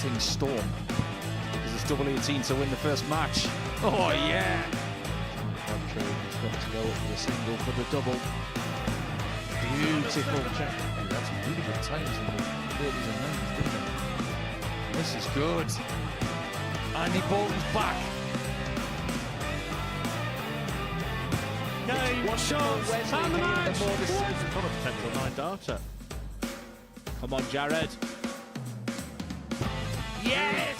batting Storm. Is this double 18 to win the first match? Oh yeah! Crabtree has got to go up with a single for the double. Beautiful check. He had some really good times in the 30s and 90s, didn't he? This is good. Andy Bolton's back. Game, shots, and the match! Modus. What a potential 9-darter. Come on, Jared. Yes!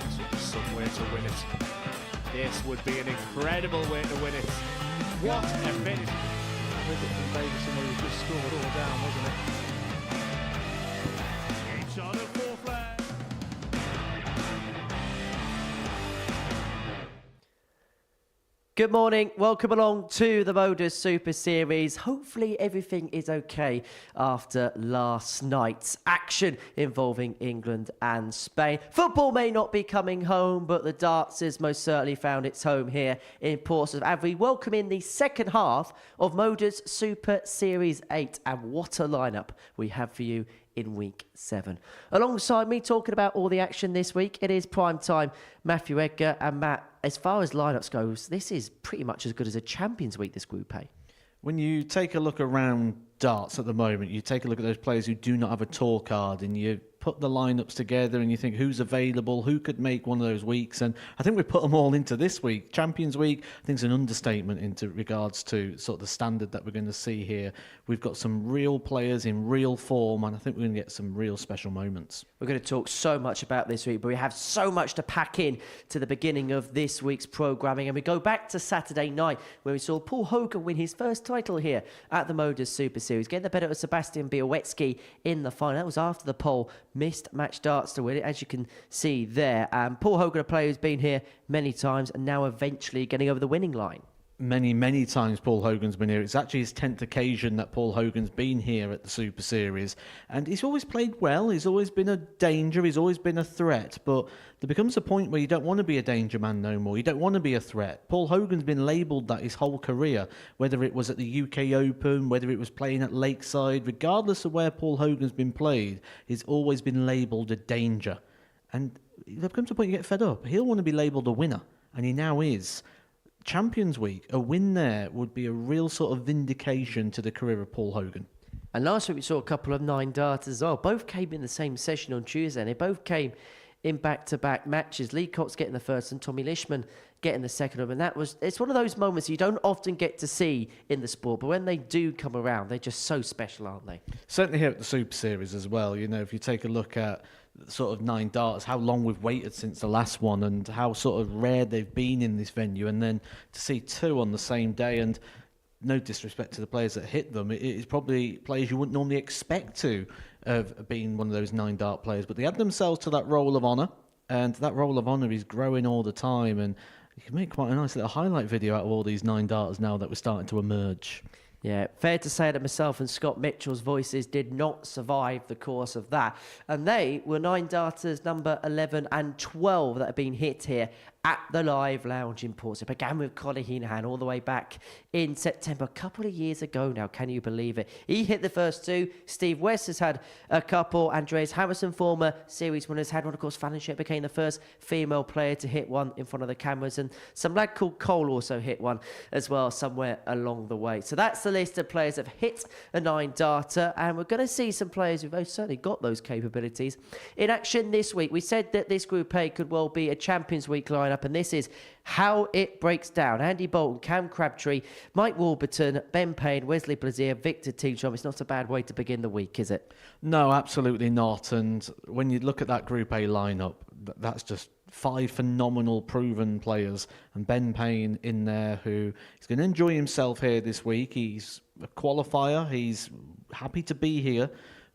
This would be some way to win it. This would be an incredible way to win it. What a finish. With it from Davison, where he just scored all down, wasn't it? Great shot at four flag. Good morning, welcome along to the Modus Super Series. Hopefully everything is okay after last night's action involving England and Spain. Football may not be coming home, but the darts has most certainly found its home here in Portsmouth. And we welcome in the second half of Modus Super Series 8. And what a lineup we have for you in week 7. Alongside me talking about all the action this week, it is prime time Matthew Edgar. And Matt, as far as lineups goes, this is pretty much as good as a Champions Week, this Group A. When you take a look around darts at the moment, you take a look at those players who do not have a tour card, and you put the lineups together and you think who's available, who could make one of those weeks, and I think we put them all into this week. Champions Week, I think, is an understatement into regards to sort of the standard that we're going to see here. We've got some real players in real form, and I think we're going to get some real special moments. We're going to talk so much about this week, but we have so much to pack in to the beginning of this week's programming, and we go back to Saturday night where we saw Paul Hogan win his first title here at the Modus Super Series, getting the better of Sebastian Białowski in the final. That was after the poll missed match darts to win it, as you can see there. Paul Hogan, a player who's been here many times and now eventually getting over the winning line. Many times Paul Hogan's been here. It's actually his 10th occasion that Paul Hogan's been here at the Super Series, and he's always played well. He's always been a danger. He's always been a threat, but there becomes a point where you don't want to be a danger man no more. You don't want to be a threat. Paul Hogan's been labelled that his whole career, whether it was at the UK Open, whether it was playing at Lakeside, regardless of where Paul Hogan's been played, he's always been labelled a danger. And there comes a point you get fed up. He'll want to be labelled a winner, and he now is. Champions Week, a win there would be a real sort of vindication to the career of Paul Hogan. And last week we saw a couple of 9-darters as well. Both came in the same session on Tuesday, and they both came in back-to-back matches. Lee Cox getting the first and Tommy Lishman getting the second of them. And it's one of those moments you don't often get to see in the sport, but when they do come around, they're just so special, aren't they? Certainly here at the Super Series as well. You know, if you take a look at sort of 9 darts, how long we've waited since the last one and how sort of rare they've been in this venue, and then to see 2 on the same day, and no disrespect to the players that hit them, it is probably players you wouldn't normally expect to have been one of those 9 dart players, but they add themselves to that roll of honour, and that roll of honour is growing all the time, and you can make quite a nice little highlight video out of all these 9 darters now that we're starting to emerge. Yeah, fair to say that myself and Scott Mitchell's voices did not survive the course of that. And they were 9-darters number 11 and 12 that have been hit here at the Live Lounge in Portsmouth. It began with Colin Heenahan all the way back in September, a couple of years ago now. Can you believe it? He hit the first 2. Steve West has had a couple. Andreas Harrison, former series winner, has had one. Of course, Fallon Shet became the first female player to hit one in front of the cameras. And some lad called Cole also hit one as well somewhere along the way. So that's the list of players that have hit a 9-darter. And we're going to see some players who've most certainly got those capabilities in action this week. We said that this Group A could well be a Champions Week lineup, and this is how it breaks down. Andy Bolton, Cam Crabtree, Mike Warburton, Ben Payne, Wesley Blazier, Victor Teacham. It's not a bad way to begin the week, is it? No, absolutely not. And when you look at that Group A lineup, that's just 5 phenomenal proven players, and Ben Payne in there, who is going to enjoy himself here this week. He's a qualifier. He's happy to be here.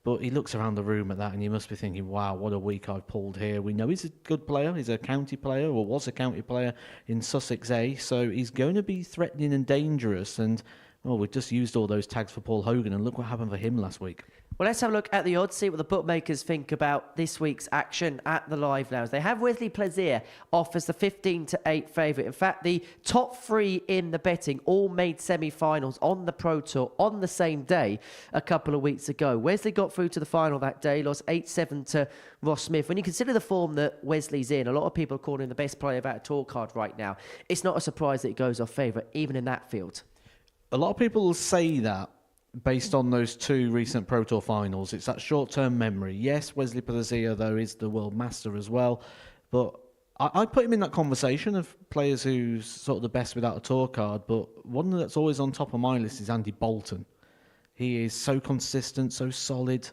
But he looks around the room at that and you must be thinking, wow, what a week I've pulled here. We know he's a good player. He's a county player, or was a county player in Sussex A. So he's going to be threatening and dangerous. And, well, we've just used all those tags for Paul Hogan, and look what happened for him last week. Well, let's have a look at the odds, see what the bookmakers think about this week's action at the Live Lounge. They have Wesley Plaisir off as the 15-8 favourite. In fact, the top three in the betting all made semi-finals on the Pro Tour on the same day a couple of weeks ago. Wesley got through to the final that day, lost 8-7 to Ross Smith. When you consider the form that Wesley's in, a lot of people are calling him the best player about a tour card right now. It's not a surprise that he goes off favourite, even in that field. A lot of people will say that based on those two recent Pro Tour finals. It's that short-term memory. Yes, Wesley Plaisir, though, is the world master as well. But I put him in that conversation of players who's sort of the best without a tour card. But one that's always on top of my list is Andy Bolton. He is so consistent, so solid,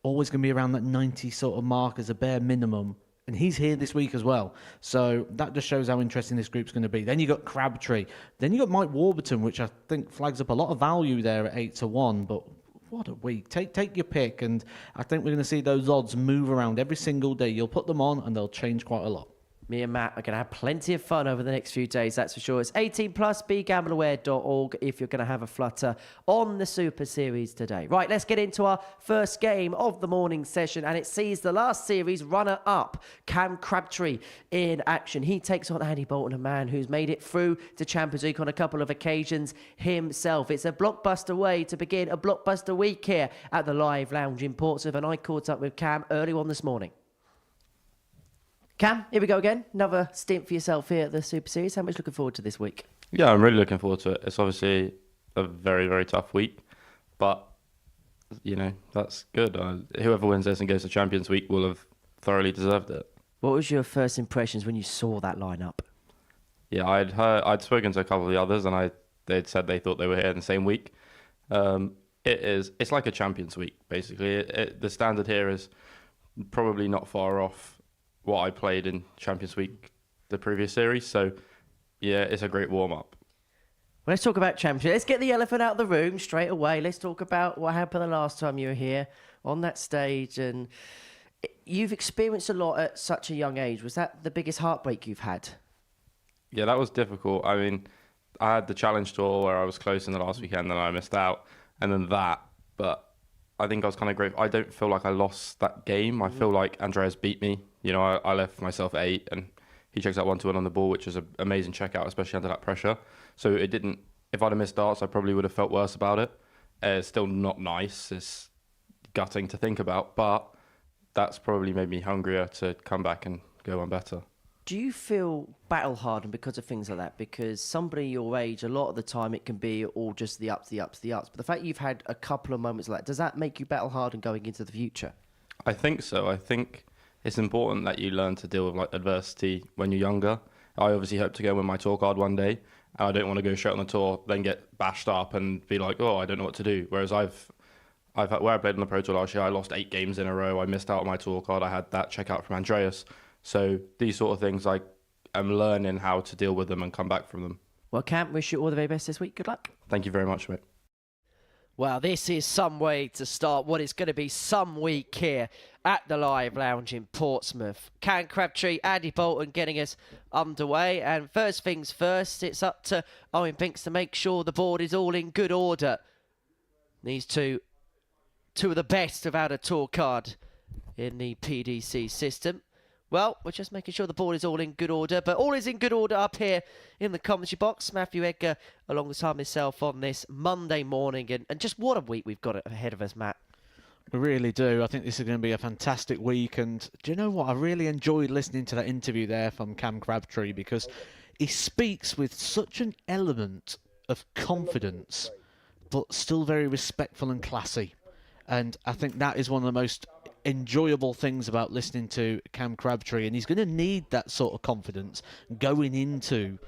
always going to be around that 90 sort of mark as a bare minimum. And he's here this week as well. So that just shows how interesting this group's going to be. Then you got Crabtree. Then you got Mike Warburton, which I think flags up a lot of value there at 8-1. But what a week. Take your pick. And I think we're going to see those odds move around every single day. You'll put them on and they'll change quite a lot. Me and Matt are going to have plenty of fun over the next few days, that's for sure. It's 18+, begambleaware.org if you're going to have a flutter on the Super Series today. Right, let's get into our first game of the morning session, and it sees the last series runner-up, Cam Crabtree, in action. He takes on Andy Bolton, a man who's made it through to Champions League on a couple of occasions himself. It's a blockbuster way to begin a blockbuster week here at the Live Lounge in Portsmouth, and I caught up with Cam early on this morning. Cam, here we go again. Another stint for yourself here at the Super Series. How much looking forward to this week? Yeah, I'm really looking forward to it. It's obviously a very, very tough week, but, you know, that's good. Whoever wins this and goes to Champions Week will have thoroughly deserved it. What was your first impressions when you saw that lineup? Yeah, I'd spoken to a couple of the others, and they'd said they thought they were here in the same week. It's like a Champions Week, basically. The standard here is probably not far off what I played in Champions Week the previous series. So, yeah, it's a great warm-up. Well, let's talk about Champions. Let's get the elephant out of the room straight away. Let's talk about what happened the last time you were here on that stage. And you've experienced a lot at such a young age. Was that the biggest heartbreak you've had? Yeah, that was difficult. I mean, I had the Challenge Tour where I was close in the last weekend and I missed out. And then that. But I think I was kind of grateful. I don't feel like I lost that game. I feel like Andreas beat me. You know, I left myself 8 and he checks out 1-1 on the ball, which is an amazing checkout, especially under that pressure. So it didn't, if I'd have missed darts, I probably would have felt worse about it. It's still not nice. It's gutting to think about, but that's probably made me hungrier to come back and go on better. Do you feel battle hardened because of things like that? Because somebody your age, a lot of the time it can be all just the ups, the ups, the ups. But the fact you've had a couple of moments like that, does that make you battle hardened going into the future? I think so. I think it's important that you learn to deal with like adversity when you're younger. I obviously hope to go win my tour card one day. And I don't want to go straight on the tour, then get bashed up and be like, oh, I don't know what to do. Whereas I've had, where I played on the Pro Tour last year, I lost 8 games in a row. I missed out on my tour card. I had that checkout from Andreas. So these sort of things, I'm learning how to deal with them and come back from them. Well, Cam, wish you all the very best this week. Good luck. Thank you very much, mate. Well, this is some way to start what is going to be some week here at the Live Lounge in Portsmouth. Cam Crabtree, Andy Bolton getting us underway. And first things first, it's up to Owen Pinks to make sure the board is all in good order. These two of the best have had a tour card in the PDC system. Well, we're just making sure the board is all in good order, but all is in good order up here in the commentary box. Matthew Edgar alongside myself on this Monday morning, and just what a week we've got ahead of us, Matt. We really do. I think this is going to be a fantastic week, and do you know what? I really enjoyed listening to that interview there from Cam Crabtree because he speaks with such an element of confidence, but still very respectful and classy. And I think that is one of the most enjoyable things about listening to Cam Crabtree, and he's going to need that sort of confidence going into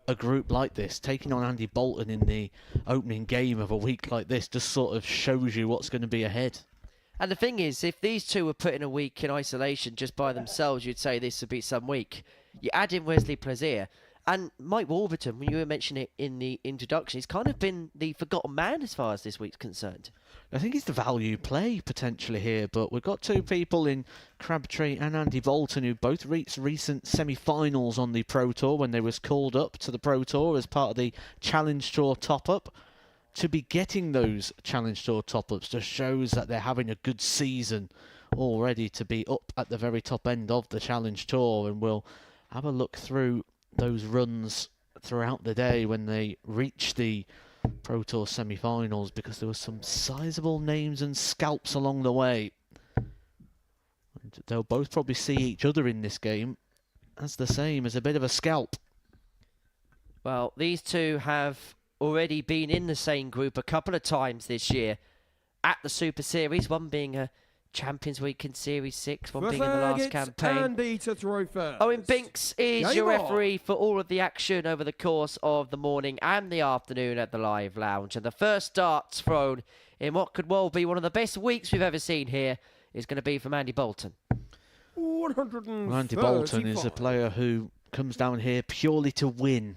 a group like this. Taking on Andy Bolton in the opening game of a week like this just sort of shows you what's going to be ahead. And the thing is, if these two were put in a week in isolation just by themselves, you'd say this would be some week. You add in Wesley Plaisir and Mike Warburton, when you were mentioning it in the introduction, he's kind of been the forgotten man as far as this week's concerned. I think he's the value play potentially here, but we've got two people in Crabtree and Andy Bolton who both reached recent semi-finals on the Pro Tour when they was called up to the Pro Tour as part of the Challenge Tour top-up. to be getting those Challenge Tour top-ups just shows that they're having a good season already to be up at the very top end of the Challenge Tour. And we'll have a look through those runs throughout the day when they reach the Pro Tour semi-finals, because there were some sizable names and scalps along the way. And they'll both probably see each other in this game as the same as a bit of a scalp. Well, these two have already been in the same group a couple of times this year at the Super Series, one being a Champions Week in Series 6, one being in the last campaign. Andy to throw first. Owen Binks is Game your on. referee for all of the action over the course of the morning and the afternoon at the Live Lounge. And the first darts thrown in what could well be one of the best weeks we've ever seen here is going to be from Andy Bolton. 135. Andy Bolton is a player who comes down here purely to win.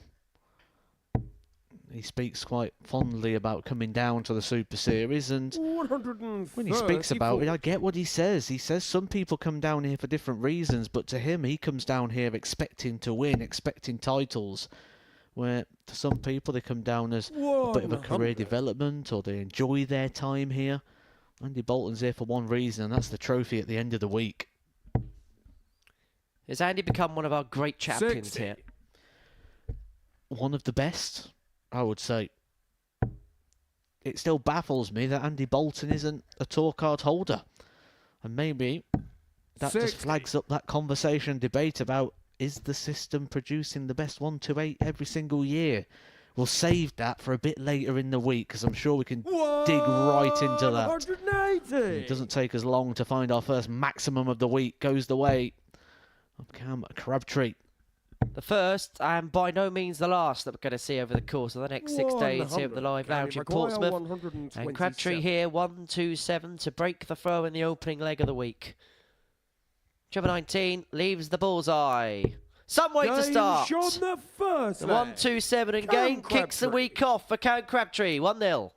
He speaks quite fondly about coming down to the Super Series, and when he speaks about it, I get what he says. He says some people come down here for different reasons, but to him, he comes down here expecting to win, expecting titles, where to some people, they come down as a bit of a career development, or they enjoy their time here. Andy Bolton's here for one reason, and that's the trophy at the end of the week. Has Andy become one of our great champions 60. here? One of the best, I would say. It still baffles me that Andy Bolton isn't a tour card holder. And maybe that 60. just flags up that conversation debate about, is the system producing the best 128 every single year? We'll save that for a bit later in the week, because I'm sure we can dig right into that. 180. It doesn't take us long to find our first maximum of the week. Goes the way of Cam Crabtree. The first, and by no means the last, that we're going to see over the course of the next 6 days here at the Live Lounge in Portsmouth. And Crabtree here, 1-2-7 to break the throw in the opening leg of the week. Trevor 19 leaves the bullseye. Some way to start. The first The leg. 1-2-7 again kicks the Crabtree. week off for Cam Crabtree, 1-0.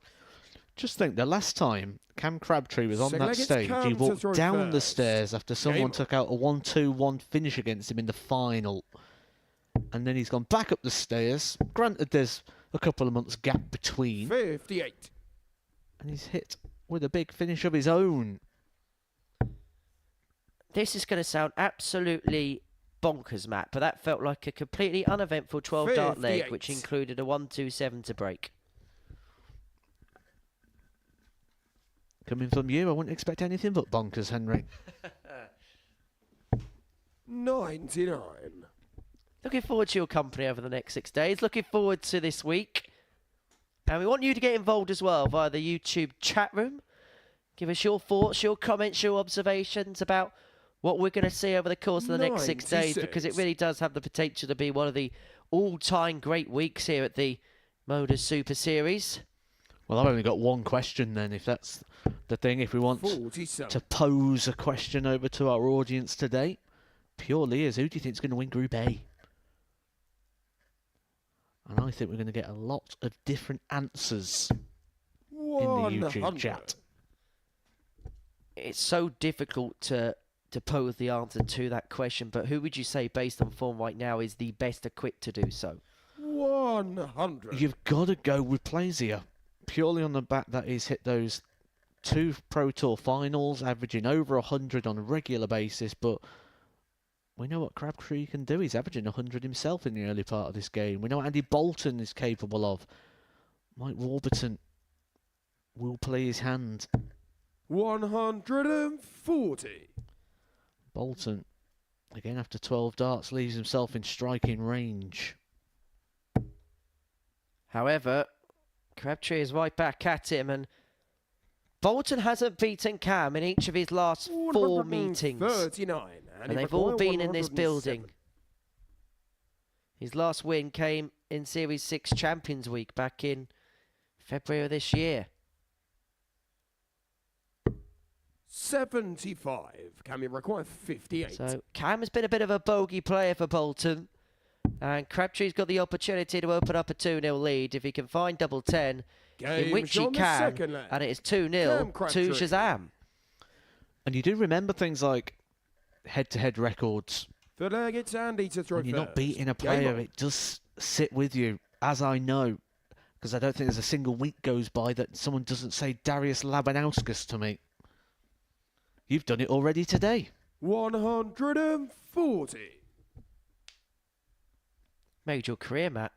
Just think, the last time Cam Crabtree was on Second that leg, it's stage, Cam he to walked throw down the first. stairs after someone Game. took out a 1-2-1 finish against him in the final. And then he's gone back up the stairs. Granted, there's a couple of months gap between. 58. And he's hit with a big finish of his own. This is going to sound absolutely bonkers, Matt, but that felt like a completely uneventful 12-dart leg, 58. which included a 1-2-7 to break. Coming from you, I wouldn't expect anything but bonkers, Henry. 99. Looking forward to your company over the next 6 days. Looking forward to this week. And we want you to get involved as well via the YouTube chat room. Give us your thoughts, your comments, your observations about what we're going to see over the course of the next 6 days, 96. because it really does have the potential to be one of the all-time great weeks here at the Modus Super Series. Well, I've only got one question then, if that's the thing. If we want 47. to pose a question over to our audience today, purely is, who do you think is going to win Group A? And I think we're going to get a lot of different answers in the YouTube 100. chat. It's so difficult to pose the answer to that question, but who would you say, based on form right now, is the best equipped to do so? 100. You've got to go with Plaisir, purely on the back that he's hit those 2 Pro Tour finals, averaging over 100 on a regular basis, but we know what Crabtree can do. He's averaging 100 himself in the early part of this game. We know what Andy Bolton is capable of. Mike Warburton will play his hand. 140. Bolton, again after 12 darts, leaves himself in striking range. However, Crabtree is right back at him, and Bolton hasn't beaten Cam in each of his last 4 meetings. 39. And they've all been in this building. His last win came in Series 6 Champions Week back in February of this year. 75. Can we require 58? So Cam has been a bit of a bogey player for Bolton. And Crabtree's got the opportunity to open up a 2-0 lead if he can find double 10, in Game which he on the can. second leg. And it is Cam 2-0 Crabtree. to Shazam. And you do remember things like head-to-head records. The leg, it's Andy to throw When you're not first. beating a Game player, on. it does sit with you, as I know. Because I don't think there's a single week goes by that someone doesn't say Darius Labanauskas to me. You've done it already today. 140. Made your career, Matt.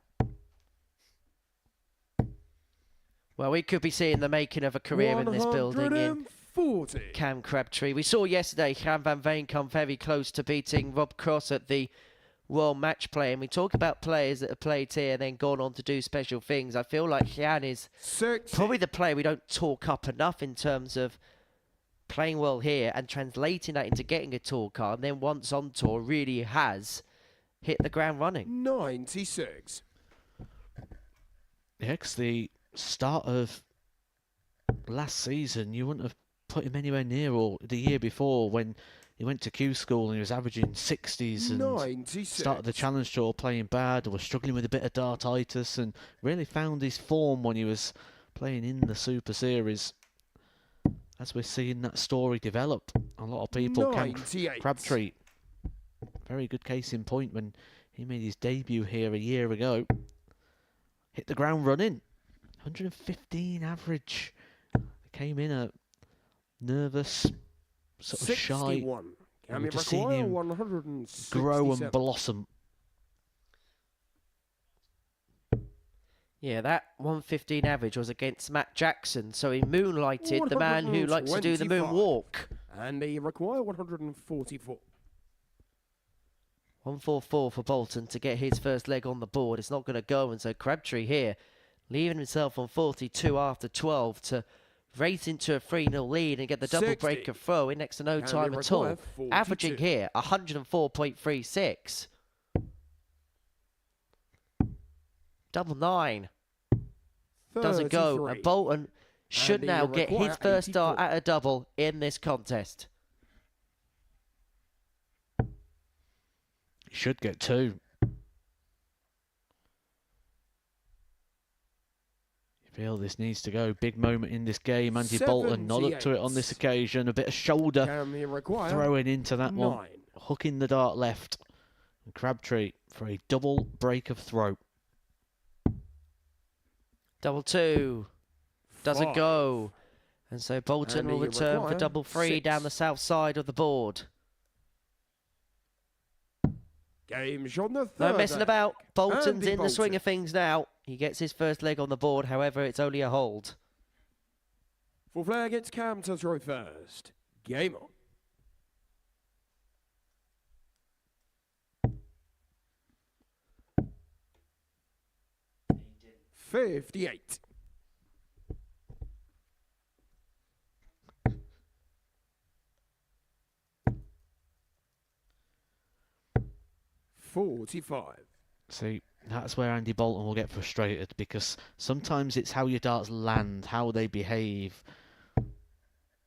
Well, we could be seeing the making of a career in this building in 140. Cam Crabtree. We saw yesterday Cam Van Veen come very close to beating Rob Cross at the World Match Play, and we talk about players that have played here and then gone on to do special things. I feel like Jan is 60. probably the player we don't talk up enough in terms of playing well here and translating that into getting a tour card, and then once on tour really has hit the ground running. 96. Yeah, 'cause the start of last season, you wouldn't have put him anywhere near, or the year before when he went to Q school and he was averaging 60s and 96. started the Challenge Tour playing bad, or was struggling with a bit of dartitis, and really found his form when he was playing in the Super Series. As we're seeing that story develop, a lot of people, Cam 98. Crabtree, very good case in point when he made his debut here a year ago. Hit the ground running, 115 average. Came in a nervous, sort of shy. 61. Can We're it just seeing require him 167? grow and blossom. Yeah, that 115 average was against Matt Jackson, so he moonlighted the man who likes to do the 125. moonwalk. And they require 144. 144 for Bolton to get his first leg on the board. It's not going to go, and so Crabtree here, leaving himself on 42 after 12 to race into a 3-0 lead and get the double 60. breaker throw in next to no Can time they at all. require 42? Averaging here 104.36. Double 9 doesn't go, 33. and Bolton should they now get his require first start 84. at a double in this contest. He should get 2. You feel this needs to go. Big moment in this game. Andy Bolton not up to it on this 78. occasion. A bit of shoulder Can they require throwing into that 9? one. Hooking the dart left. And Crabtree for a double break of throw. Double 2 doesn't 5. go, and so Bolton And will they return for require double 3 down 6. the south side of the board. Game's on the third. No messing leg. about. Bolton's Andy in the swing Bolton. of things now. He gets his first leg on the board, however, it's only a hold. Full flag gets Cam to throw first. Game on. 58. $45. See, that's where Andy Bolton will get frustrated, because sometimes it's how your darts land, how they behave.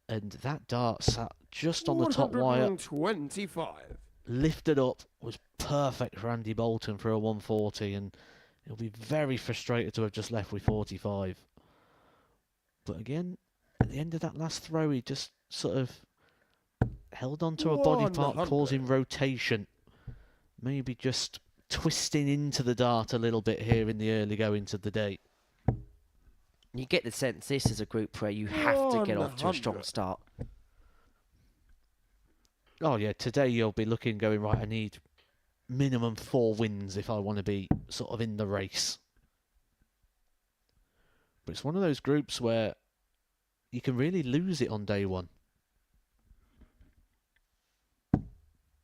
And that dart sat just on the top wire, 125. lifted up, was perfect for Andy Bolton for a 140, and he'll be very frustrated to have just left with 45. But again, at the end of that last throw, he just sort of held onto a body part, 100. causing rotation. Maybe just twisting into the dart a little bit here in the early goings of the day. You get the sense this is a group where you have to get off to a strong 100. start. Oh yeah, today you'll be looking, going, right, I need minimum 4 wins if I want to be sort of in the race. But it's one of those groups where you can really lose it on day one.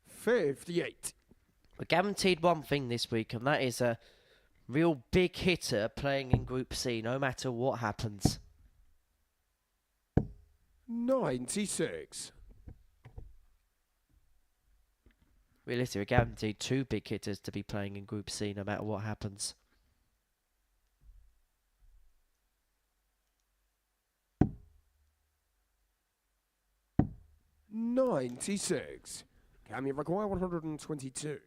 58. We're guaranteed one thing this week, and that is a real big hitter playing in Group C, no matter what happens. 96. Realistically, we're guaranteed 2 big hitters to be playing in Group C, no matter what happens. $96. Can you require 122?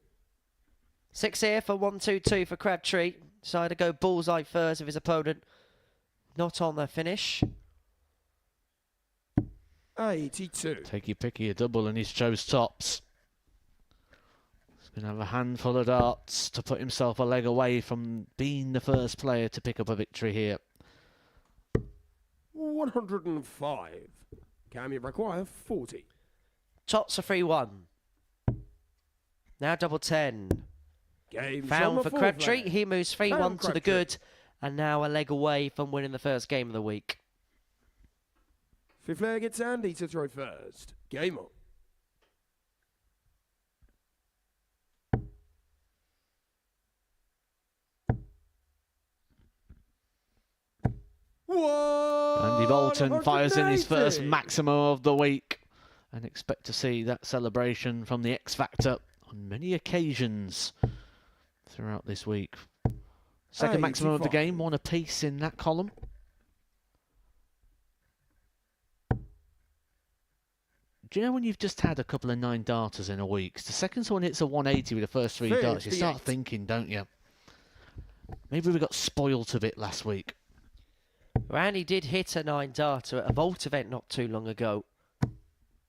6 here for 1-2-2 for Crabtree. Decided to go bullseye first of his opponent. Not on the finish. 82. Take your pick of your double, and he's chose tops. Going to have a handful of darts to put himself a leg away from being the first player to pick up a victory here. 105. Cam, you require 40. Tots a 3-1. Now double 10. Game's on Found the for full Crabtree. flag. He moves 3-1 Found to the Crabtree. good. And now a leg away from winning the first game of the week. Fifth leg, it's Andy to throw first. Game on. Andy Bolton fires in his first 180. maximum of the week. And expect to see that celebration from the X Factor on many occasions throughout this week. Second maximum of the 85. game, one apiece in that column. Do you know when you've just had a couple of 9 darters in a week? The second someone hits a 180 with the first 3 darts, you start 58. thinking, don't you? Maybe we got spoilt a bit last week. Randy did hit a 9 darter at a vault event not too long ago.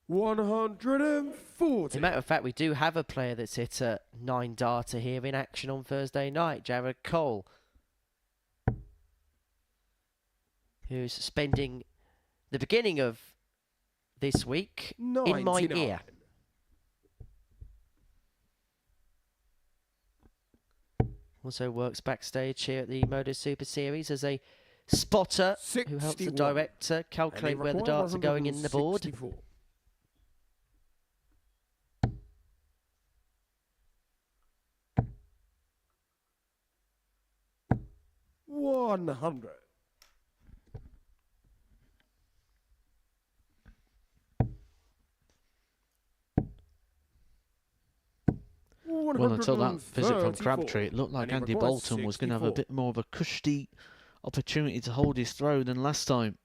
140. As a matter of fact, we do have a player that's hit a 9 darter here in action on Thursday night, Jared Cole, who's spending the beginning of this week in my 99. ear. Also works backstage here at the Modus Super Series as a spotter who helps the 61. director And calculate they where the require darts are going in the board. 164. 100. Well, until that visit from 134. Crabtree, it looked like And he Andy requires Bolton was going to have a 64. bit more of a cushy opportunity to hold his throw than last time.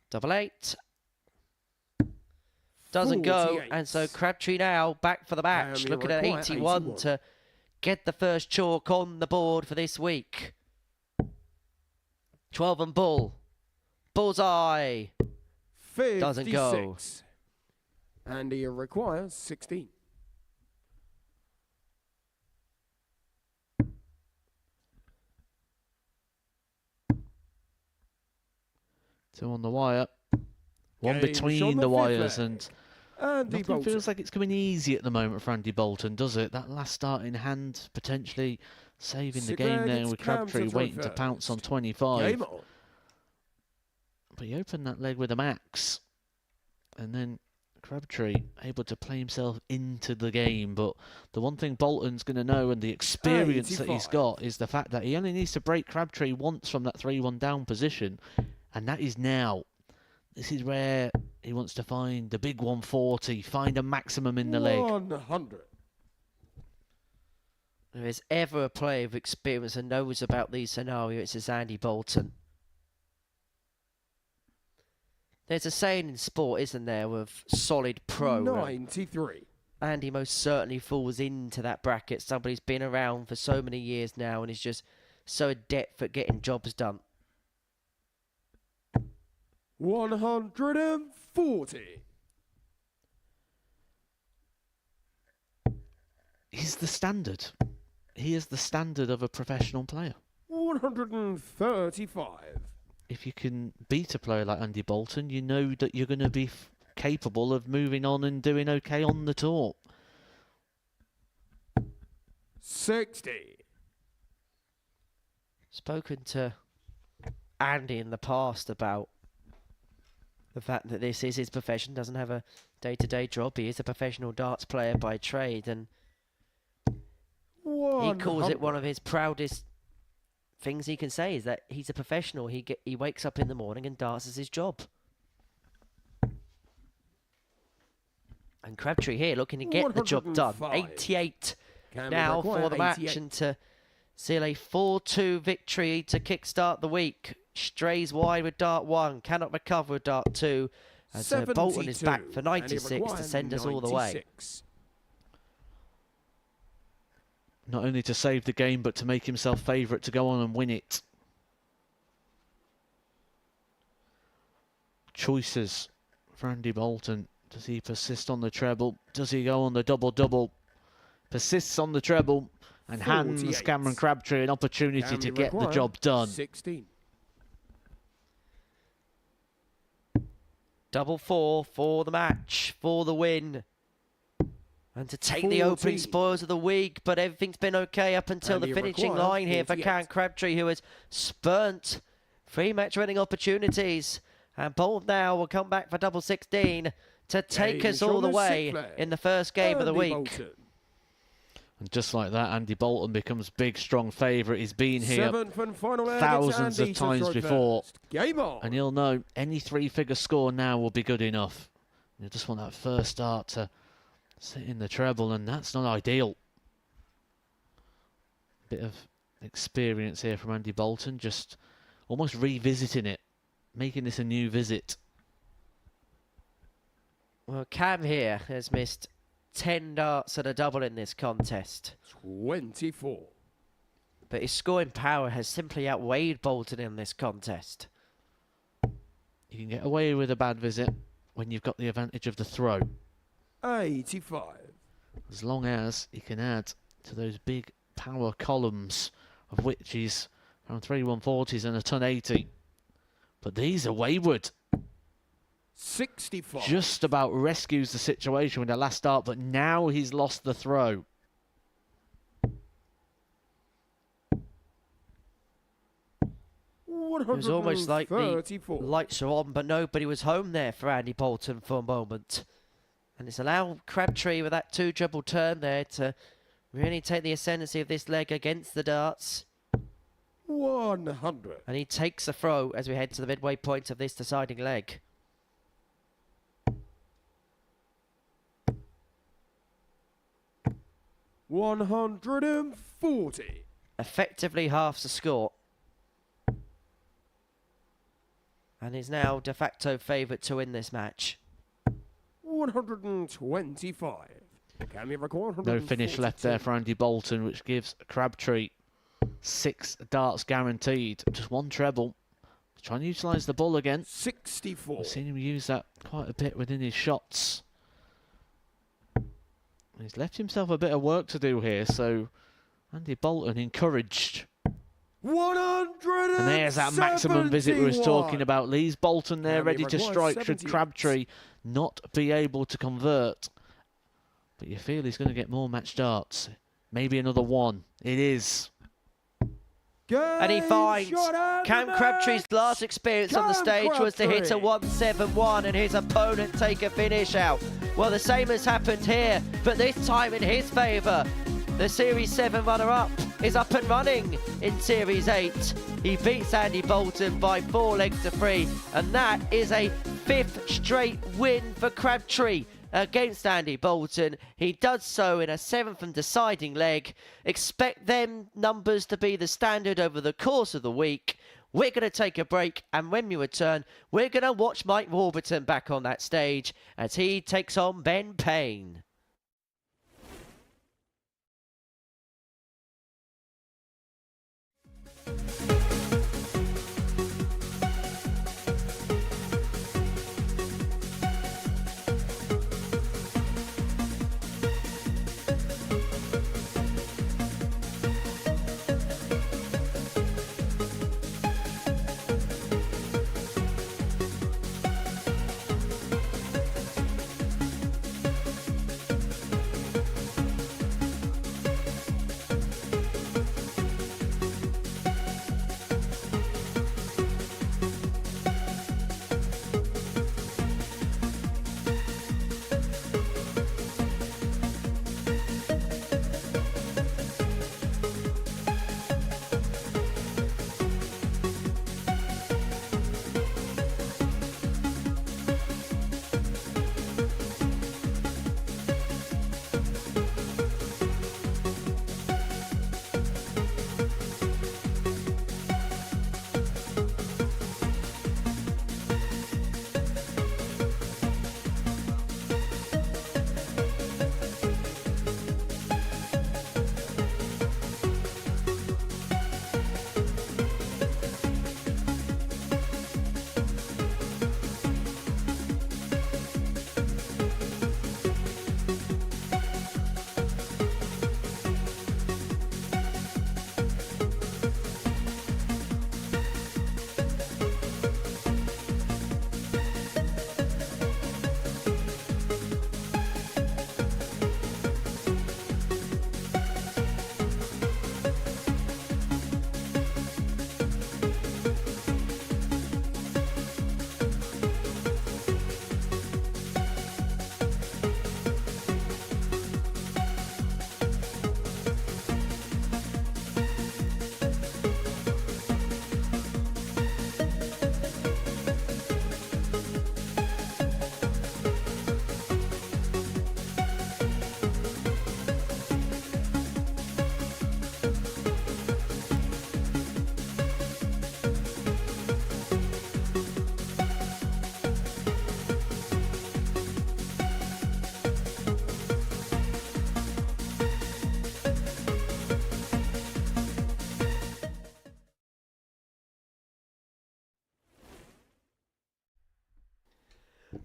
Double 8. Doesn't go, 48. and so Crabtree now back for the match, And we looking at require 81 81. to get the first chalk on the board for this week. 12 and bull. Bullseye. Doesn't go. 56. And he requires 16. Two on the wire. One Game's between on the the wires, fifth and Andy nothing Bolton. feels like it's coming easy at the moment for Andy Bolton, does it? That last start in hand, potentially saving the Sixth game leg, there it's with Cam Crabtree to throw waiting to pounce on first. 25. Game on. But he opened that leg with a max, and then Crabtree able to play himself into the game. But the one thing Bolton's going to know, and the experience that he's 85. got, is the fact that he only needs to break Crabtree once from that 3-1 down position, and that is now. This is where he wants to find the big 140, find a maximum in the leg. 100. If there's ever a player with experience and knows about these scenarios, it's Andy Bolton. There's a saying in sport, isn't there, with solid pro. 93. Andy most certainly falls into that bracket. Somebody's been around for so many years now and is just so adept at getting jobs done. 140. He's the standard. He is the standard of a professional player. 135. If you can beat a player like Andy Bolton, you know that you're going to be capable of moving on and doing okay on the tour. 60. Spoken to Andy in the past about the fact that this is his profession, doesn't have a day-to-day job. He is a professional darts player by trade, and he calls it one of his proudest things he can say is that he's a professional. He wakes up in the morning and darts is his job. And Crabtree here looking to get the job done. 105. 88 Can we now require for the match 88? and to seal a 4-2 victory to kickstart the week. Strays wide with dart 1, cannot recover with dart 2. As Bolton is back 72, for and he 96 to requires send us all the way. 96. Not only to save the game, but to make himself favourite to go on and win it. Choices for Andy Bolton Does he persist on the treble? Does he go on the double-double? Persists on the treble and hands 48. Cameron Crabtree an opportunity to get the job done. 16. Double 4 for the match, for the win. And to take the opening 14. spoils of the week, but everything's been okay up until And the you finishing require line here for 48. Cameron Crabtree, who has spurnt 3 match winning opportunities. And Bolton now will come back for double 16 to take Game us all the shot way is in the first game of the Andy week. Bolton. And just like that, Andy Bolton becomes big, strong favourite. He's been here 7th and final leg, it's thousands Andy of times to throw before. first. Game on. And he'll know any 3-figure score now will be good enough. You just want that first start to sit in the treble, and that's not ideal. Bit of experience here from Andy Bolton, just almost revisiting it, making this a new visit. Well, Cam here has missed 10 darts at a double in this contest. 24. But his scoring power has simply outweighed Bolton in this contest. You can get away with a bad visit when you've got the advantage of the throw, 85. as long as he can add to those big power columns, of which he's around 3 140s and a ton 80. But these are wayward. 65. Just about rescues the situation with the last start, but now he's lost the throw. It was almost like the 134. lights are on, but nobody was home there for Andy Bolton for a moment. And it's allowed Crabtree with that 2 treble turn there to really take the ascendancy of this leg against the darts. 100. And he takes a throw as we head to the midway point of this deciding leg. $140. Effectively halves the score. And is now de facto favourite to win this match. 125. Can we record No finish left there for Andy Bolton, which gives Crabtree 6 darts guaranteed. Just 1 treble. Trying to utilise the ball again. 64. We've seen him use that quite a bit within his shots. He's left himself a bit of work to do here, so Andy Bolton encouraged. 171. And there's that maximum visit we was talking about. Lee's Bolton there, Can we ready to record strike should 78? Crabtree not be able to convert. But you feel he's going to get more match darts. Maybe another one. It is. And he finds Cam Crabtree's last experience on the stage was to hit a 171 and his opponent take a finish out. Well, the same has happened here, but this time in his favour. The Series 7 runner-up is up and running in Series 8. He beats Andy Bolton by 4 legs to 3, and that is a 5th straight win for Crabtree against Andy Bolton. He does so in a 7th and deciding leg. Expect them numbers to be the standard over the course of the week. We're going to take a break, and when we return, we're going to watch Mike Warburton back on that stage as he takes on Ben Payne.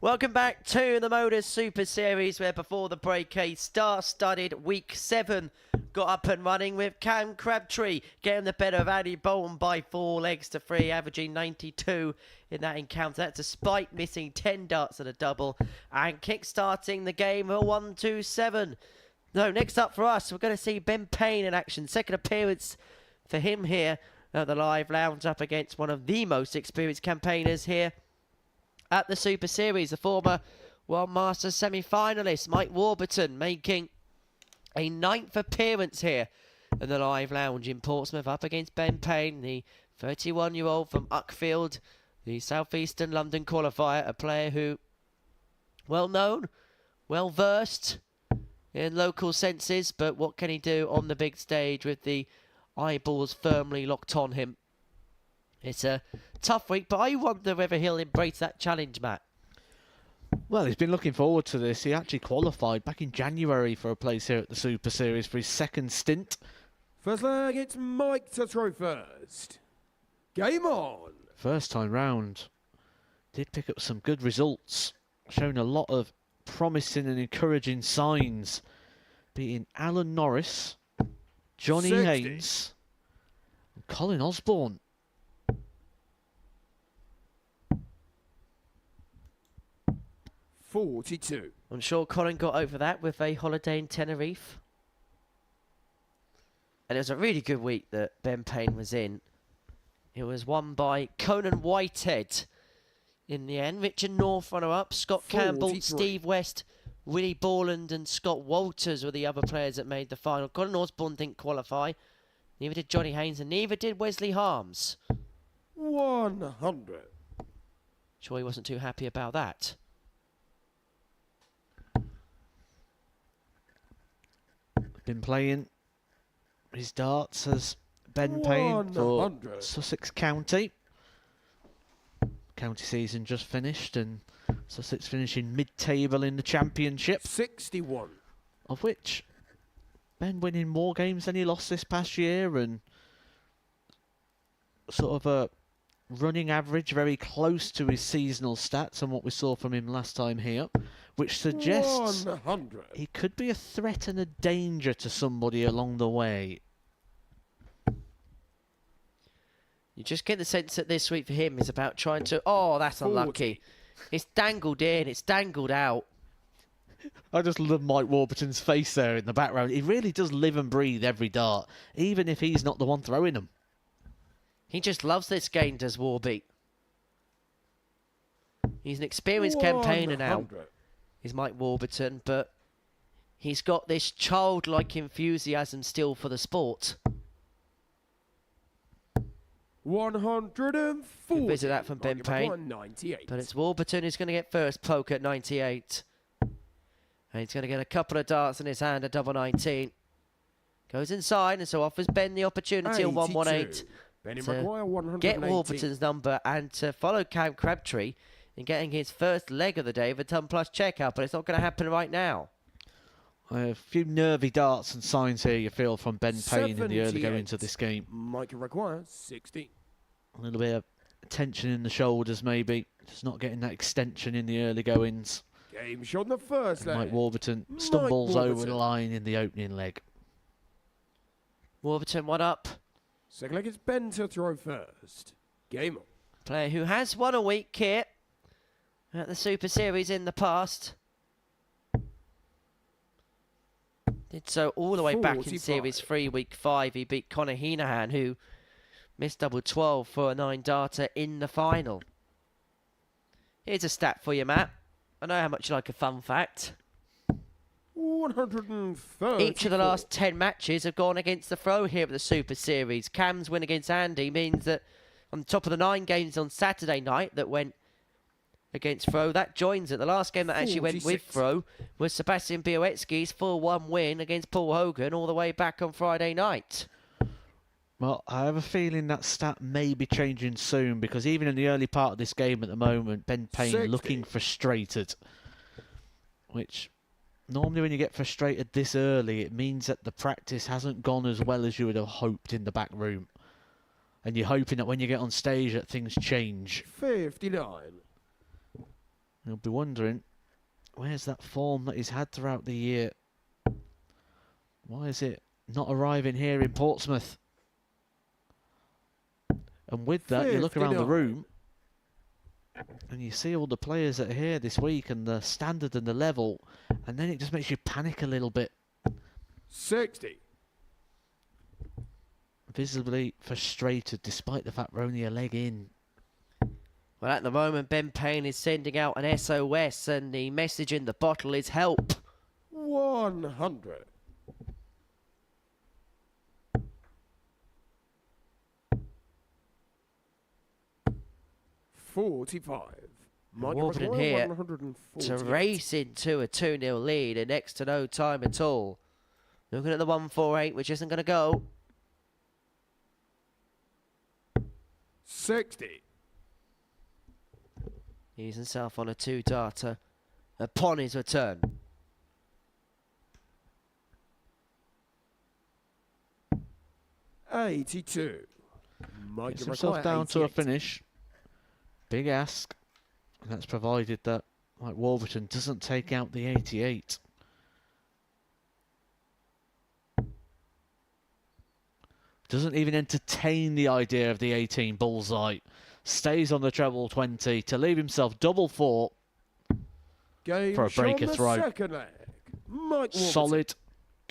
Welcome back to the Modus Super Series, where before the break a star-studded Week 7 got up and running with Cam Crabtree getting the better of Andy Bolton by 4 legs to 3, averaging 92 in that encounter. That's despite missing 10 darts at a double and kick-starting the game at 1-2-7. No, next up for us, we're going to see Ben Payne in action. Second appearance for him here at the Live Lounge, up against one of the most experienced campaigners here at the Super Series, the former World Masters semi-finalist Mike Warburton, making a 9th appearance here in the Live Lounge in Portsmouth, up against Ben Payne, the 31-year-old from Uckfield, the southeastern London qualifier, a player who, well known, well versed in local senses, but what can he do on the big stage with the eyeballs firmly locked on him? It's a tough week, but I wonder whether he'll embrace that challenge, Matt. Well, he's been looking forward to this. He actually qualified back in January for a place here at the Super Series for his second stint. First leg, it's Mike to throw first. Game on. First time round, did pick up some good results, showing a lot of promising and encouraging signs, beating Alan Norris, Johnny 60. Haynes, and Colin Osborne. $42. I'm sure Colin got over that with a holiday in Tenerife. And it was a really good week that Ben Payne was in. It was won by Conan Whitehead in the end. Richard North runner-up, Scott Campbell, 43. Steve West, Willie Borland and Scott Walters were the other players that made the final. Colin Osborne didn't qualify. Neither did Johnny Haynes and neither did Wesley Harms. 100. Sure he wasn't too happy about that. Been playing his darts as Ben Payne for 100. Sussex County. County season just finished and Sussex finishing mid-table in the championship, 61. of which Ben winning more games than he lost this past year, and sort of a running average very close to his seasonal stats and what we saw from him last time here, which suggests 100. he could be a threat and a danger to somebody along the way. You just get the sense that this week for him is about trying to... Oh, that's unlucky. It's dangled in, it's dangled out. I just love Mike Warburton's face there in the background. He really does live and breathe every dart, even if he's not the one throwing them. He just loves this game, does Warby. He's an experienced campaigner now, 100. is Mike Warburton, but he's got this childlike enthusiasm still for the sport. 140. Visit that from Ben Payne. 98. But it's Warburton who's going to get first poke at 98. And he's going to get a couple of darts in his hand at double 19. Goes inside and so offers Ben the opportunity at 118. Benny to Maguire, 180. get Warburton's number and to follow Cam Crabtree in getting his first leg of the day of a ton plus checkout, but it's not going to happen right now. A few nervy darts and signs here you feel from Ben Payne in the early 78. goings of this game. Mike Maguire, 60. A little bit of tension in the shoulders maybe, just not getting that extension in the early goings. Game shot in the first leg. Mike Warburton Mike stumbles over Warburton. the line in the opening leg. Warburton one up. Second leg, it's Ben to throw first. Game on. Player who has won a week here at the Super Series in the past. Did so all the way back in 45. Series 3, Week 5. He beat Conor Heenahan, who missed double 12 for a 9-darter in the final. Here's a stat for you, Matt. I know how much you like a fun fact. 130. Each of the last 10 matches have gone against the throw here at the Super Series. Cam's win against Andy means that on top of the 9 games on Saturday night that went against throw, that joins it. The last game that actually went with 46. throw was Sebastian Białecki's 4-1 win against Paul Hogan all the way back on Friday night. Well, I have a feeling that stat may be changing soon, because even in the early part of this game at the moment, Ben Payne 60. looking frustrated. Which, normally when you get frustrated this early, it means that the practice hasn't gone as well as you would have hoped in the back room. And you're hoping that when you get on stage that things change. 59. He'll be wondering, where's that form that he's had throughout the year? Why is it not arriving here in Portsmouth? And with that, you look around the 59. room and you see all the players that are here this week and the standard and the level, and then it just makes you panic a little bit. 60. Visibly frustrated despite the fact we're only a leg in. Well, at the moment, Ben Payne is sending out an SOS, and the message in the bottle is help. 100. $45. Warburton here to race into a 2-0 lead in next to no time at all. Looking at the 148, which isn't going to go. 60. He's himself on a 2-darter upon his return. $82. Gets himself down to a finish. Big ask. And that's provided that Mike Warburton doesn't take out the 88. Doesn't even entertain the idea of the 18 bullseye. Stays on the treble 20 to leave himself double 4 for a breaker throw. Second leg. Mike Warburton. Solid,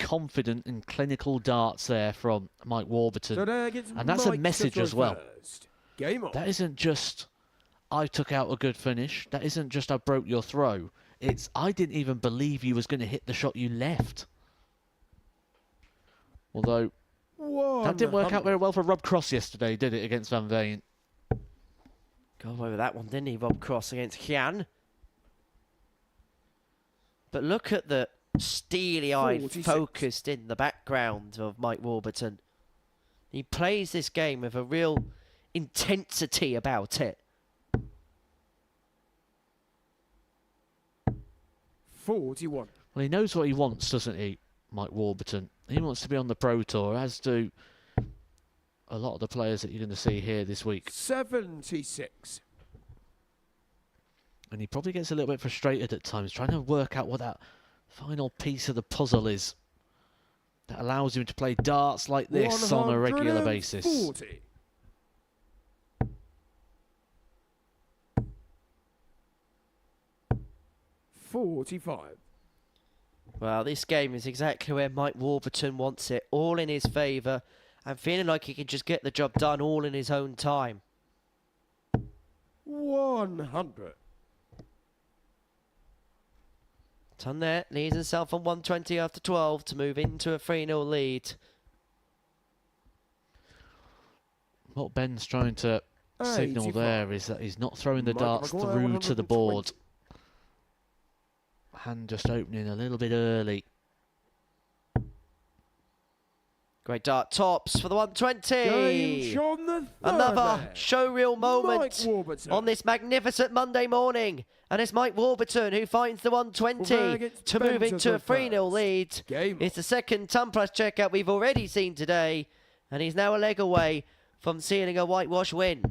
confident and clinical darts there from Mike Warburton. So there gets And that's a Mike message to as throw well. first. Game on. That isn't just, I took out a good finish. That isn't just, I broke your throw. It's, I didn't even believe you was going to hit the shot you left. Although, that didn't work out very well for Rob Cross yesterday, did it, against Van Veen? Got away with that one, didn't he, Rob Cross against Hian? But look at the steely-eyed, 46. focused in the background of Mike Warburton. He plays this game with a real intensity about it. 41. Well, he knows what he wants, doesn't he, Mike Warburton? He wants to be on the Pro Tour, as do a lot of the players that you're going to see here this week. 76. And he probably gets a little bit frustrated at times, trying to work out what that final piece of the puzzle is that allows him to play darts like this on a regular basis. 140. $45. Well, this game is exactly where Mike Warburton wants it, all in his favour, and feeling like he can just get the job done all in his own time. 100. Ton there, leaves himself on 120 after 12 to move into a 3-0 lead. What Ben's trying to signal 85. there is that he's not throwing the Mike darts Maguire, through to the 120. board. Hand just opening a little bit early. Great dart tops for the 120. Game John the third Another leg. showreel moment Mike Warburton. on this magnificent Monday morning. And it's Mike Warburton who finds the 120 Warburton to move gets into a Benton 3-0 first. lead. Game It's the second ton plus checkout we've already seen today. And he's now a leg away from sealing a whitewash win.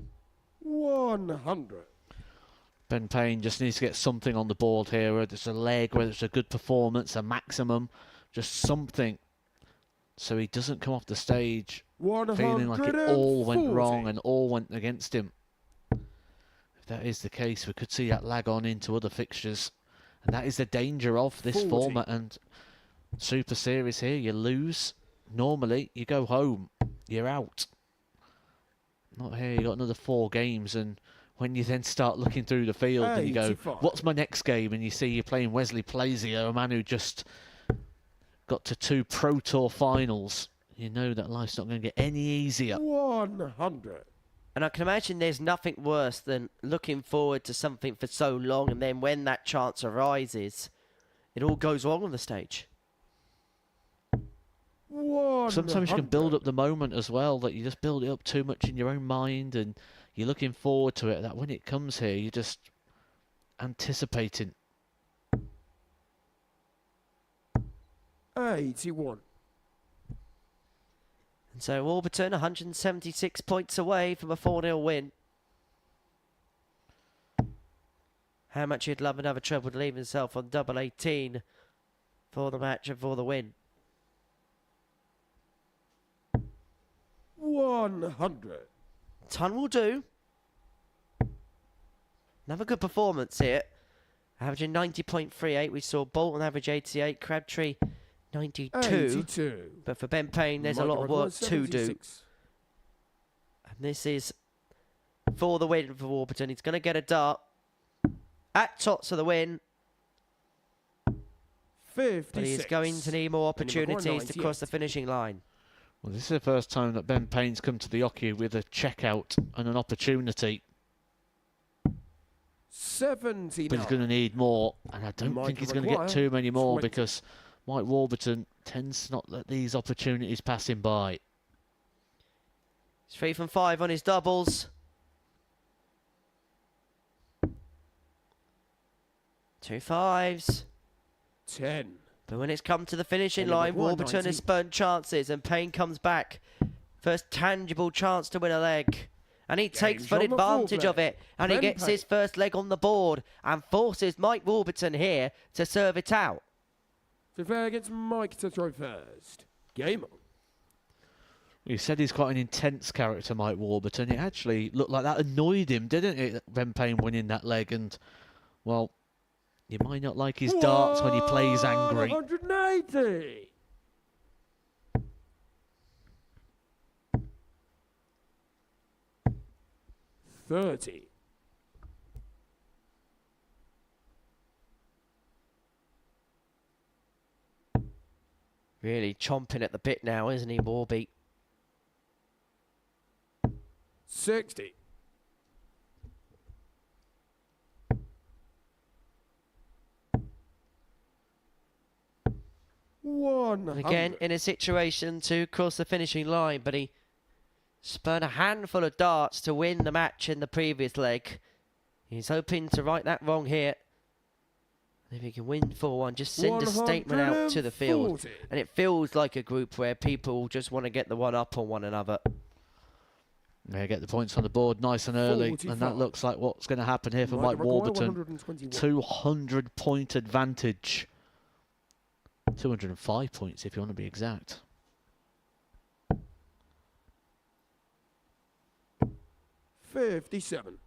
100. Ben Payne just needs to get something on the board here, whether it's a leg, whether it's a good performance, a maximum, just something, so he doesn't come off the stage feeling like it all went wrong and all went against him. If that is the case, we could see that lag on into other fixtures, and that is the danger of this 40. format and Super Series here. You lose, normally you go home, you're out. Not here, you got another 4 games, and when you then start looking through the field and you go, 85. what's my next game? And you see you're playing Wesley Plazier, a man who just got to 2 Pro Tour finals. You know that life's not going to get any easier. 100. And I can imagine there's nothing worse than looking forward to something for so long, and then when that chance arises, it all goes wrong on the stage. 100. Sometimes you can build up the moment as well, that you just build it up too much in your own mind and you're looking forward to it, that when it comes here, you're just anticipating. 81. And so Warburton 176 points away from a 4-0 win. how much he'd love another treble to leave himself on double 18 for the match and for the win. 100. Ton will do. Another good performance here. Averaging 90.38. We saw Bolton average 88, Crabtree 92. 82. But for Ben Payne, there's a lot of work to do. And this is for the win for Warburton. He's going to get a dart at tots of the win. 56. But he's going to need more opportunities to cross the finishing line. Well, this is the first time that Ben Payne's come to the Oki with a checkout and an opportunity. 79. But he's going to need more, and I don't think he's going to get too many more 20. because Mike Warburton tends to not let these opportunities pass him by. He's 3 from 5 on his doubles. 2 5s. 10. But when it's come to the finishing Only line, required Warburton 19. has spurned chances and Payne comes back. First tangible chance to win a leg. And he takes Game's full on the advantage full of it. And he Ben gets Payne. his first leg on the board and forces Mike Warburton here to serve it out. So fair against Mike to throw first. Game on. You said he's quite an intense character, Mike Warburton. It actually looked like that annoyed him, didn't it, Ben Payne winning that leg? And, well, you might not like his darts when he plays angry. 180. $30. Really chomping at the bit now, isn't he, Warby? 60. And again, in a situation to cross the finishing line, but he spurned a handful of darts to win the match in the previous leg. He's hoping to right that wrong here. And if he can win 4-1, just send a statement out to the field. 140. And it feels like a group where people just want to get the one up on one another. They get the points on the board nice and early, 45. and that looks like what's going to happen here for Mike Warburton. 200-point advantage. 205 points if you want to be exact. $57.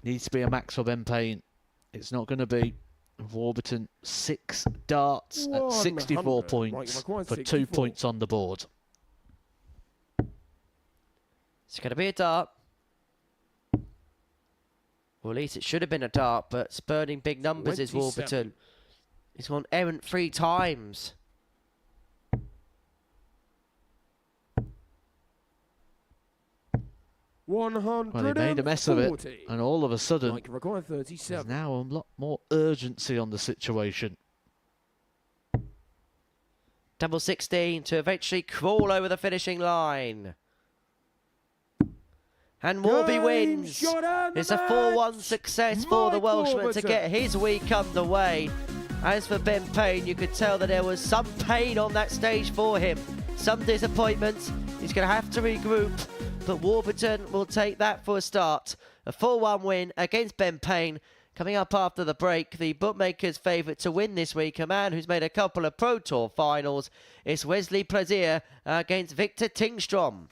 Needs to be a max for Ben Payne. It's not going to be. Warburton 6 darts at 64 100. points Mike requires for 2 64. points on the board. It's going to be a dart. Well, at least it should have been a dart, but spurning big numbers is 27. Warburton. He's gone errant 3 times. Well, he made a mess of it, and all of a sudden, Mike required there's 37. now a lot more urgency on the situation. Double 16 to eventually crawl over the finishing line. And Warby Game wins. shot and It's a match. 4-1 success for the Mike Welshman to Warburton. get his week underway. As for Ben Payne, you could tell that there was some pain on that stage for him. Some disappointment. He's going to have to regroup. But Warburton will take that for a start. A 4-1 win against Ben Payne. Coming up after the break, the bookmakers' favourite to win this week, a man who's made a couple of Pro Tour finals, is Wesley Plaisir against Victor Tingstrom.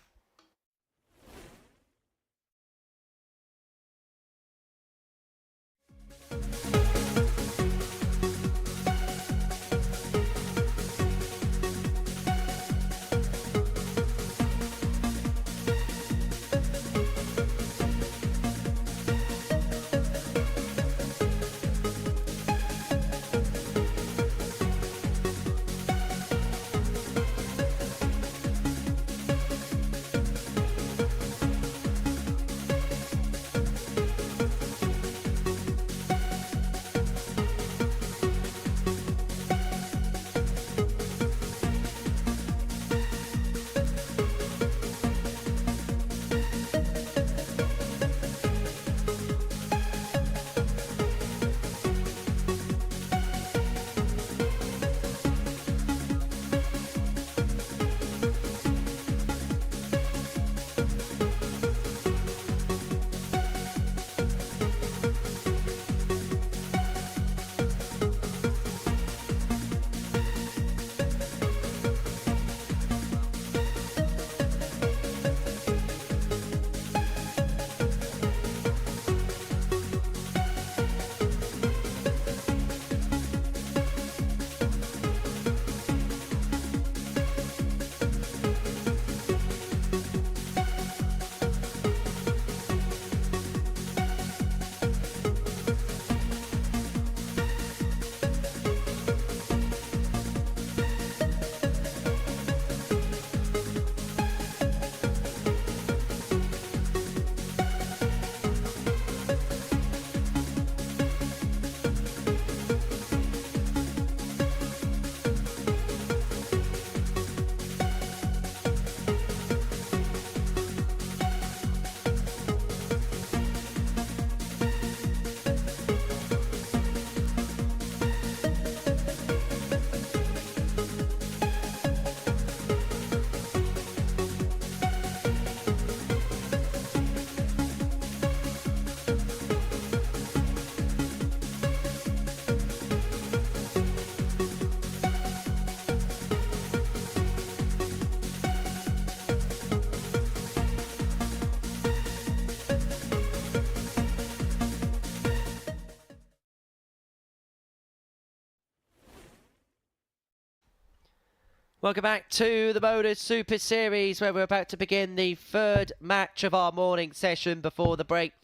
Welcome back to the Modus Super Series, where we're about to begin the third match of our morning session before the break.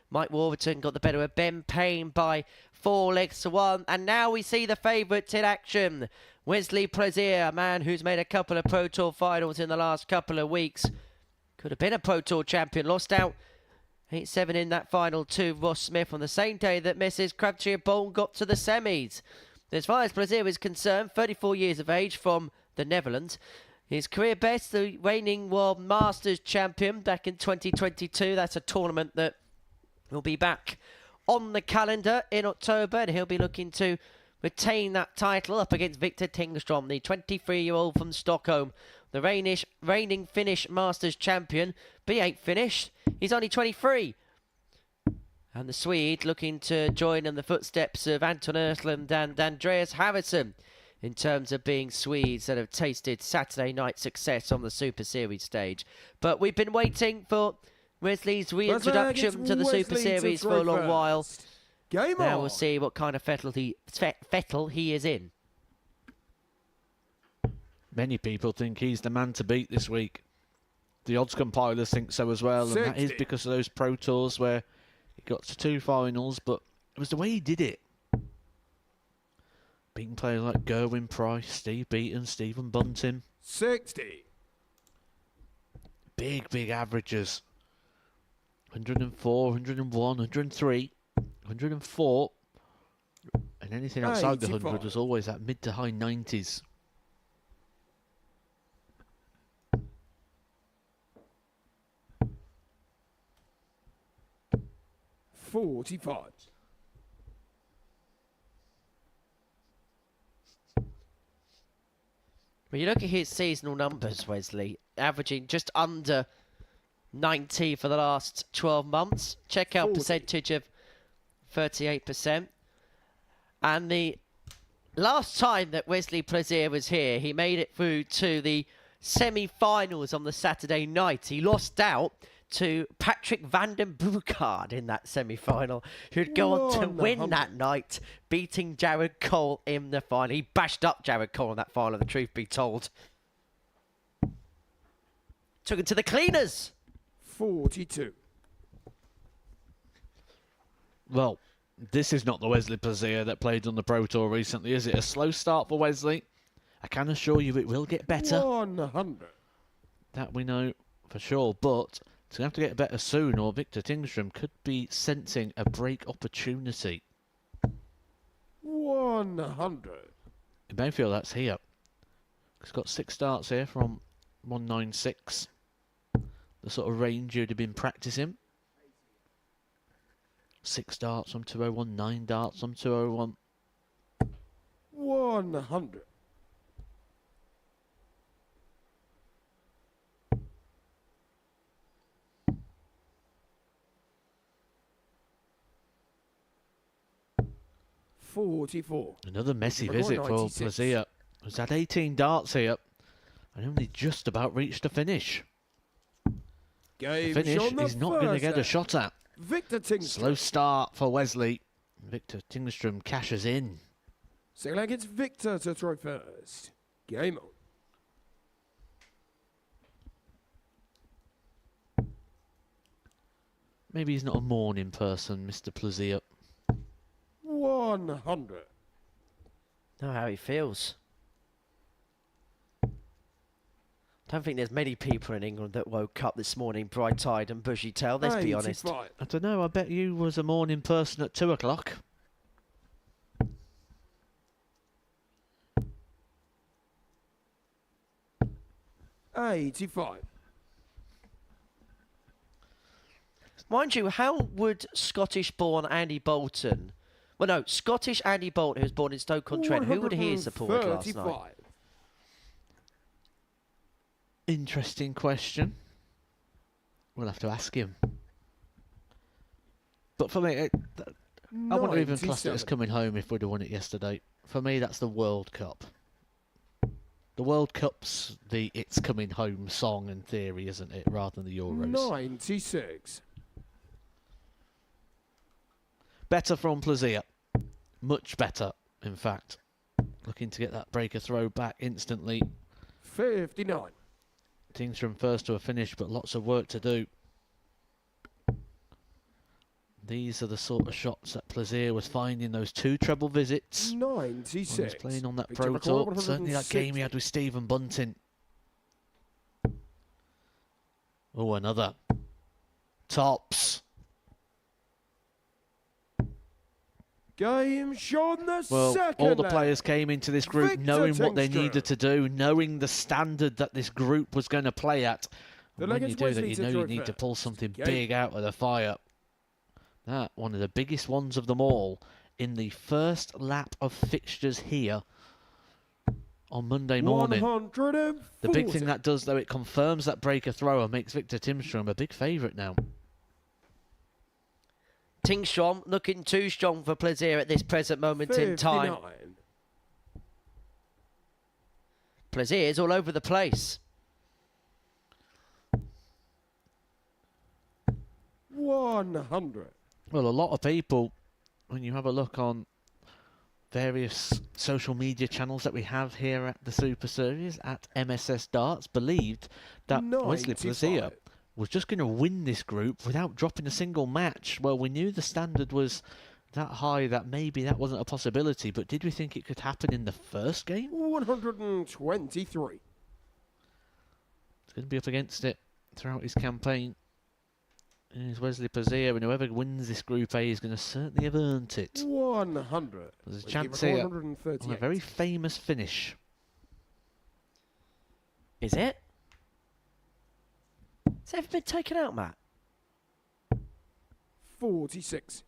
Mike Warburton got the better of Ben Payne by 4 legs to 1. And now we see the favourites in action. Wesley Plaisir, a man who's made a couple of Pro Tour finals in the last couple of weeks. Could have been a Pro Tour champion. Lost out 8-7 in that final to Ross Smith on the same day that Mrs. Crabtree-Bourne got to the semis. As far as Plaisir is concerned, 34 years of age from the Netherlands. His career best, the reigning World Masters champion back in 2022. That's a tournament that will be back on the calendar in October, and he'll be looking to retain that title up against Victor Tingstrom, the 23-year-old from Stockholm, the reigning Finnish Masters champion. B8 finish. He's only 23. And the Swede looking to join in the footsteps of Anton Östlund and Andreas Harrison in terms of being Swedes that have tasted Saturday night success on the Super Series stage. But we've been waiting for Wesley's reintroduction to the Super Series for a long while. Now we'll see what kind of fettle he is in. Many people think he's the man to beat this week. The odds compilers think so as well, and that is because of those Pro Tours where he got to 2 finals, but it was the way he did it. Beating players like Gerwin Price, Steve Beaton, Stephen Bunting. 60. Big averages. 104, 101, 103, 104. And anything outside the 100 was always at mid to high 90s. $45. When you look at his seasonal numbers, Wesley, averaging just under 90 for the last 12 months. Checkout percentage of 38%. And the last time that Wesley Plaisir was here, he made it through to the semi-finals on the Saturday night. He lost out to Patrick van den Broekhaard in that semi-final, who'd go on to win that night, beating Jared Cole in the final. He bashed up Jared Cole in that final, the truth be told. Took him to the cleaners. 42. Well, this is not the Wesley Plaisir that played on the Pro Tour recently, is it? A slow start for Wesley. I can assure you it will get better. 100. That we know for sure, but it's going to have to get better soon, or Victor Tingstrom could be sensing a break opportunity. 100. You may feel that's here. He's got 6 starts here from 196. The sort of range you'd have been practicing. 6 darts from 201, 9 darts from 201. 100. $44. Another messy visit for Plaisir, who's had 18 darts here and only just about reached the finish. The finish he's not going to get a shot at. Victor Tingstrom. Slow start for Wesley. Victor Tingstrom cashes in. Second leg, it's Victor to throw first. Game on. Maybe he's not a morning person, Mr. Plaisir. 100. Know how he feels. Don't think there's many people in England that woke up this morning bright-eyed and bushy-tailed, let's be honest. 85. I don't know, I bet you was a morning person at 2 o'clock. $85. Mind you, how would Scottish-born Andy Bolton... Well, no, Scottish Andy Bolton, who was born in Stoke-on-Trent, who would he have supported last night? Interesting question. We'll have to ask him. But for me, I wouldn't even class it as coming home if we'd have won it yesterday. For me, that's the World Cup. The World Cup's the "it's coming home" song and theory, isn't it, rather than the Euros? 96. Better from Plaisir. Much better, in fact. Looking to get that breaker throw back instantly. 59. Teams from first to a finish, but lots of work to do. These are the sort of shots that Plaisir was finding, those 2 treble visits. 96. He was playing on that Victor Pro record Tour. Certainly that game he 160. had with Stephen Bunting. Oh, another. Tops. Game shot the Well, second all the leg. players came into this group Victor knowing what they Tingström. needed to do, knowing the standard that this group was going to play at. The And when leg you is do that, Wesley you to know you throw need to pull first. something Game. big out of the fire. That, one of the biggest ones of them all, in the first lap of fixtures here on Monday morning. 140. The big thing that does, though, it confirms that breaker thrower, makes Victor Tingström a big favourite now. Tingström looking too strong for Plaisir at this present moment in time. 59. Plaisir is all over the place. 100. Well, a lot of people, when you have a look on various social media channels that we have here at the Super Series, at MSS Darts, believed that Wesley 95. Plaisir was just going to win this group without dropping a single match. Well, we knew the standard was that high that maybe that wasn't a possibility, but did we think it could happen in the first game? 123. He's going to be up against it throughout his campaign. Is Wesley Plaisir, and whoever wins this Group A is going to certainly have earned it. 100. There's a Wesley chance record here on a 138. very famous finish. Is it? Has it ever been taken out, Matt? 46.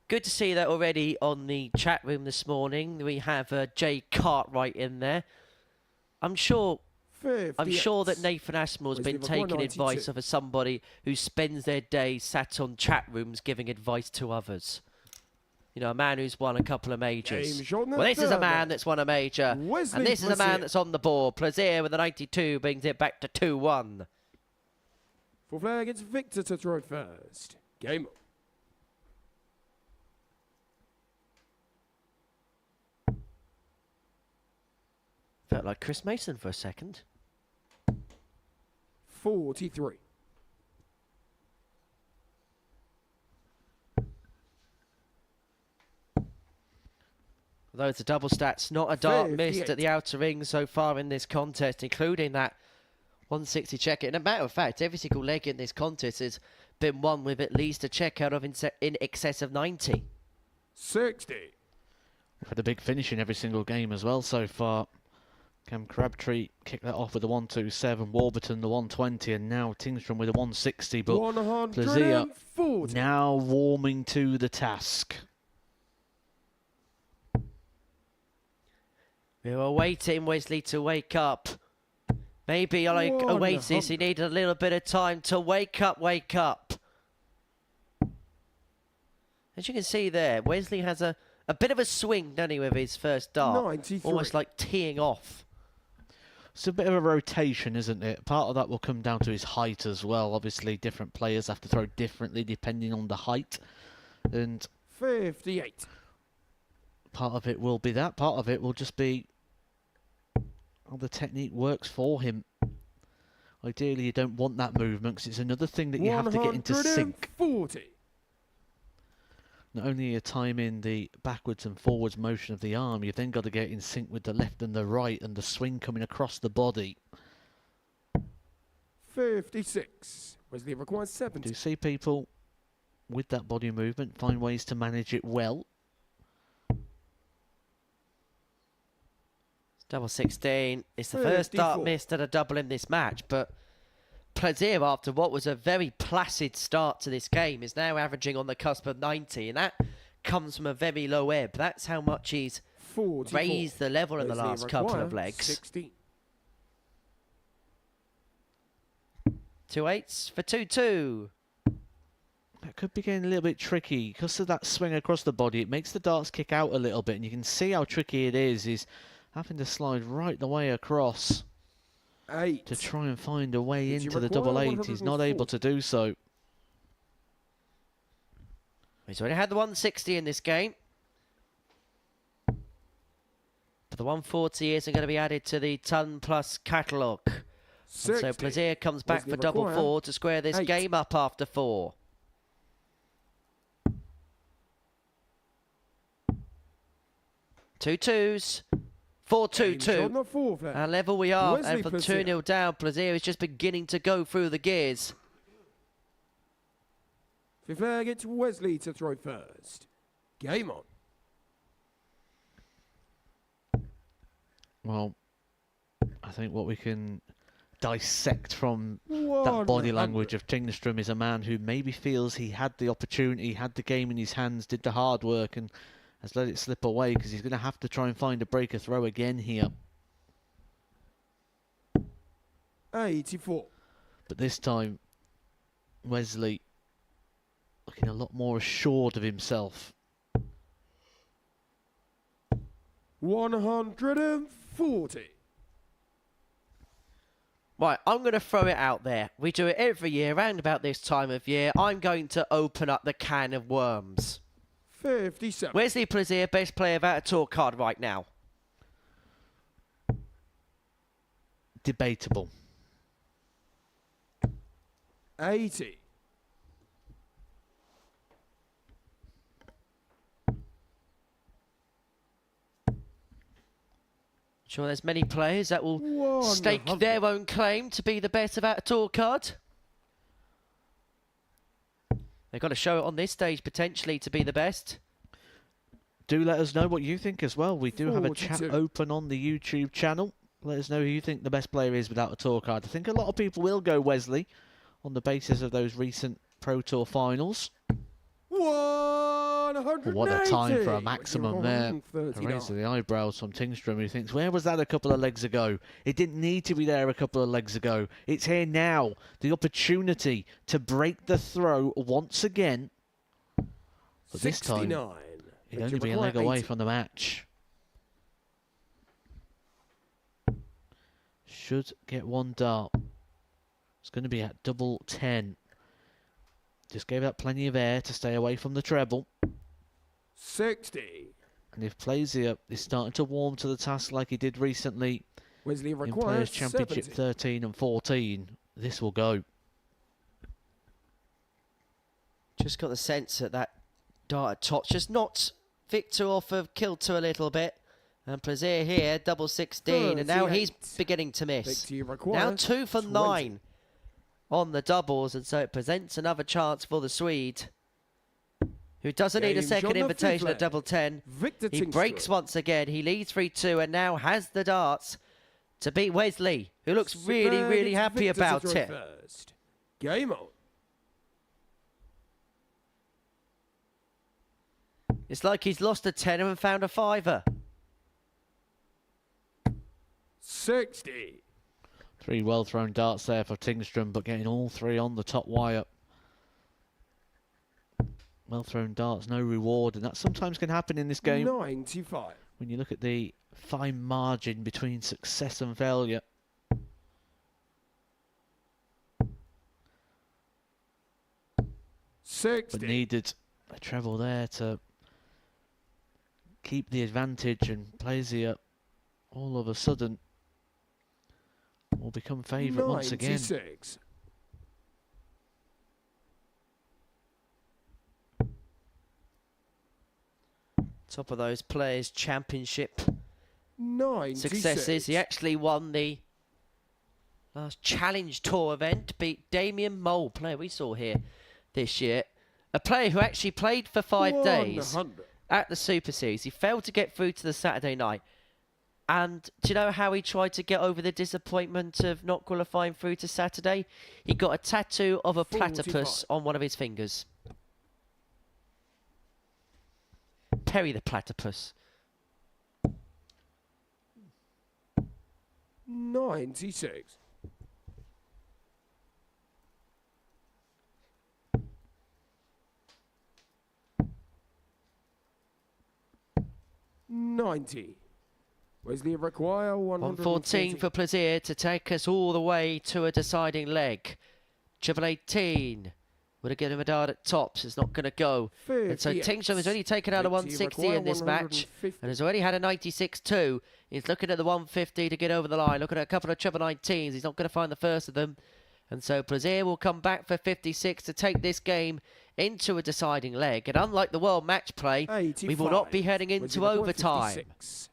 Good to see that already on the chat room this morning. We have Jay Cartwright in there. I'm sure 58. that Nathan Ashmore's Wesley been record taking 92. advice of somebody who spends their day sat on chat rooms giving advice to others. You know, a man who's won a couple of majors. Game shot in the Well, this is a third man leg. that's won a major. Wesley And this is a man Plaisir. that's on the board. Plaisir with a 92 brings it back to 2-1. Full flag against Victor to throw first. Game on. Felt like Chris Mason for a second. 43. Although it's a double stats, not a dart missed 58. at the outer ring so far in this contest, including that 160 check. And a matter of fact, every single leg in this contest has been won with at least a check out of in excess of 90. 60. We've had a big finish in every single game as well so far. Cam Crabtree kicked that off with a 127, Warburton the 120, and now Tingström with a 160. But Plaisir 140. now warming to the task. We were waiting Wesley to wake up. Maybe like Oasis, he needed a little bit of time to wake up, wake up. As you can see there, Wesley has a bit of a swing, doesn't he, with his first dart? 93. Almost like teeing off. It's a bit of a rotation, isn't it? Part of that will come down to his height as well. Obviously, different players have to throw differently depending on the height. And 58. part of it will be that. Part of it will just be how the technique works for him. Ideally, you don't want that movement because it's another thing that you have to get into sync. 140. Not only are you timing the backwards and forwards motion of the arm, you've then got to get in sync with the left and the right and the swing coming across the body. 56. Wesley requires Do 70. you see people with that body movement find ways to manage it well? Double 16. It's the first dart 54. missed at a double in this match, but Plaisir, after what was a very placid start to this game, is now averaging on the cusp of 90, and that comes from a very low ebb. That's how much he's 44. raised the level in the Wesley last couple of requires legs. 16. 2-8s for 2-2. That could be getting a little bit tricky because of that swing across the body. It makes the darts kick out a little bit, and you can see how tricky it is. He's having to slide right the way across 8. to try and find a way Did you into the require double eight. He's not able to do so. He's already had the 160 in this game. But the 140 isn't going to be added to the Ton Plus catalogue. And so 60. Plaisir comes back Wesley for double Require. 4 to square this 8. game up after 4. Two twos. 4-2-2. Game's on the 4 flag. And level we are. Wesley And from Plaisir. 2-0 down, Plaisir is just beginning to go through the gears. Fifth flag, it's Wesley to throw first. Game on. Well, I think what we can dissect from that 100. body language of Tingstrom is a man who maybe feels he had the opportunity, had the game in his hands, did the hard work, and has let it slip away because he's going to have to try and find a breaker throw again here. 84. But this time, Wesley looking a lot more assured of himself. 140. Right, I'm going to throw it out there. We do it every year, around about this time of year. I'm going to open up the can of worms. 57. Wesley Plaisir, best player without a tour card right now. Debatable. 80. Sure, there's many players that will stake 100. their own claim to be the best without a tour card. They've got to show it on this stage potentially to be the best. Do let us know what you think as well. We do have a chat 42. open on the YouTube channel. Let us know who you think the best player is without a tour card. I think a lot of people will go Wesley on the basis of those recent Pro Tour finals. 180. What a time for a maximum there. 139. A raise to the eyebrows from Tingstrom, who thinks, where was that a couple of legs ago? It didn't need to be there a couple of legs ago. It's here now. The opportunity to break the throw once again. But this time, 69. he'd only be a leg away from the match. Should get one dart. It's going to be at double 10. Just gave that plenty of air to stay away from the treble. 60. And if Plaisir is starting to warm to the task like he did recently Wesley in Players' requires Championship 70. 13 and 14, this will go. Just got the sense that that dart at top just knocked Victor off of kilter a little bit. And Plaisir here, double 16, and now he's 38. beginning to miss. Victor Now requires 2 for 20. 9 on the doubles, and so it presents another chance for the Swede, who doesn't need a Game's second on the invitation fifth at leg. double 10. Victor He Tingstrom. breaks once again. He leads 3-2 and now has the darts to beat Wesley, who looks really, Superb, really it's happy Victor to about throw it. First. Game on. It's like he's lost a tenner and found a fiver. 60. 3 well thrown darts there for Tingstrom, but getting all 3 on the top wire. Well thrown darts, no reward, and that sometimes can happen in this game 95. when you look at the fine margin between success and failure. But 60. needed a treble there to keep the advantage, and Plaisir all of a sudden will become favourite once again. 96. Top of those Players' Championship 96. successes. He actually won the last Challenge Tour event, beat Damien Mole, player we saw here this year. A player who actually played for 5 days 100. at the Super Series. He failed to get through to the Saturday night. And do you know how he tried to get over the disappointment of not qualifying through to Saturday? He got a tattoo of a 45. platypus on one of his fingers. Perry the platypus. 96. $90. Wesley require 114 for Plaisir to take us all the way to a deciding leg. Triple 18. Would have given him a dart at tops. It's not going to go. And so 58. Tingstrom has only taken out a Victor 160 require in this match 150. and has already had a 96 too. He's looking at the 150 to get over the line. Looking at a couple of treble 19s. He's not going to find the first of them. And so Plaisir will come back for 56 to take this game into a deciding leg. And unlike the World Match Play, we will not be heading into overtime. 56.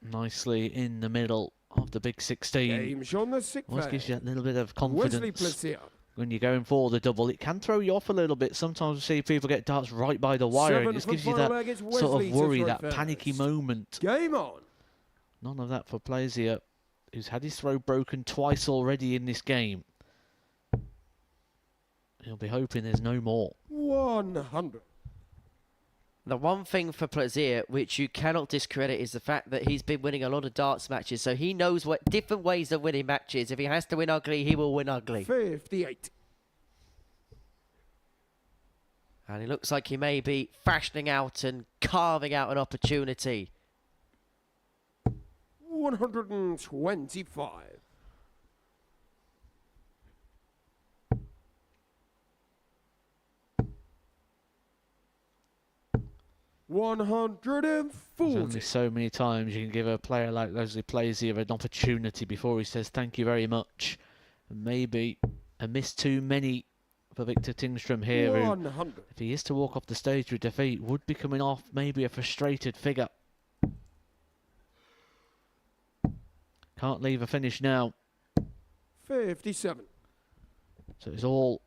Nicely in the middle of the big 16. Game's on the sixth Always gives you phase. that little bit of Wesley confidence Plaisir. when you're going for the double. It can throw you off a little bit. Sometimes we see people get darts right by the wire, and it just gives you that sort of worry, that panicky moment. Game on. None of that for Plaisir, who's had his throw broken twice already in this game. He'll be hoping there's no more. 100. The one thing for Plaisir, which you cannot discredit, is the fact that he's been winning a lot of darts matches, so he knows what different ways of winning matches. If he has to win ugly, he will win ugly. 58. And it looks like he may be fashioning out and carving out an opportunity. 125. 140. There's only so many times you can give a player like Wesley Plaisir an opportunity before he says thank you very much. And maybe a miss too many for Victor Tingstrom here, who, 100. if he is to walk off the stage with defeat, would be coming off maybe a frustrated figure. Can't leave a finish now. 57. So it's all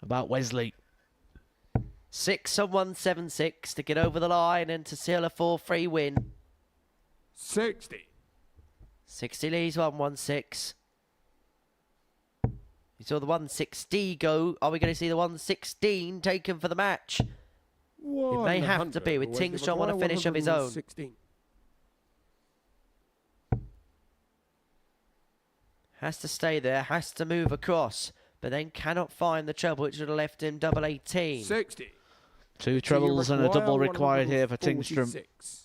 about Wesley. 6 on 176 to get over the line and to seal a 4-3 win. 60. 60 leads 116. You saw the 160 go. Are we going to see the 116 taken for the match? It may have to be, with Tingstrom on a finish of his own. 116. Has to stay there, has to move across, but then cannot find the treble, which would have left him double 18. 60. Two trebles and a double required here for Tingstrom. 146.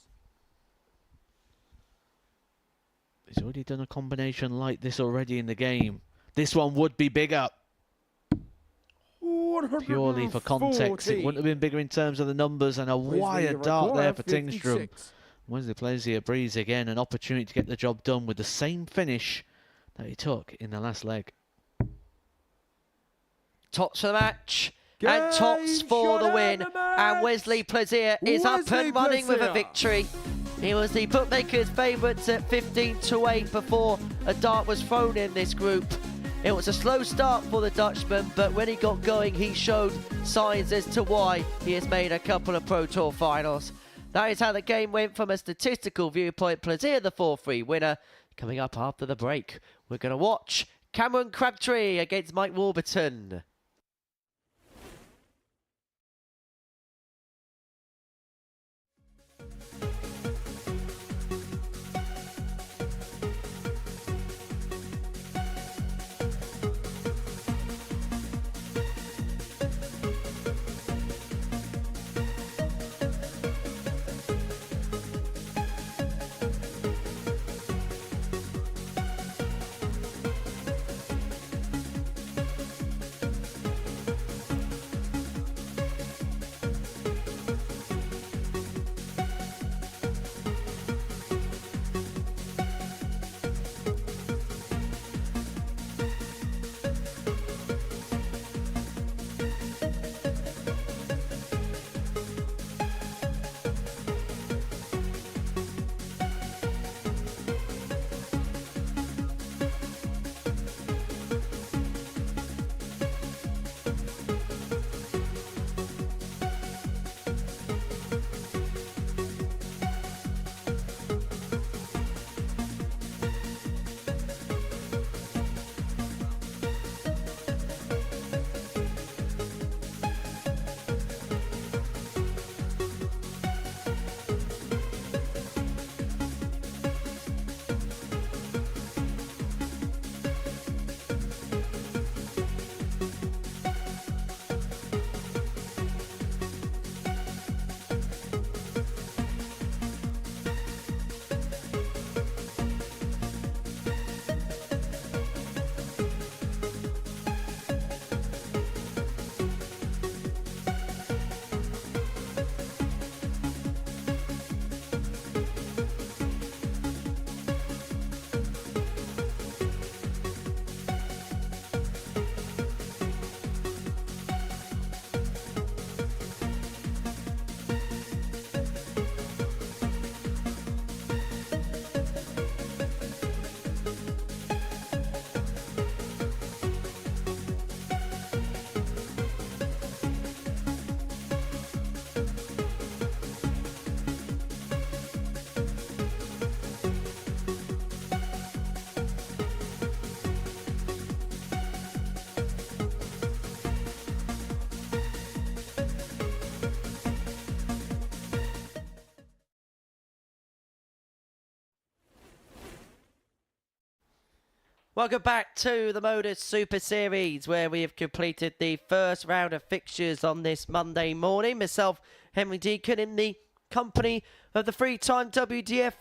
He's already done a combination like this already in the game. This one would be bigger. Purely for context. It wouldn't have been bigger in terms of the numbers, and a wire dart there for Tingstrom. Wesley Plaisir breathes again, an opportunity to get the job done with the same finish that he took in the last leg. Tops for the match. And tops for the win. And Wesley Plaisir is up and running with a victory. He was the bookmakers' favourites at 15-8 before a dart was thrown in this group. It was a slow start for the Dutchman, but when he got going, he showed signs as to why he has made a couple of Pro Tour finals. That is how the game went from a statistical viewpoint. Plaisir, the 4-3 winner. Coming up after the break, we're going to watch Cameron Crabtree against Mike Warburton. Welcome back to the Modus Super Series, where we have completed the first round of fixtures on this Monday morning. Myself, Henry Deacon, in the company of the three-time WDF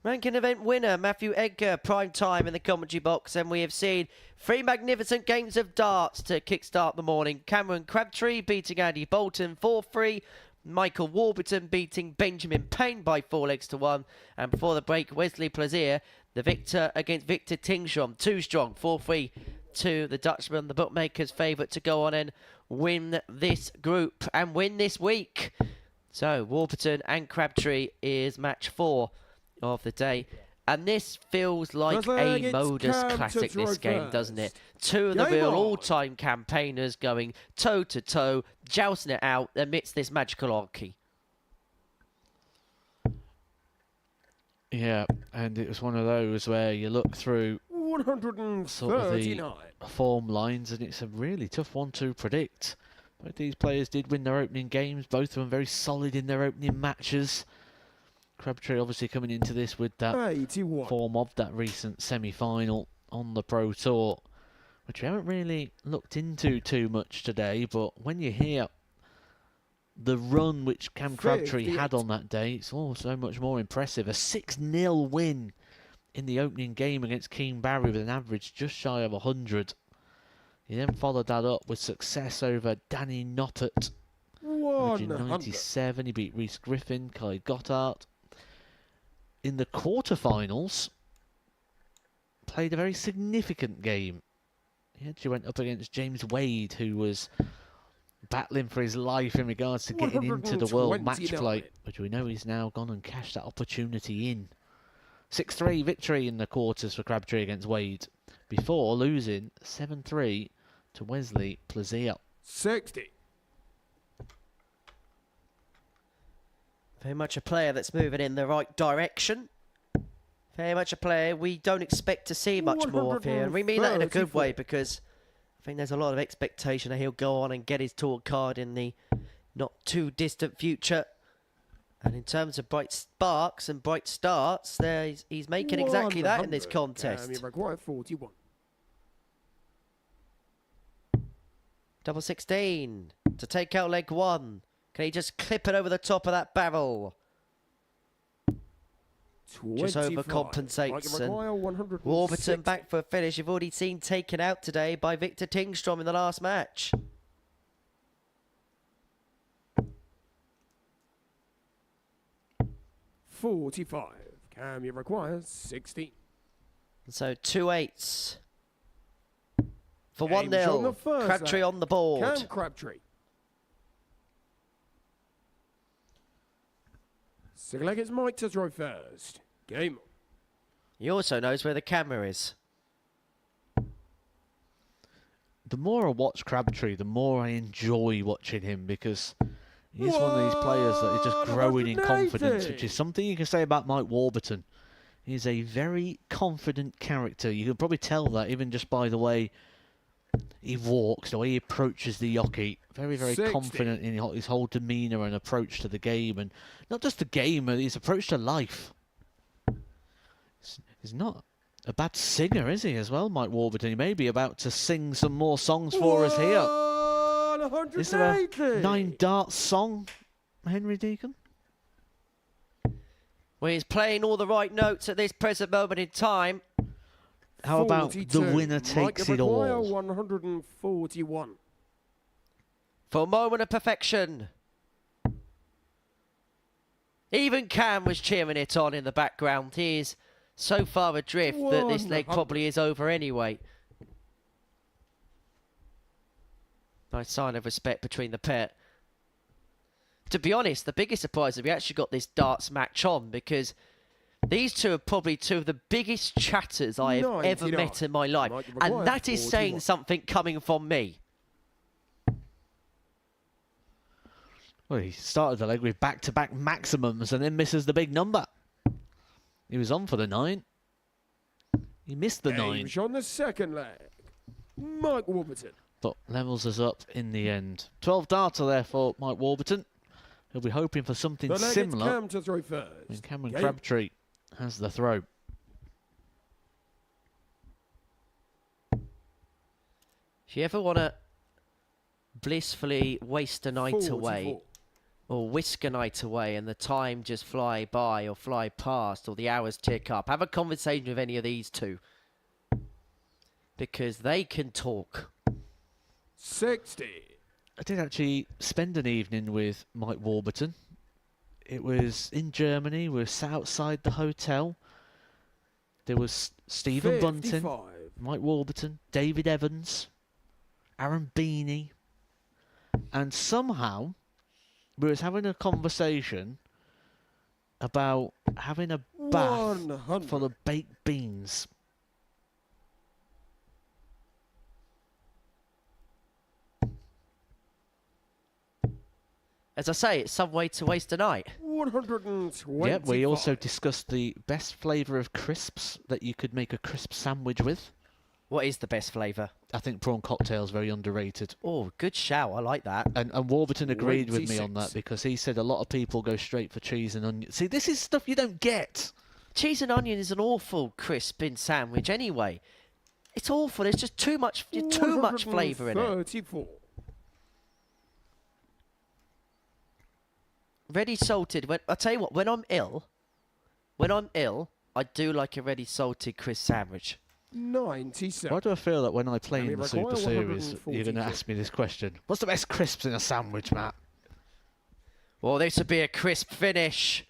ranking event winner, Matthew Edgar, prime time in the commentary box. And we have seen three magnificent games of darts to kickstart the morning. Cameron Crabtree beating Andy Bolton 4-3. Michael Warburton beating Benjamin Payne by 4-1. And before the break, Wesley Plazier, the victor against Victor Tingstrom, 2 strong, 4-3 to the Dutchman, the bookmakers' favourite to go on and win this group and win this week. So Warburton and Crabtree is match 4 of the day. And this feels like a Modus classic, this game, doesn't it? Two of the real all-time campaigners going toe-to-toe, jousting it out amidst this magical hockey. Yeah, and it was one of those where you look through 139. sort of the form lines, and it's a really tough one to predict. Both these players did win their opening games, both of them very solid in their opening matches. Crabtree obviously coming into this with that 81. form of that recent semi-final on the Pro Tour, which we haven't really looked into too much today, but when you hear the run which Cam Crabtree had on that day, it's all so much more impressive. A 6-0 win in the opening game against Keane Barry with an average just shy of 100. He then followed that up with success over Danny Noppert, averaging 97. He beat Rhys Griffin, Kai Gotthardt. In the quarterfinals, played a very significant game. He actually went up against James Wade, who was battling for his life in regards to getting into the world match play, which we know he's now gone and cashed that opportunity in. 6-3 victory in the quarters for Crabtree against Wade, before losing 7-3 to Wesley Plazier. 60. Very much a player that's moving in the right direction. Very much a player we don't expect to see much more of here. And we mean that in a good way, because I think there's a lot of expectation that he'll go on and get his tour card in the not too distant future. And in terms of bright sparks and bright starts, he's making exactly that in this contest. He required 41. Double 16 to take out leg 1. Can he just clip it over the top of that barrel? Just overcompensates. And Warburton back for a finish. You've already seen taken out today by Victor Tingstrom in the last match. $45. Cam, requires 16. So 2 8s for 1-0. Crabtree on the board. Cam Crabtree. Second leg, it's Mike to throw first. Game on. He also knows where the camera is. The more I watch Crabtree, the more I enjoy watching him, because he's one of these players that is just growing in confidence, which is something you can say about Mike Warburton. He's a very confident character. You can probably tell that even just by the way he walks, the way he approaches the hockey. Very, very 60. confident in his whole demeanour and approach to the game. And not just the game, but his approach to life. He's not a bad singer, is he, as well, Mike Warburton? He may be about to sing some more songs for us here. 180. Is there a 9 darts song, Henry Deacon? Well, he's playing all the right notes at this present moment in time. How about the winner takes it all? 141. For a moment of perfection. Even Cam was cheering it on in the background. He is so far adrift that this leg probably is over anyway. Nice sign of respect between the pair. To be honest, the biggest surprise is we actually got this darts match on, because these two are probably two of the biggest chatters I have ever met in my life. And that is saying something coming from me. Well, he started the leg with back-to-back maximums and then misses the big number. He was on for the 9. He missed the 9. On the second leg, Mike Warburton. But levels us up in the end. 12 darter there for Mike Warburton. He'll be hoping for something similar. Cam to throw first. And Cameron Crabtree has the throw. If you ever want to blissfully waste a night away, 44. or whisk a night away and the time just fly by or fly past or the hours tick up, have a conversation with any of these two. Because they can talk. 60. I did actually spend an evening with Mike Warburton. It was in Germany. We were sat outside the hotel. There was Stephen 55. Bunting, Mike Warburton, David Evans, Aaron Beanie. And somehow we was having a conversation about having a bath 100. full of baked beans. As I say, it's some way to waste a night. 120. Yeah, we also discussed the best flavour of crisps that you could make a crisp sandwich with. What is the best flavour? I think prawn cocktail's very underrated. Oh, good shout. I like that. And Warburton agreed with me on 26. that because he said a lot of people go straight for cheese and onion. See, this is stuff you don't get. Cheese and onion is an awful crisping sandwich anyway. It's awful. There's just too much flavour in it. 34. Ready salted. I tell you what, when I'm ill, I do like a ready salted crisp sandwich. 97. Why do I feel that when I play Can we in the require Super Series, you're going to 142? ask me this question? What's the best crisps in a sandwich, Matt? Well, this would be a crisp finish.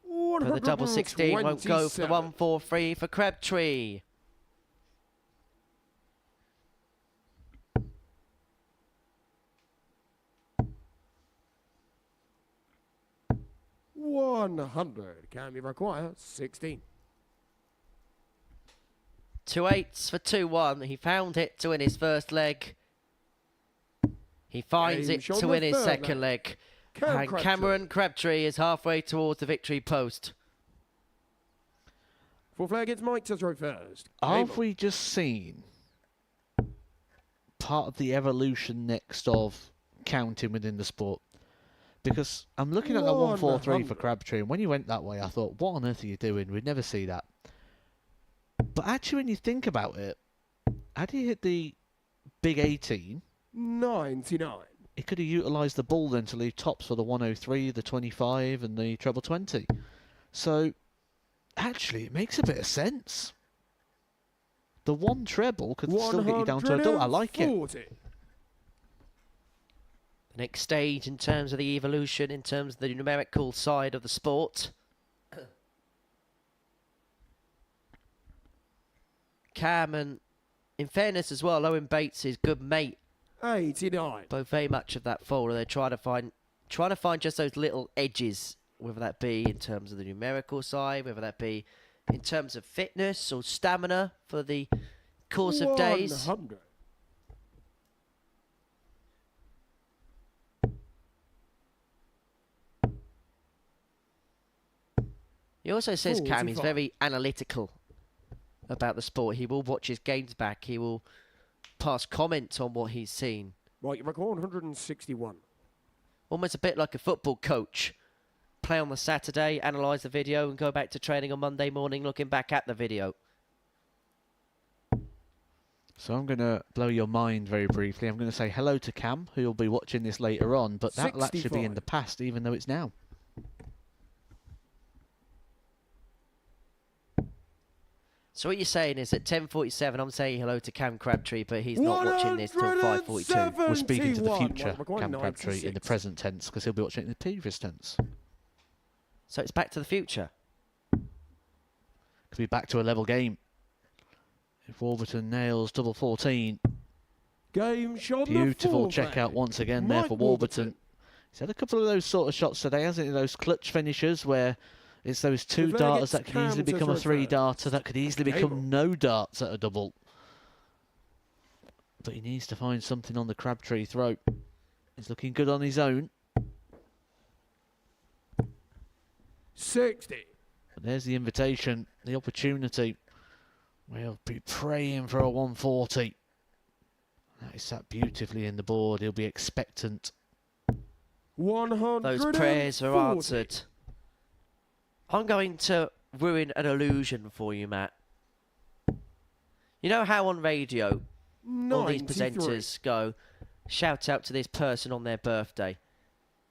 But the double 16 won't go for the 143 for Crabtree. $100. Can we require 16? 2 8s for 2-1. He found it to win his first leg. He finds Game it shot to on win the his third second leg. And Cameron Crabtree is halfway towards the victory post. Full flag against Mike to throw first. Have we just seen part of the evolution next of counting within the sport? Because I'm looking at that 143 for 100. Crabtree, and when you went that way, I thought, what on earth are you doing? We'd never see that. But actually, when you think about it, had he hit the big 18, 99. he could have utilised the ball then to leave tops for the 103, the 25, and the treble 20. So, actually, it makes a bit of sense. The one treble could still get you down to a double. I like it. 140. The next stage in terms of the evolution, in terms of the numerical side of the sport. Cam and, in fairness as well, Owen Bates is good mate. 89. Both very much of that folder. They're trying to find just those little edges, whether that be in terms of the numerical side, whether that be in terms of fitness or stamina for the course of days. 100. He also says Cam is 45. very analytical about the sport. He will watch his games back. He will pass comments on what he's seen. Right, you record 161. Almost a bit like a football coach. Play on the Saturday, analyse the video, and go back to training on Monday morning looking back at the video. So I'm going to blow your mind very briefly. I'm going to say hello to Cam, who will be watching this later on, but that'll actually be in 65. the past, even though it's now. So what you're saying is at 10:47, I'm saying hello to Cam Crabtree, but he's not watching this till 5:42. We're speaking to the 71. future, Right, record Cam Crabtree, in the 96. present tense, because he'll be watching it in the previous tense. So it's back to the future. Could be back to a level game. If Warburton nails double 14. Game shot. Beautiful checkout once again there for Warburton. He's had a couple of those sort of shots today, hasn't he? Those clutch finishers where it's those two If darters gets that can easily Cam to become a throw three first. darter, that could easily Cable. become no darts at a double. But he needs to find something on the Crabtree throat. He's looking good on his own. 60. But there's the invitation, the opportunity. We'll be praying for a 140. That is sat beautifully in the board. He'll be expectant. 100. Those prayers are answered. I'm going to ruin an illusion for you, Matt. You know how on radio all these 93. presenters go, shout out to this person on their birthday.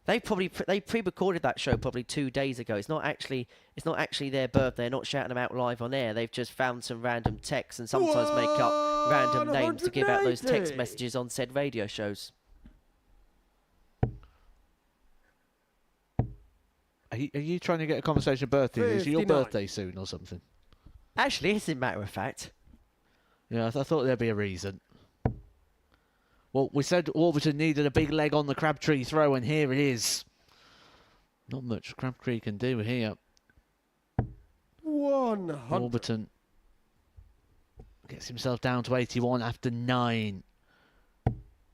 They pre-recorded that show probably 2 days ago. It's not actually their birthday. They're not shouting them out live on air. They've just found some random texts and sometimes make up random names to give out those text 180. messages on said radio shows. Are you trying to get a conversation birthday? Is it your 59. birthday soon or something? Actually, as a matter of fact. Yeah, I thought there'd be a reason. Well, we said Warburton needed a big leg on the Crabtree throw, and here it is. Not much Crabtree can do here. 100. Warburton gets himself down to 81 after 9.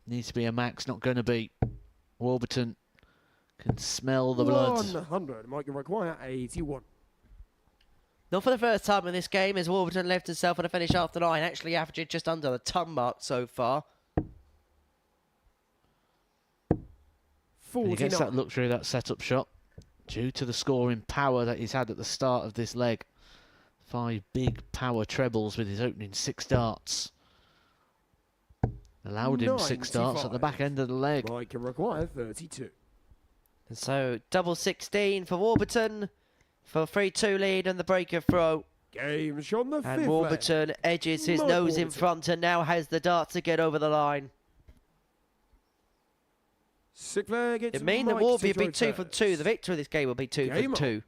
Needs to be a max, not going to be. Warburton can smell the blood. 100. Might require 81. Not for the first time in this game as Warburton left himself on a finish after 9, actually averaging just under the ton mark so far. And he gets 49. that luxury of that setup shot due to the scoring power that he's had at the start of this leg. 5 big power trebles with his opening 6 darts. Allowed him 6 darts at the back end of the leg. Might require 32. And so double 16 for Warburton for 3-2 lead and the breaker throw. Game shot on the And fifth Warburton leg. edges his Mike nose in Warburton. front and now has the dart to get over the line. Sixth leg, it's It means that Mike Warby to will be join 2 from 2. The first. victor of this game will be 2 Game from on. 2.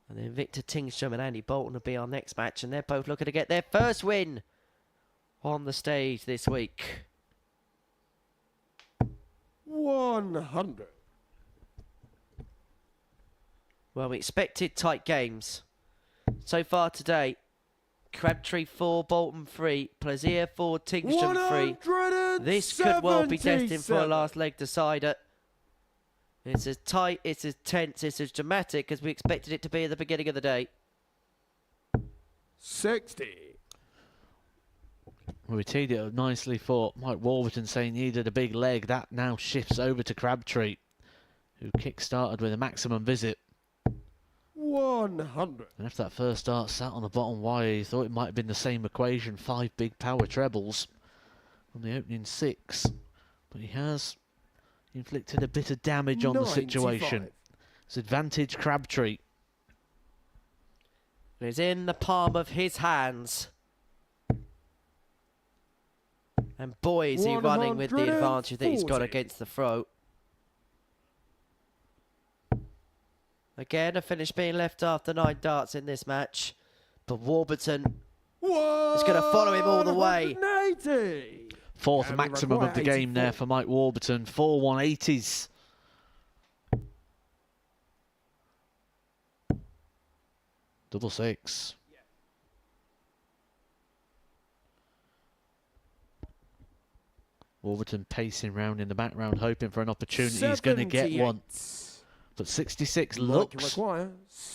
And then Victor Tingstrom and Andy Bolton will be our next match. And they're both looking to get their first win on the stage this week. 100. Well, we expected tight games. So far today, Crabtree 4, Bolton 3, Plaisir 4, Tingstrom 3. This could well be destined for a last leg decider. It's as tight, it's as tense, it's as dramatic as we expected it to be at the beginning of the day. 60. Well, we teed it up nicely for Mike Warburton saying he needed a big leg. That now shifts over to Crabtree, who kick-started with a maximum visit. 100. And after that first start sat on the bottom wire, he thought it might have been the same equation, 5 big power trebles from the opening 6. But he has inflicted a bit of damage on the 95. situation. It's advantage Crabtree. It's in the palm of his hands. And boy, is he running with the advantage that he's got 140. against the throat. Again, a finish being left after 9 darts in this match. But Warburton is going to follow him all the way. 180. 4th And maximum of the game 84. there for Mike Warburton. 4 180s. Double 6. Warburton pacing round in the background, hoping for an opportunity. He's going to get one. 78. But 66 Might looks require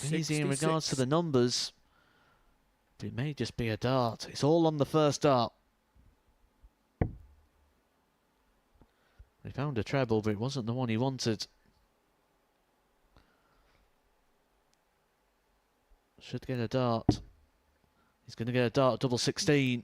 easy in regards to 66. the numbers. But it may just be a dart. It's all on the first dart. He found a treble, but it wasn't the one he wanted. Should get a dart. He's going to get a dart, double 16.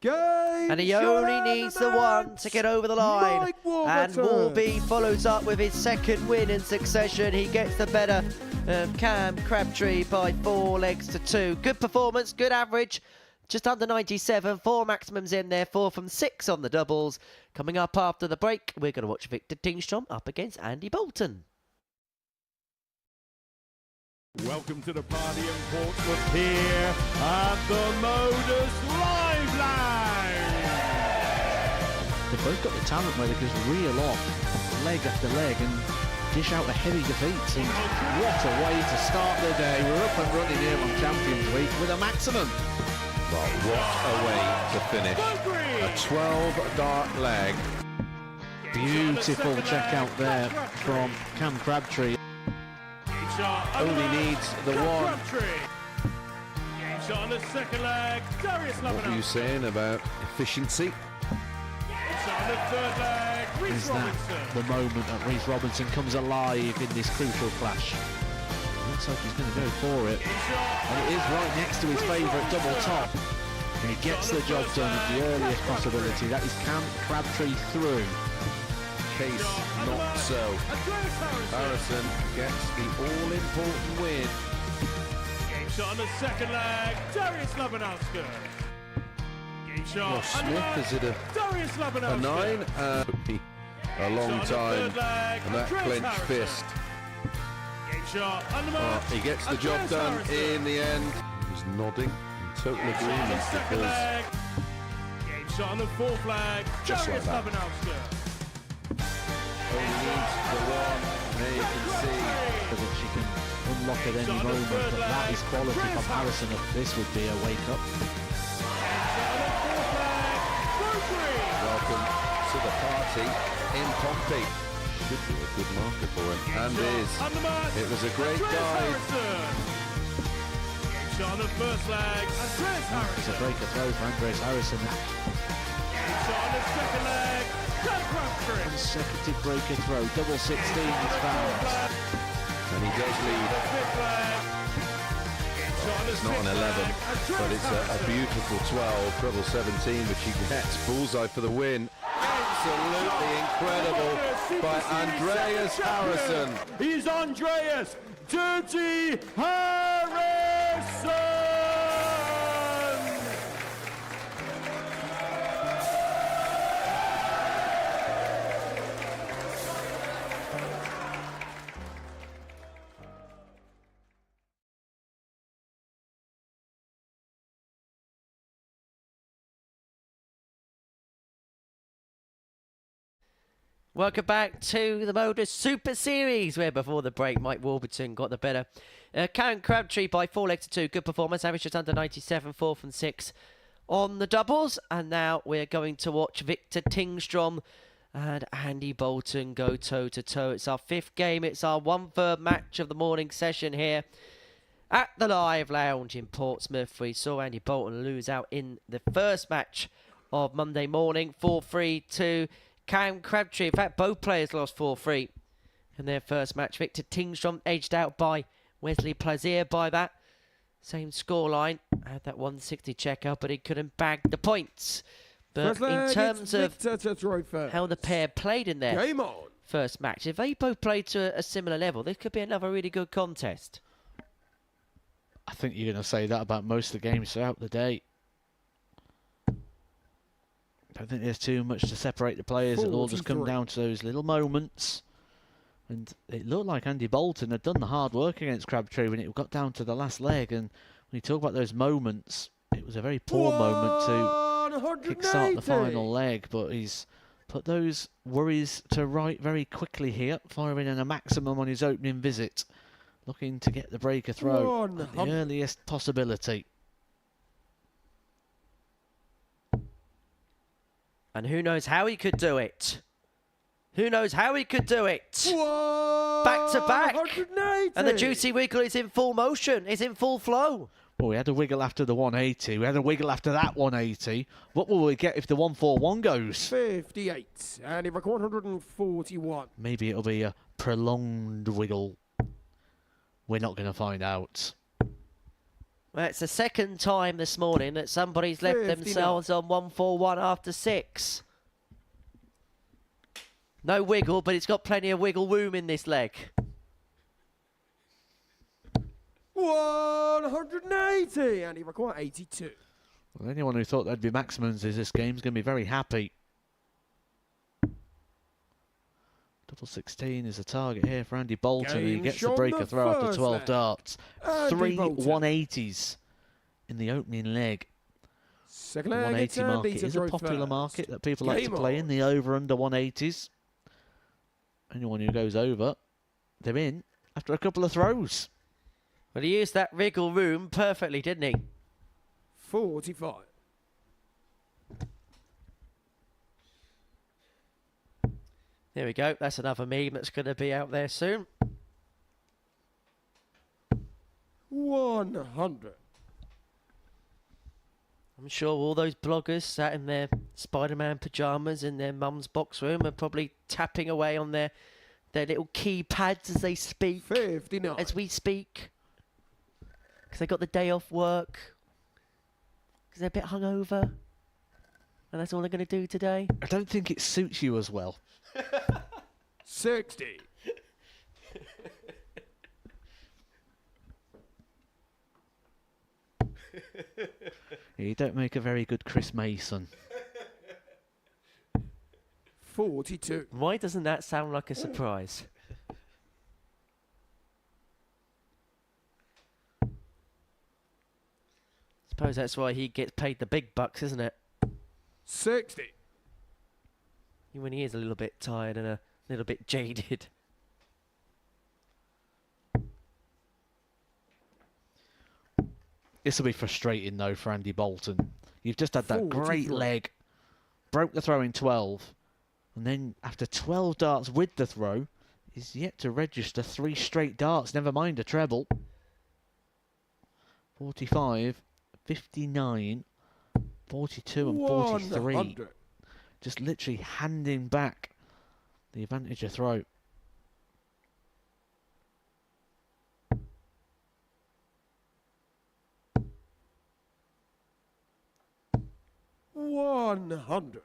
Game And he shot only and needs a the one match. to get over the line. Mike And Warburton. Warby follows up with his second win in succession. He gets the better of Cam Crabtree by 4 legs to 2. Good performance, good average. Just under 97, 4 maximums in there, 4 from 6 on the doubles. Coming up after the break, we're going to watch Victor Tingstrom up against Andy Bolton. Welcome to the party in Portsmouth here at the Modus Live Lounge. They've both got the talent where they can just reel off leg after leg and dish out a heavy defeat. And what a way to start the day. We're up and running here on Champions Week with a maximum. Well, what a way to finish. A 12-dart leg. Beautiful check out there from Cam Crabtree. Only needs the one. Game shot on the second leg. Darius What were you saying about efficiency? Game shot on the third leg. Reece Is that Robinson. the moment that Reece Robinson comes alive in this crucial clash? Looks like he's going to go for it. Game shot. And it is right next to his favourite double top. And he gets the job done at the earliest possibility. That is Cam Crabtree through. Case not so. Harrison gets the all-important win. Game shot on the second leg. Darius Labanowski. Game shot. Oh, Smith, is it a Darius Labanowski. 9? Took me a long time. And that clenched fist. Game shot on the mark. He gets the job done in the end. He's nodding in total agreement because Game shot on the fourth leg. Just Darius like that. Labanowski. he needs the one. There you can see. That she can unlock at any moment, but that is quality from Harrison. This would be a wake-up. Welcome to the party in Pompey. Should be a good marker for him, and is. It was a great dive. Game shot on the first leg. Andreas It's a Harrison. breaker throw for Andres Harrison. Game shot on the second leg. Cam Crabtree. Consecutive breaker throw, double 16 is found. And he does lead. It's not an 11, but it's a beautiful 12, treble 17, which he gets. Bullseye for the win. Absolutely incredible by Andreas Harrison. He's Andreas Dirty Harrison! Welcome back to the Modus Super Series, where before the break, Mike Warburton got the better. Cam Crabtree by 4 legs to 2. Good performance, average just under 97, 4th and 6 on the doubles. And now we're going to watch Victor Tingstrom and Andy Bolton go toe-to-toe. It's our 5th game. It's our 1/3 match of the morning session here at the Live Lounge in Portsmouth. We saw Andy Bolton lose out in the first match of Monday morning, 4-3 to Cam Crabtree. In fact, both players lost 4-3 in their first match. Victor Tingstrom edged out by Wesley Plaisir by that same scoreline. Had that 160 checker, but he couldn't bag the points. But in terms of how the pair played in their Game on. first match, if they both played to a similar level, this could be another really good contest. I think you're going to say that about most of the games throughout the day. I don't think there's too much to separate the players. It'll all just come 43. down to those little moments. And it looked like Andy Bolton had done the hard work against Crabtree when it got down to the last leg. And when you talk about those moments, it was a very poor moment to kickstart the final leg. But he's put those worries to right very quickly here, firing in a maximum on his opening visit, looking to get the breaker throw at the earliest possibility. And who knows how he could do it? Who knows how he could do it? Back to back. 180. And the juicy wiggle is in full motion. It's in full flow. Well, we had a wiggle after the 180. We had a wiggle after that 180. What will we get if the 141 goes? 58. And he record 141. Maybe it'll be a prolonged wiggle. We're not going to find out. Well, it's the second time this morning that somebody's left 59. themselves on 141 after 6. No wiggle, but it's got plenty of wiggle room in this leg. 180. And he record 82. Well, anyone who thought there'd be maximums in this game is going to be very happy. Double 16 is a target here for Andy Bolton, and he gets the breaker throw after 12 darts. Andy 3 Bolton. 180s in the opening leg. Second The leg, 180 Andy market to is a throw popular first. market that people like to Game play on. in, the over-under 180s. Anyone who goes over, they're in after a couple of throws. Well, he used that wriggle room perfectly, didn't he? 45. There we go. That's another meme that's going to be out there soon. 100. I'm sure all those bloggers sat in their Spider-Man pyjamas in their mum's box room are probably tapping away on their little keypads as they speak. 59. As we speak. Because they got the day off work. Because they're a bit hungover. And that's all they're going to do today. I don't think it suits you as well. 60. You don't make a very good Chris Mason. 42. Why doesn't that sound like a surprise? Suppose that's why he gets paid the big bucks, isn't it? 60. When he is a little bit tired and a little bit jaded. This will be frustrating, though, for Andy Bolton. You've just had that great 43. leg, broke the throw in 12, and then after 12 darts with the throw, is yet to register 3 straight darts, never mind a treble. 45, 59, 42 and 43. 100. Just literally handing back the advantage of throw. $100.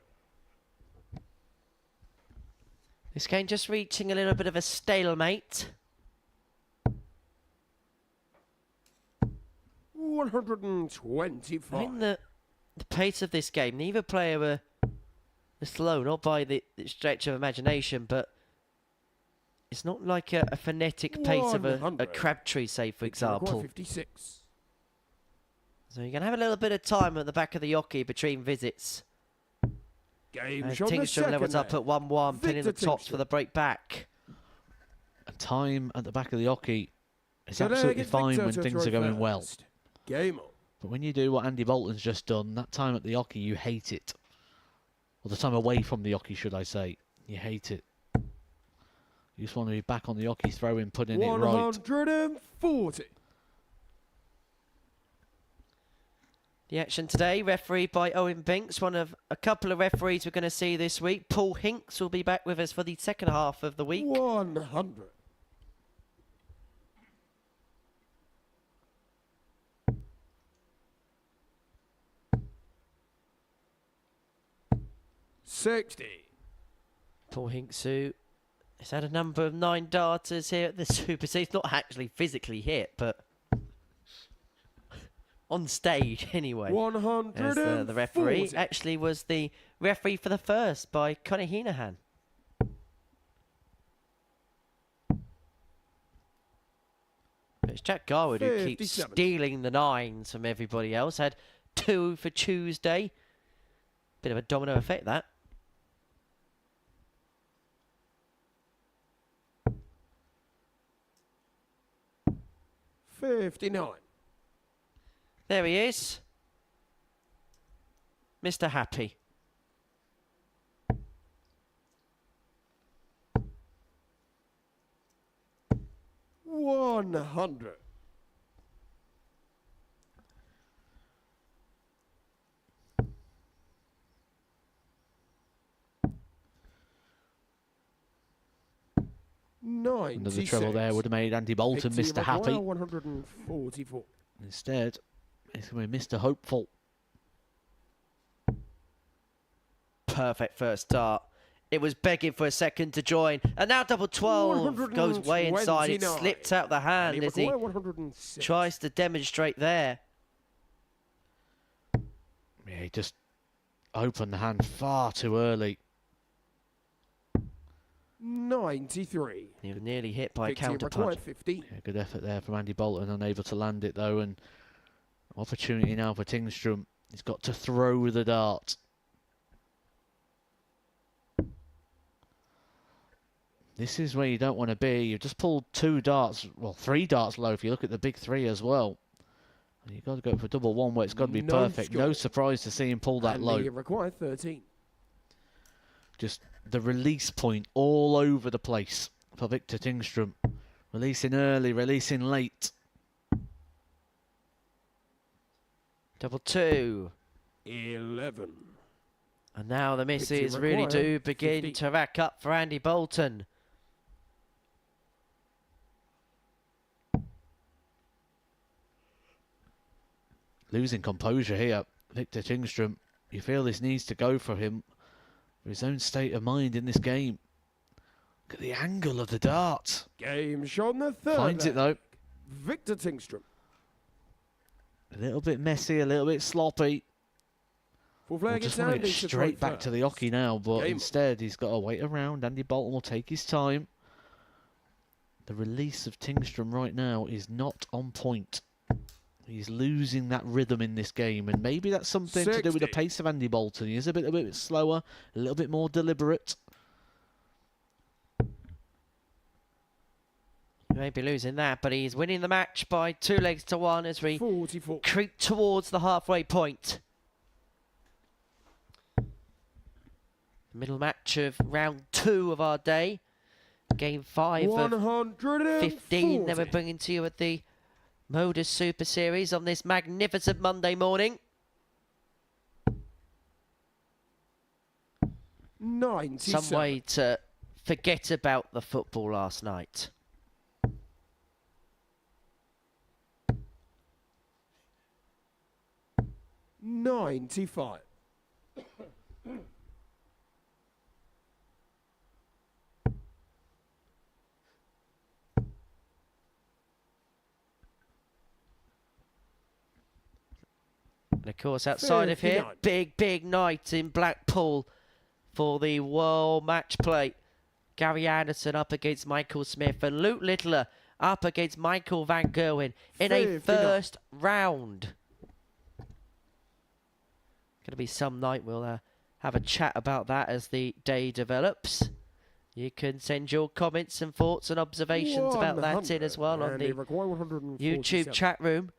This game just reaching a little bit of a stalemate. 125. I think the pace of this game, neither player were slow, not by the stretch of imagination, but it's not like a phonetic pace of a 100. Crabtree, say, for Victory required example. 56. So you're going to have a little bit of time at the back of the yockey between visits. Game As shot the Tingstrom second levels up leg. at 1-1, pinning the Victor tops for Tingstrom. the break back. And time at the back of the hockey is So there absolutely gets fine Victor when to things throw are going well. first. Game on. But when you do what Andy Bolton's just done, that time at the hockey, you hate it. Or the time away from the hockey, should I say. You hate it. You just want to be back on the hockey throwing, putting it right. 140. The action today, refereed by Owen Binks, one of a couple of referees we're going to see this week. Paul Hinks will be back with us for the second half of the week. 100. $60. Paul Hinks, who has had a number of 9 darters here at the Super Series. Not actually physically hit, but on stage anyway. 140. As the referee actually was the referee for the first by Conor Heenahan. It's Jack Garwood who keeps 57. stealing the 9s from everybody else. Had 2 for Tuesday. Bit of a domino effect, that. $59. There he is. Mr. Happy. $100. Another treble there would have made Andy Bolton Mr. Happy. 144. Instead, it's going to be Mr. Hopeful. Perfect first start. It was begging for a second to join. And now double 12 goes way inside. It 129. slipped out the hand as he 106. tries to demonstrate there. Yeah, he just opened the hand far too early. 93. He was nearly hit by a Victory counter required punch. 50. Yeah, good effort there from Andy Bolton, unable to land it though, and opportunity now for Tingstrom. He's got to throw the dart. This is where you don't want to be. You've just pulled 2 darts, well, 3 darts low if you look at the big 3 as well. And you've got to go for double 1 where it's got to be perfect. Non-score. No surprise to see him pull that And low. they required 13. Just the release point all over the place for Victor Tingstrom. Releasing early, releasing late. Double 2. 11. And now the Victory misses really do required begin 50. to rack up for Andy Bolton. Losing composure here Victor Tingstrom, you feel this needs to go for him, for his own state of mind in this game. Look at the angle of the dart. Game shot in the third. Finds it though. Victor Tingstrom. A little bit messy, a little bit sloppy. Full We'll flag just gets want to Andy get to straight throw back to the first. hockey now, but Game. instead he's got to wait around. Andy Bolton will take his time. The release of Tingstrom right now is not on point. He's losing that rhythm in this game, and maybe that's something to do with the 60. pace of Andy Bolton. He is a bit slower, a little bit more deliberate. He may be losing that, but he's winning the match by 2 legs to 1 as we 44. creep towards the halfway point. Middle match of round 2 of our day. Game 5 of 15 that we're bringing to you at the Modus Super Series on this magnificent Monday morning. 97. Some way to forget about the football last night. $95. And of course, outside of here, 59. big night in Blackpool for the World Match Play. Gary Anderson up against Michael Smith and Luke Littler up against Michael Van Gerwen in a 59. first round. Going to be some night. We'll have a chat about that as the day develops. You can send your comments and thoughts and observations about that in as well on the YouTube chat room.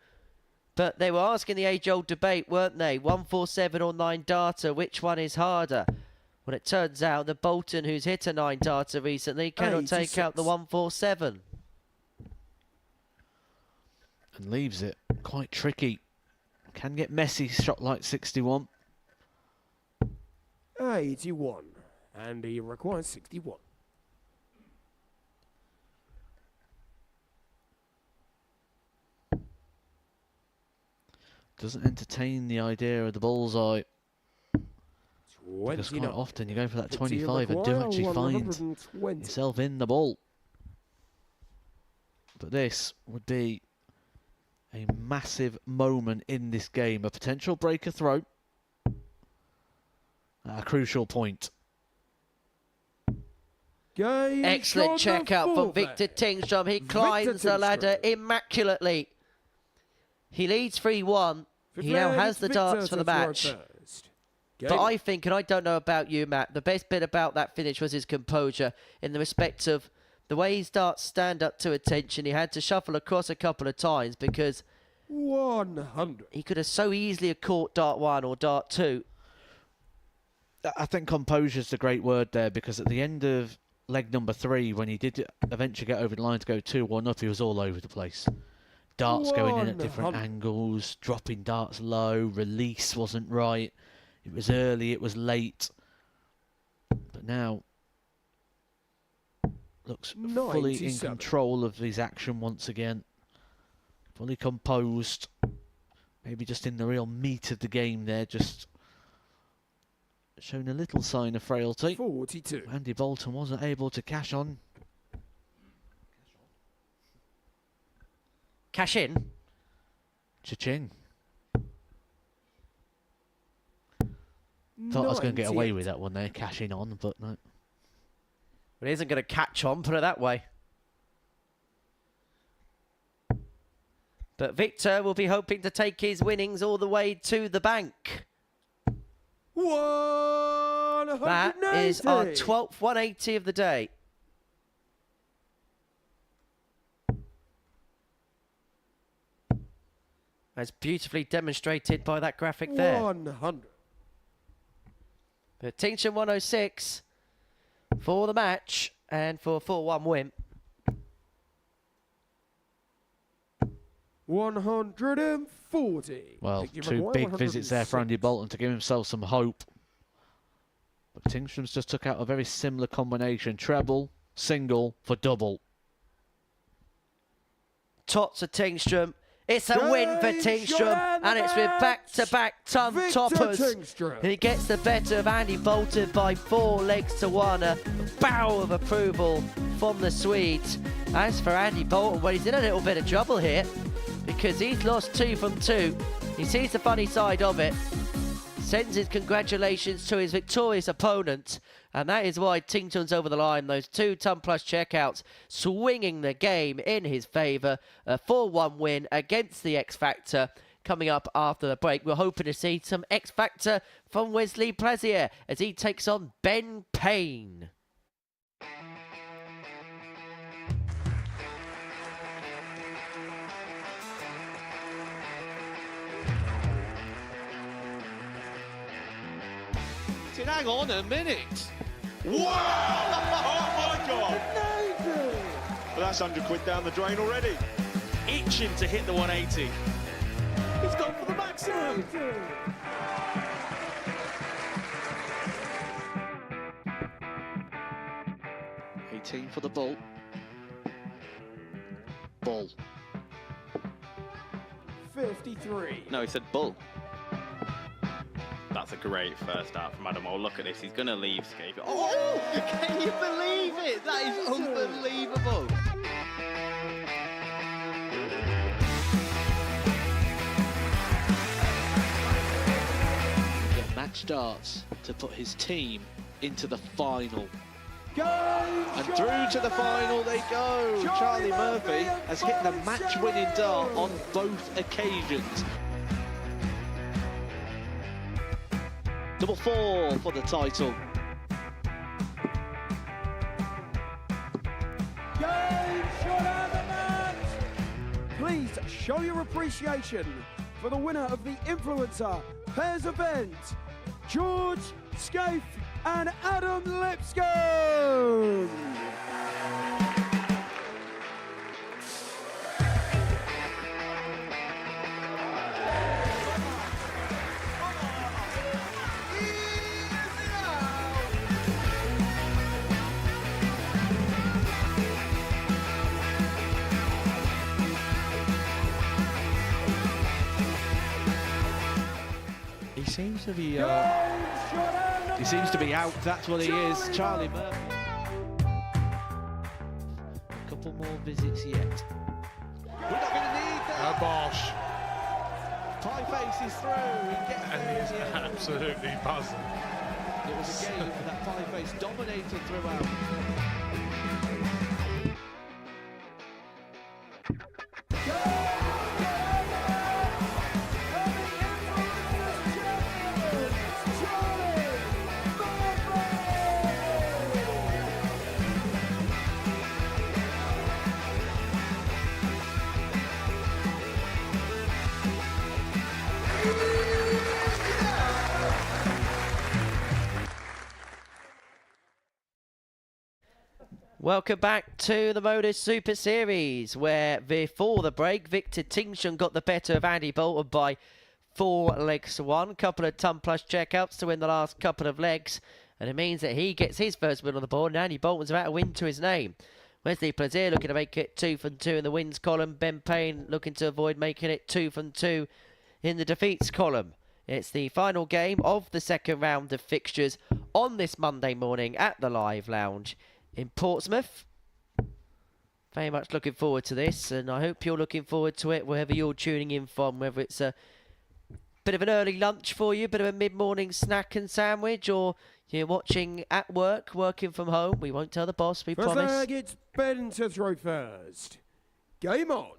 But they were asking the age-old debate, weren't they? 147 or 9-darter, which one is harder? Well, it turns out that Bolton, who's hit a 9-darter recently, cannot take out the 147. And leaves it quite tricky. Can get messy, shot like 61. 81. And he requires 61. Doesn't entertain the idea of the bullseye. Because quite 29. often you go for that Victor 25 and do Maguire, actually find 120. yourself in the ball. But this would be a massive moment in this game. A potential breaker throw. At a crucial point. Game Excellent shot check out the from full Victor flag. Tingstrom. He climbs the ladder immaculately. He leads 3-1. He now Flag, has the Victor darts for the to throw match. first. But Game. I think, and I don't know about you, Matt, the best bit about that finish was his composure in the respect of the way his darts stand up to attention. He had to shuffle across a couple of times because 100. he could have so easily have caught dart 1 or dart 2. I think composure's the great word there, because at the end of leg number 3, when he did eventually get over the line to go 2-1 up, he was all over the place. Darts going in at different 100. angles, dropping darts low, release wasn't right. It was early, it was late. But now, looks fully in 97. control of his action once again. Fully composed. Maybe just in the real meat of the game there, just showing a little sign of frailty. 42. Andy Bolton wasn't able to cash on. Cash in. Cha-ching. Thought I was going to get away 98. with that one there, cashing on, but no. But he isn't going to catch on, put it that way. But Victor will be hoping to take his winnings all the way to the bank. 180. That is our 12th 180 of the day. As beautifully demonstrated by that graphic there. 100. But Tingstrom 106 for the match and for a 4-1 win. 140. Well, Victor two Maguire, big visits there for 106. Andy Bolton to give himself some hope. But Tingstrom's just took out a very similar combination. Treble, single for double. Tots of Tingstrom It's a win for Tingstrom, and it's with back-to-back ton toppers. He gets the better of Andy Bolton by 4 legs to 1. A bow of approval from the Swedes. As for Andy Bolton, well, he's in a little bit of trouble here because he's lost 2 from 2. He sees the funny side of it, sends his congratulations to his victorious opponent, and that is why Tingstrom's over the line. Those 2 ton-plus checkouts swinging the game in his favour. A 4-1 win against the X Factor coming up after the break. We're hoping to see some X Factor from Wesley Plazier as he takes on Ben Payne. Hang on a minute. Wow! Oh my God! Well, that's £100 down the drain already. Itching to hit the 180. He's gone for the maximum. 18 for the bull. Bull. 53. No, he said bull. That's a great first start from Adam. Oh, look at this. He's going to leave Scape. Oh, can you believe it? That is unbelievable. The match starts to put his team into the final. And through to the final they go. Charlie Murphy has hit the match-winning dart on both occasions. Double 4 for the title. Please show your appreciation for the winner of the Influencer Pairs event, George Scaife and Adam Lipscomb. He seems to be out. That's what he is. Charlie Murphy. A couple more visits yet. We're not going to need that. Bosh. Pie Face is through. He gets And he's absolutely buzzing. It was a game that Pie Face dominated throughout. Welcome back to the Modus Super Series, where before the break, Victor Tingstrom got the better of Andy Bolton by 4 legs to 1. Couple of ton-plus checkouts to win the last couple of legs, and it means that he gets his first win on the board, and Andy Bolton's about a win to his name. Wesley Plazier looking to make it 2 from 2 in the wins column. Ben Payne looking to avoid making it 2 from 2 in the defeats column. It's the final game of the second round of fixtures on this Monday morning at the Live Lounge in Portsmouth. Very much looking forward to this, and I hope you're looking forward to it wherever you're tuning in from, whether it's a bit of an early lunch for you, bit of a mid-morning snack and sandwich, or you're watching at work, working from home. We won't tell the boss, we promise. First leg, it's Ben to throw first. Game on.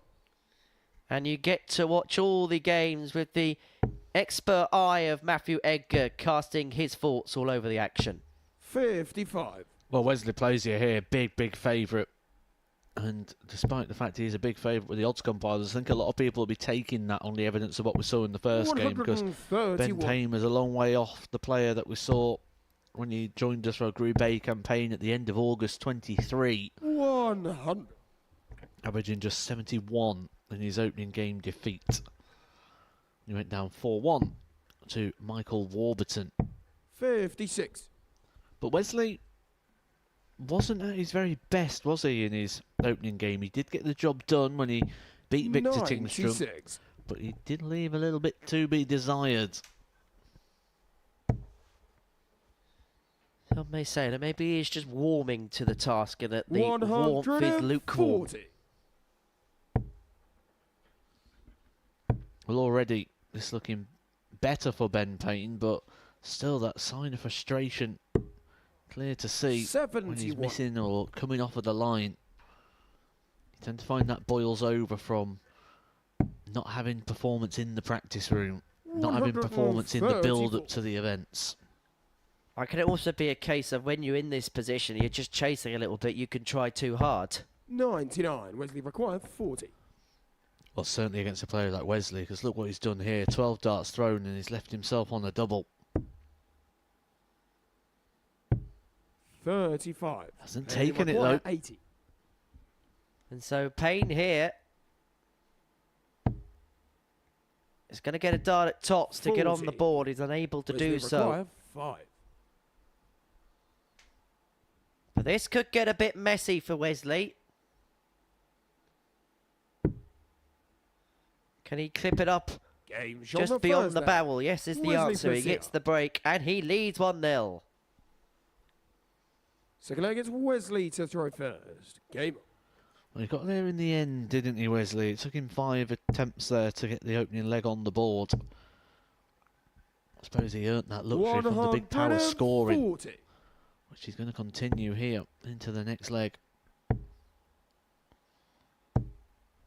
And you get to watch all the games with the expert eye of Matthew Edgar casting his thoughts all over the action. 55. Well, Wesley Plazier here, big favourite. And despite the fact he's a big favourite with the odds compilers, I think a lot of people will be taking that on the evidence of what we saw in the first game, because Ben Payne was a long way off the player that we saw when he joined us for a Group A campaign at the end of August 23. 100. Averaging just 71 in his opening game defeat. He went down 4-1 to Michael Warburton. 56. But Wesley wasn't at his very best, was he, in his opening game? He did get the job done when he beat Victor Tingstrom, 96. but he did leave a little bit to be desired. Some may say that maybe he's just warming to the task and that the warmth is lukewarm. 140. Well, already it's looking better for Ben Payne, but still that sign of frustration clear to see when he's 71. missing or coming off of the line. You tend to find that boils over from not having performance in the practice room, not having performance in the build-up to the events. Or can it also be a case of when you're in this position, you're just chasing a little bit, you can try too hard? 99. Wesley required 40. Well, certainly against a player like Wesley, because look what he's done here. 12 darts thrown and he's left himself on a double. 35. Hasn't taken it though. 80. And so Payne here is going to get a dart at tops to get on the 40. board. He's unable to Wesley do so. required 5. But this could get a bit messy for Wesley. Can he clip it up Game shot just on beyond the Thursday. barrel? Yes, is the Wesley answer. He Brazier. gets the break and he leads 1-0. Second leg, it's Wesley to throw first. Game on. Well, he got there in the end, didn't he, Wesley? It took him 5 attempts there to get the opening leg on the board. I suppose he earned that luxury from the big power scoring, 140. which he's going to continue here into the next leg.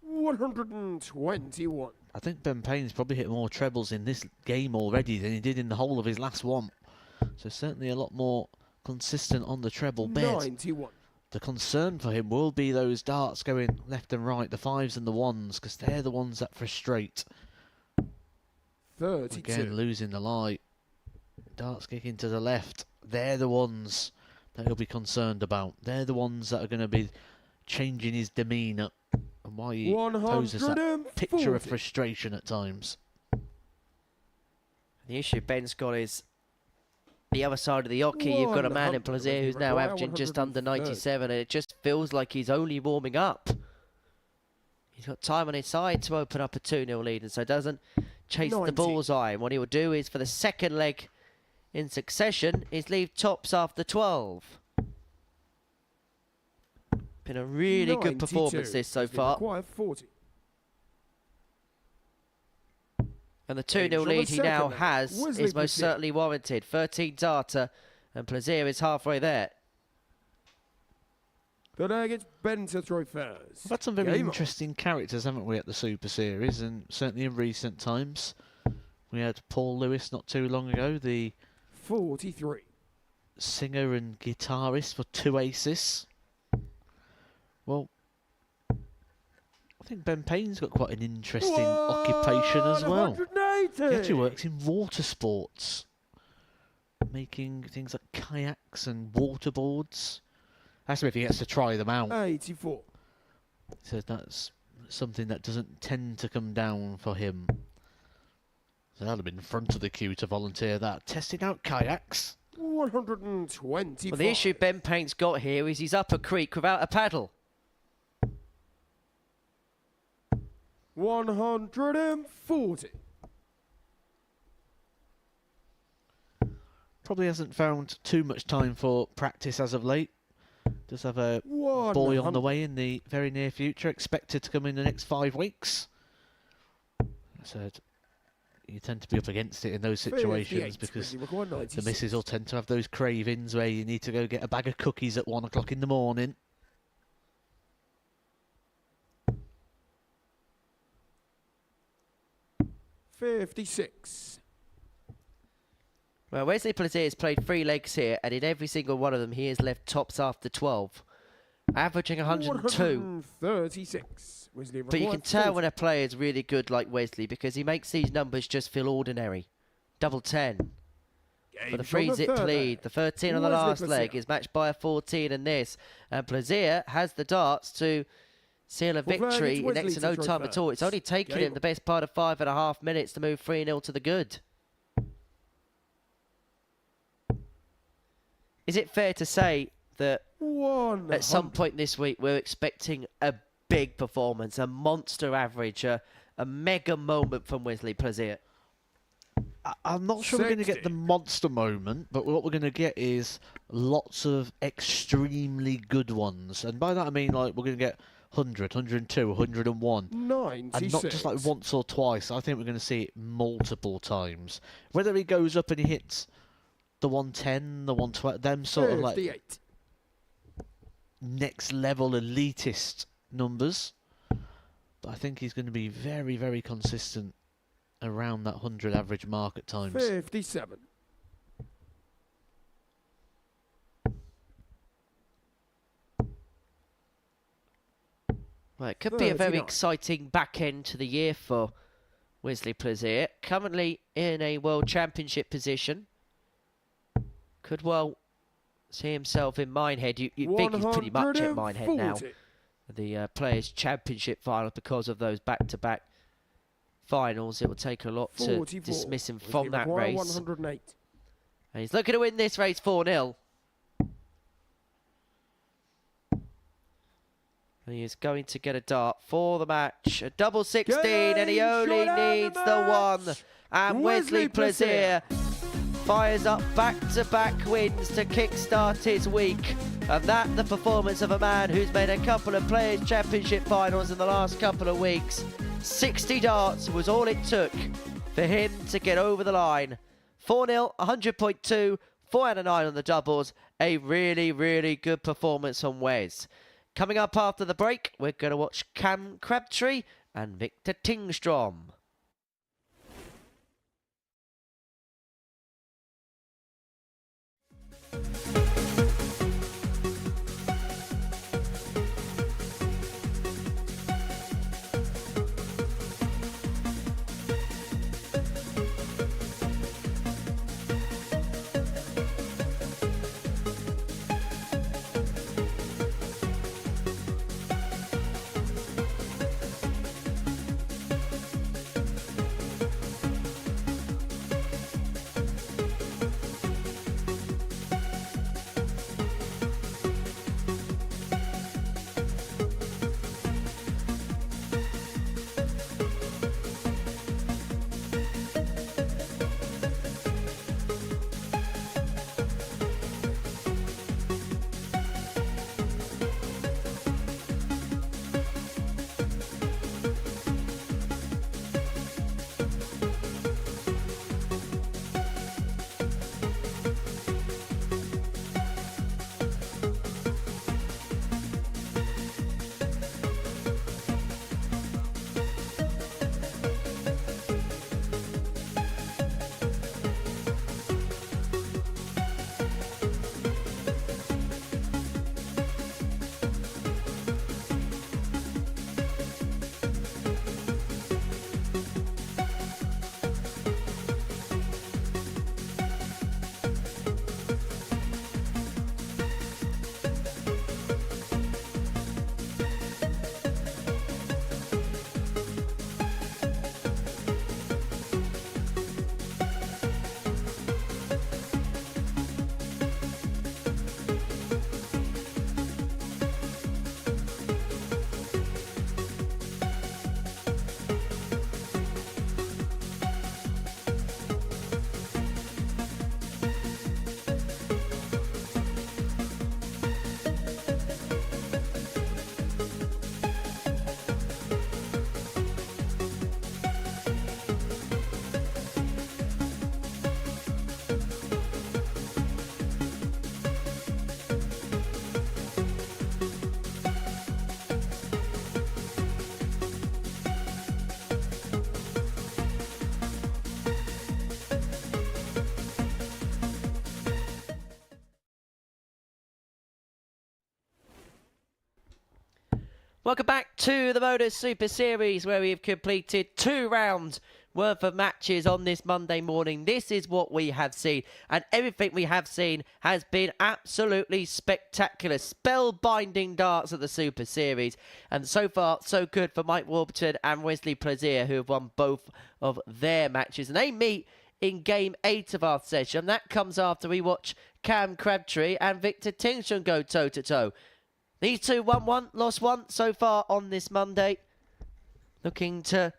121. I think Ben Payne's probably hit more trebles in this game already than he did in the whole of his last one. So certainly a lot more consistent on the treble bed. 91. The concern for him will be those darts going left and right, the 5s and the 1s, because they're the ones that frustrate. 32. Again, losing the light. Darts kicking to the left. They're the ones that he'll be concerned about. They're the ones that are going to be changing his demeanour and why he poses that picture of 140. frustration at times. The issue Ben's got is the other side of the hockey. You've got a man in 100. Plaisir who's now averaging just under 97, and it just feels like he's only warming up. He's got time on his side to open up a 2-0 lead, and so doesn't chase the 90. bullseye. And what he will do is, for the second leg in succession, is leave tops after 12. Been a really good 92. performance this so Wesley far. required 40. And the Game's 2-0 on the lead he now second leg. has Wesley is most Brazier. certainly warranted. 13 darter, and Plaisir is halfway there. The leg, it's Ben to throw first. We've had some very Game on. interesting characters, haven't we, at the Super Series, and certainly in recent times. We had Paul Lewis not too long ago, the 43. singer and guitarist for Two Aces. Well, I think Ben Payne's got quite an interesting occupation as well. 180. He actually works in water sports, making things like kayaks and waterboards. That's if he gets to try them out. 84. So that's something that doesn't tend to come down for him. So that'll have been in front of the queue to volunteer that. Testing out kayaks. 125. Well, the issue Ben Payne's got here is he's up a creek without a paddle. 140. Probably hasn't found too much time for practice as of late. Does have a boy on the way in the very near future, expected to come in the next 5 weeks. I said, you tend to be up against it in those situations 58. because Wesley required the 96. missus will tend to have those cravings where you need to go get a bag of cookies at 1 o'clock in the morning. $56. Well, Wesley Plaisir has played 3 legs here, and in every single one of them, he has left tops after 12, averaging 102. 136. Wesley But you can required tell 40. when a player is really good like Wesley because he makes these numbers just feel ordinary. Double 10 for the Game's on 3-zip third lead. leg. The 13 on the Wesley last leg Plaisir. is matched by a 14 in this. And Plaisir has the darts to seal a Full flag, victory it's in Wesley next to to no throw time at all. It's first. only taken Game him the best part of 5.5 minutes to move 3-0 to the good. Is it fair to say that at some point this week we're expecting a big performance, a monster average, a mega moment from Wesley Plaisir. I'm not sure we're going to get the 60. monster moment, but what we're going to get is lots of extremely good ones. And by that I mean, like, we're going to get 100, 102, 101. 96. And not just like once or twice. I think we're going to see it multiple times. Whether he goes up and he hits the 110, the 120, them sort of like 58. next level elitist numbers. But I think he's going to be very, very consistent around that 100 average mark at times. 57. Well, it could be a very 39. exciting back end to the year for Wesley Plaisir. Currently in a World Championship position. Could well see himself in Minehead. You think he's pretty much at Minehead now. 140. The Players' Championship final, because of those back-to-back finals. It will take a lot to 44. dismiss him Wesley from that Maguire, race. 108. And he's looking to win this race 4-0. And he is going to get a dart for the match. A double 16, and he Game, only shot out needs the the match. one. And Wesley Plaisir fires up back-to-back wins to kickstart his week. And that the performance of a man who's made a couple of Players' Championship finals in the last couple of weeks. 60 darts was all it took for him to get over the line. 4-0, 100.2, 4 out of 9 on the doubles. A really, really good performance on Wes. Coming up after the break, we're going to watch Cam Crabtree and Victor Tingstrom. Welcome back to the Modus Super Series, where we have completed 2 rounds worth of matches on this Monday morning. This is what we have seen, and everything we have seen has been absolutely spectacular. Spellbinding darts at the Super Series, and so far so good for Mike Warburton and Wesley Plaisir, who have won both of their matches, and they meet in Game 8 of our session. That comes after we watch Cam Crabtree and Victor Tingstrom go toe-to-toe. These two 1-1, lost one so far on this Monday. Looking to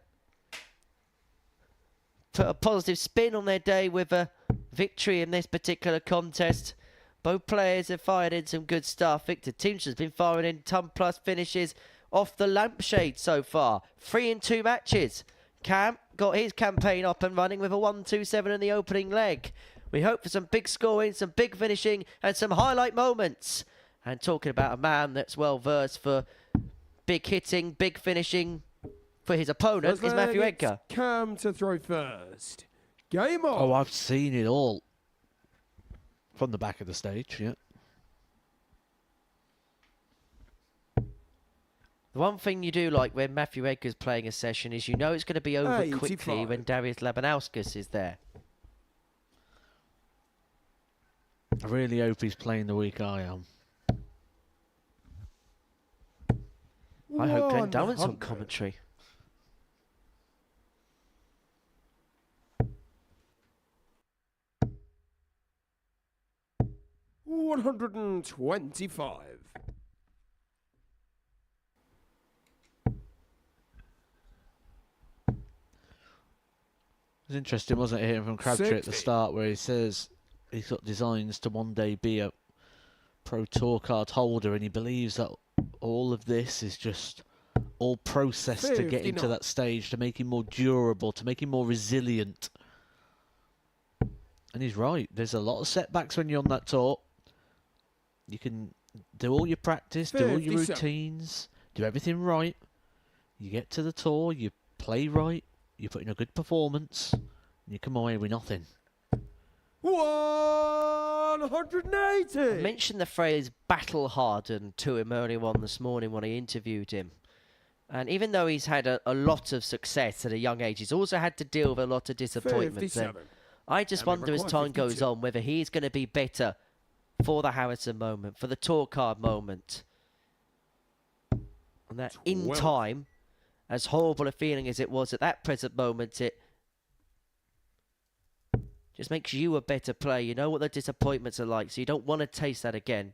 put a positive spin on their day with a victory in this particular contest. Both players have fired in some good stuff. Victor Teamster's been firing in ton-plus finishes off the lampshade so far. 3 in 2 matches. Cam got his campaign up and running with a 1-2-7 in the opening leg. We hope for some big scoring, some big finishing and some highlight moments. And talking about a man that's well versed for big hitting, big finishing for his opponent is Matthew Edgar. Cam to throw first. Game on. Oh, I've seen it all. From the back of the stage, yeah. The one thing you do like when Matthew Edgar's playing a session is you know it's going to be over 85. quickly when Darius Labanauskas is there. I really hope he's playing the week I am. I hope Glenn Durrant's on commentary. 125. It was interesting, wasn't it, hearing from Crabtree at the 60. start where he says he's got designs to one day be a Pro Tour card holder, and he believes that all of this is just all processed to get him to 59. that stage, to make him more durable, to make him more resilient. And he's right. There's a lot of setbacks when you're on that tour. You can do all your practice, do all your 57. routines, do everything right. You get to the tour, you play right, you put in a good performance, and you come away with nothing. 180. I mentioned the phrase battle hardened to him earlier on this morning when I interviewed him. And even though he's had a lot of success at a young age, he's also had to deal with a lot of disappointments. And 57. I just wonder as time goes on whether he's going to be better for the Harrison moment, for the tour card moment. And that in 12. time, as horrible a feeling as it was at that present moment, it just makes you a better player. You know what the disappointments are like, so you don't want to taste that again.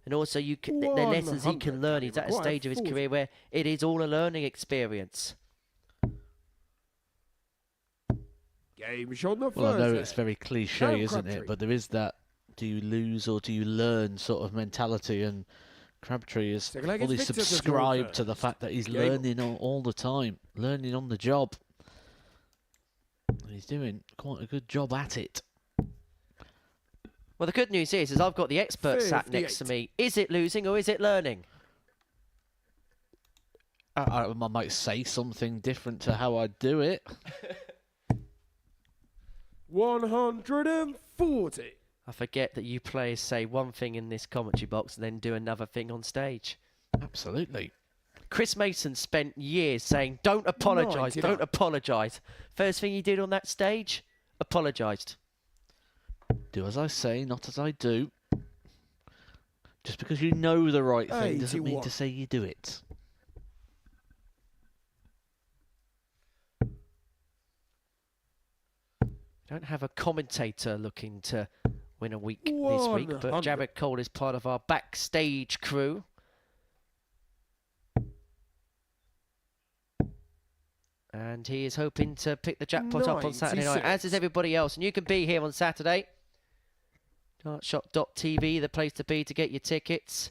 And also, the lessons he can learn. He's at a stage of his career where it is all a learning experience. Game shot the Well, I know first it's very cliche, isn't it? But there is that do you lose or do you learn sort of mentality, and Crabtree is Second leg is fully Victor to throw subscribed to the first. fact that he's Game learning all the time, learning on the job. And he's doing quite a good job at it. Well, the good news is I've got the expert sat next to 58. me. Is it losing or is it learning? I might say something different to how I do it. 140. I forget that you players say one thing in this commentary box and then do another thing on stage. Absolutely. Chris Mason spent years saying, don't apologise, 99. don't apologise. First thing he did on that stage, apologised. Do as I say, not as I do. Just because you know the right thing doesn't mean 81. to say you do it. Don't have a commentator looking to win a week this week, but 100. Jared Cole is part of our backstage crew. And he is hoping to pick the jackpot up on Saturday night, as is 96. everybody else. And you can be here on Saturday. Dartshop.tv, the place to be to get your tickets.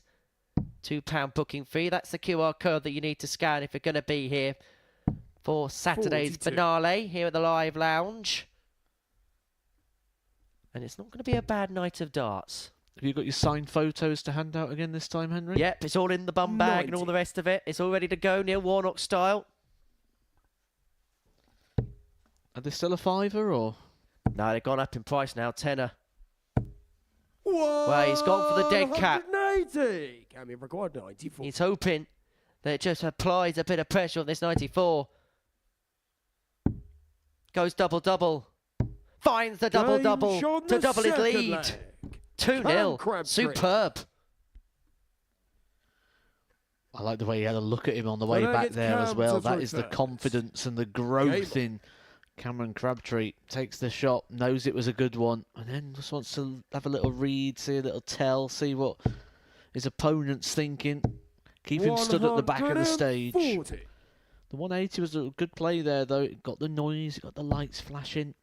£2 booking fee. That's the QR code that you need to scan if you're going to be here for Saturday's 42. finale here at the Live Lounge. And it's not going to be a bad night of darts. Have you got your signed photos to hand out again this time, Henry? Yep, it's all in the bum bag and all 90. the rest of it. It's all ready to go, Neil Warnock style. Are they still a fiver or? No, they've gone up in price now, tenner. Well, he's gone for the dead cat. 180. Cammy required 94. He's hoping that it just applies a bit of pressure on this 94. Goes double-double. Finds the double-double Game shot to the double his second lead. leg. 2-0. Crabtree. Superb. I like the way he had a look at him on the way back there as well. That is the confidence and the growth in Cameron Crabtree. Takes the shot, knows it was a good one, and then just wants to have a little read, see a little tell, see what his opponents thinking. Keep him stood at the back of the stage. 140. The 180 was a good play there, though. It got the noise, it got the lights flashing.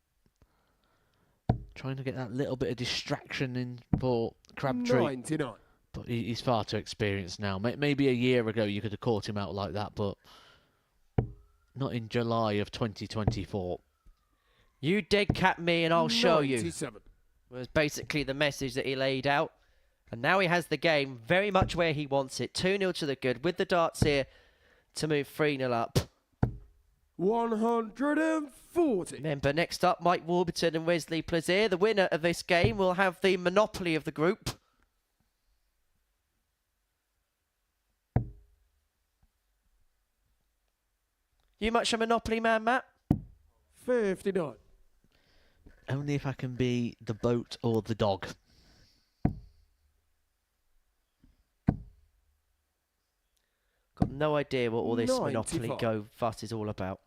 Trying to get that little bit of distraction in for Crabtree. 99. But he's far too experienced now. Maybe a year ago you could have caught him out like that, but not in July of 2024. You dead cat me and I'll show you. 97. Was basically the message that he laid out. And now he has the game very much where he wants it. 2-0 to the good with the darts here to move 3-0 up. 140. Remember, next up, Mike Warburton and Wesley Plaisir. The winner of this game will have the monopoly of the group. You much a monopoly man, Matt? 59. Only if I can be the boat or the dog. Got no idea what all this 95. Monopoly Go fuss is all about.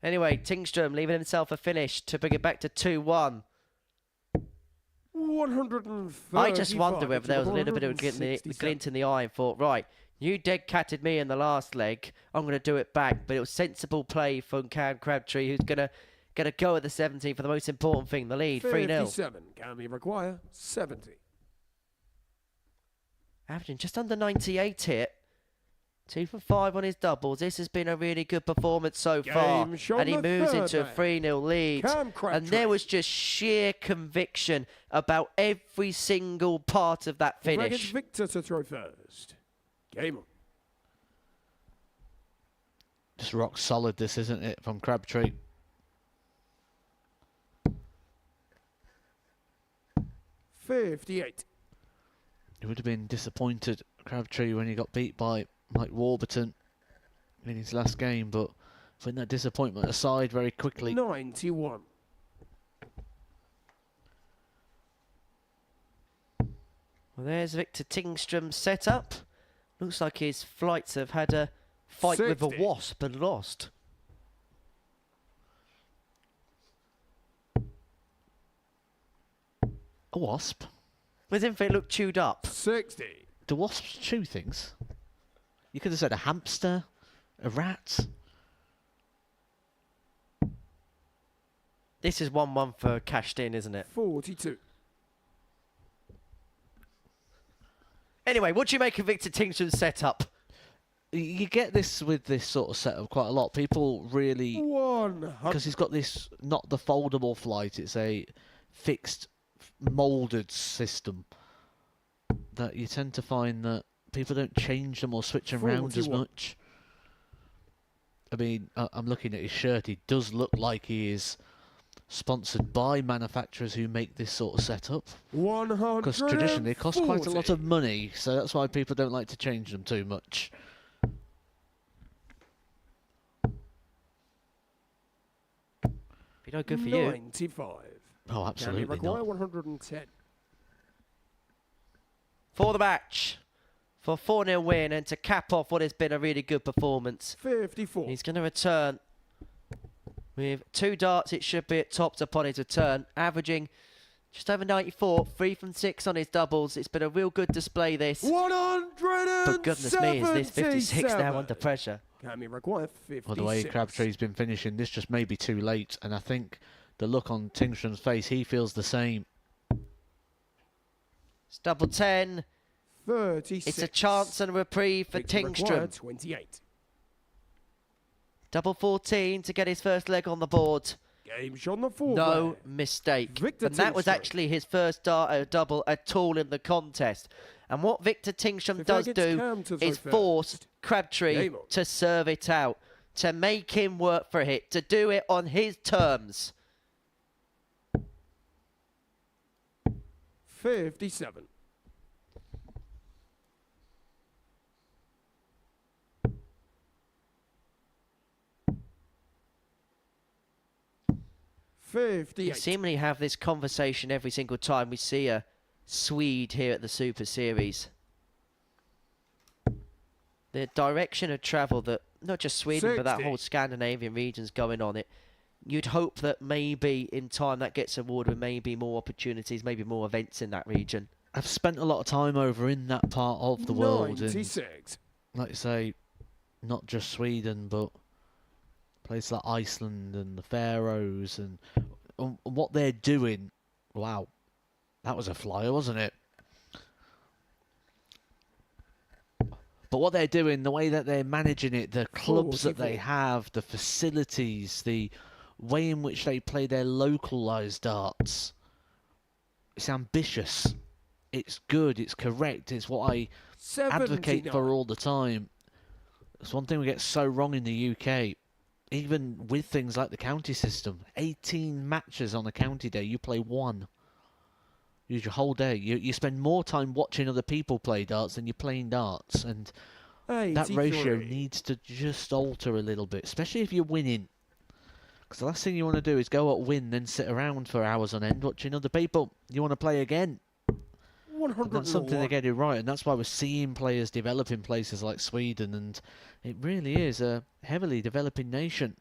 Anyway, Tingstrom leaving himself a finish to bring it back to 2-1. 135. I just wonder whether there was a little bit of a glint in the eye and thought, right, you dead-catted me in the last leg. I'm going to do it back. But it was sensible play from Cam Crabtree, who's going to go at the 17 for the most important thing, the lead, 3-0. 57. Can we require 70? Averaging just under 98 here. 2 for 5 on his doubles. This has been a really good performance so far. And he moves into a 3-0 lead. And there was just sheer conviction about every single part of that finish. Victor to throw first. Game on. Just rock solid this, isn't it, from Crabtree? $58. He would have been disappointed, Crabtree, when he got beat by Mike Warburton in his last game, but putting that disappointment aside very quickly. 91. Well, there's Victor Tingstrom's setup. Looks like his flights have had a fight with a 60. wasp and lost. A wasp? With him, it looked chewed up. 60. Do wasps chew things? You could have said a hamster, a rat. This is 1-1 for cashed in, isn't it? 42. Anyway, what do you make of Victor Tingstrom's setup? You get this with this sort of setup quite a lot. People really... 100. Because he's got this, not the foldable flight, it's a fixed, moulded system. That you tend to find that people don't change them or switch them around as 41. much. I mean, I'm looking at his shirt. He does look like he is sponsored by manufacturers who make this sort of setup. 100. Because traditionally it costs quite a lot of money, so that's why people don't like to change them too much. Be no good for you. 95. Oh, absolutely Can we require not. 110. For the match. For a 4-0 win and to cap off what has been a really good performance. 54. He's going to return with 2 darts. It should be at topped upon his return, averaging just over 94, 3 from 6 on his doubles. It's been a real good display, this. 177. But goodness me, is this 56 now under pressure? Can we require 56? Well, the way Crabtree's been finishing, this just may be too late, and I think the look on Tingstrom's face, he feels the same. It's double 10. 36. It's a chance and a reprieve for Victor required Tingstrom. 28. Double 14 to get his first leg on the board. Game shot on the 4. No mistake. Victor And that was Tingstrom. actually his first double at all in the contest. And what Victor Tingstrom does do is force Crabtree Game on. to serve it out, to make him work for it, to do it on his terms. 57. We 58. seemingly have this conversation every single time we see a Swede here at the Super Series. The direction of travel that not just Sweden but that 60. whole Scandinavian region's going on, it you'd hope that maybe in time that gets awarded with maybe more opportunities, maybe more events in that region. I've spent a lot of time over in that part of the world. 96. And, like you say, not just Sweden, but places like Iceland and the Faroes and what they're doing. Wow, that was a flyer, wasn't it? But what they're doing, the way that they're managing it, the clubs that they have, the facilities, the way in which they play their localised darts, it's ambitious. It's good, it's correct, it's what I advocate for all the time. It's one thing we get so wrong in the UK, even with things like the county system. 18 matches on a county day, you play one. Use your whole day. You spend more time watching other people play darts than you're playing darts, and that ratio needs to just alter a little bit, especially if you're winning. Because the last thing you want to do is go out win, then sit around for hours on end watching other people. You want to play again. And that's something they're getting right, and that's why we're seeing players develop in places like Sweden, and it really is a heavily developing nation.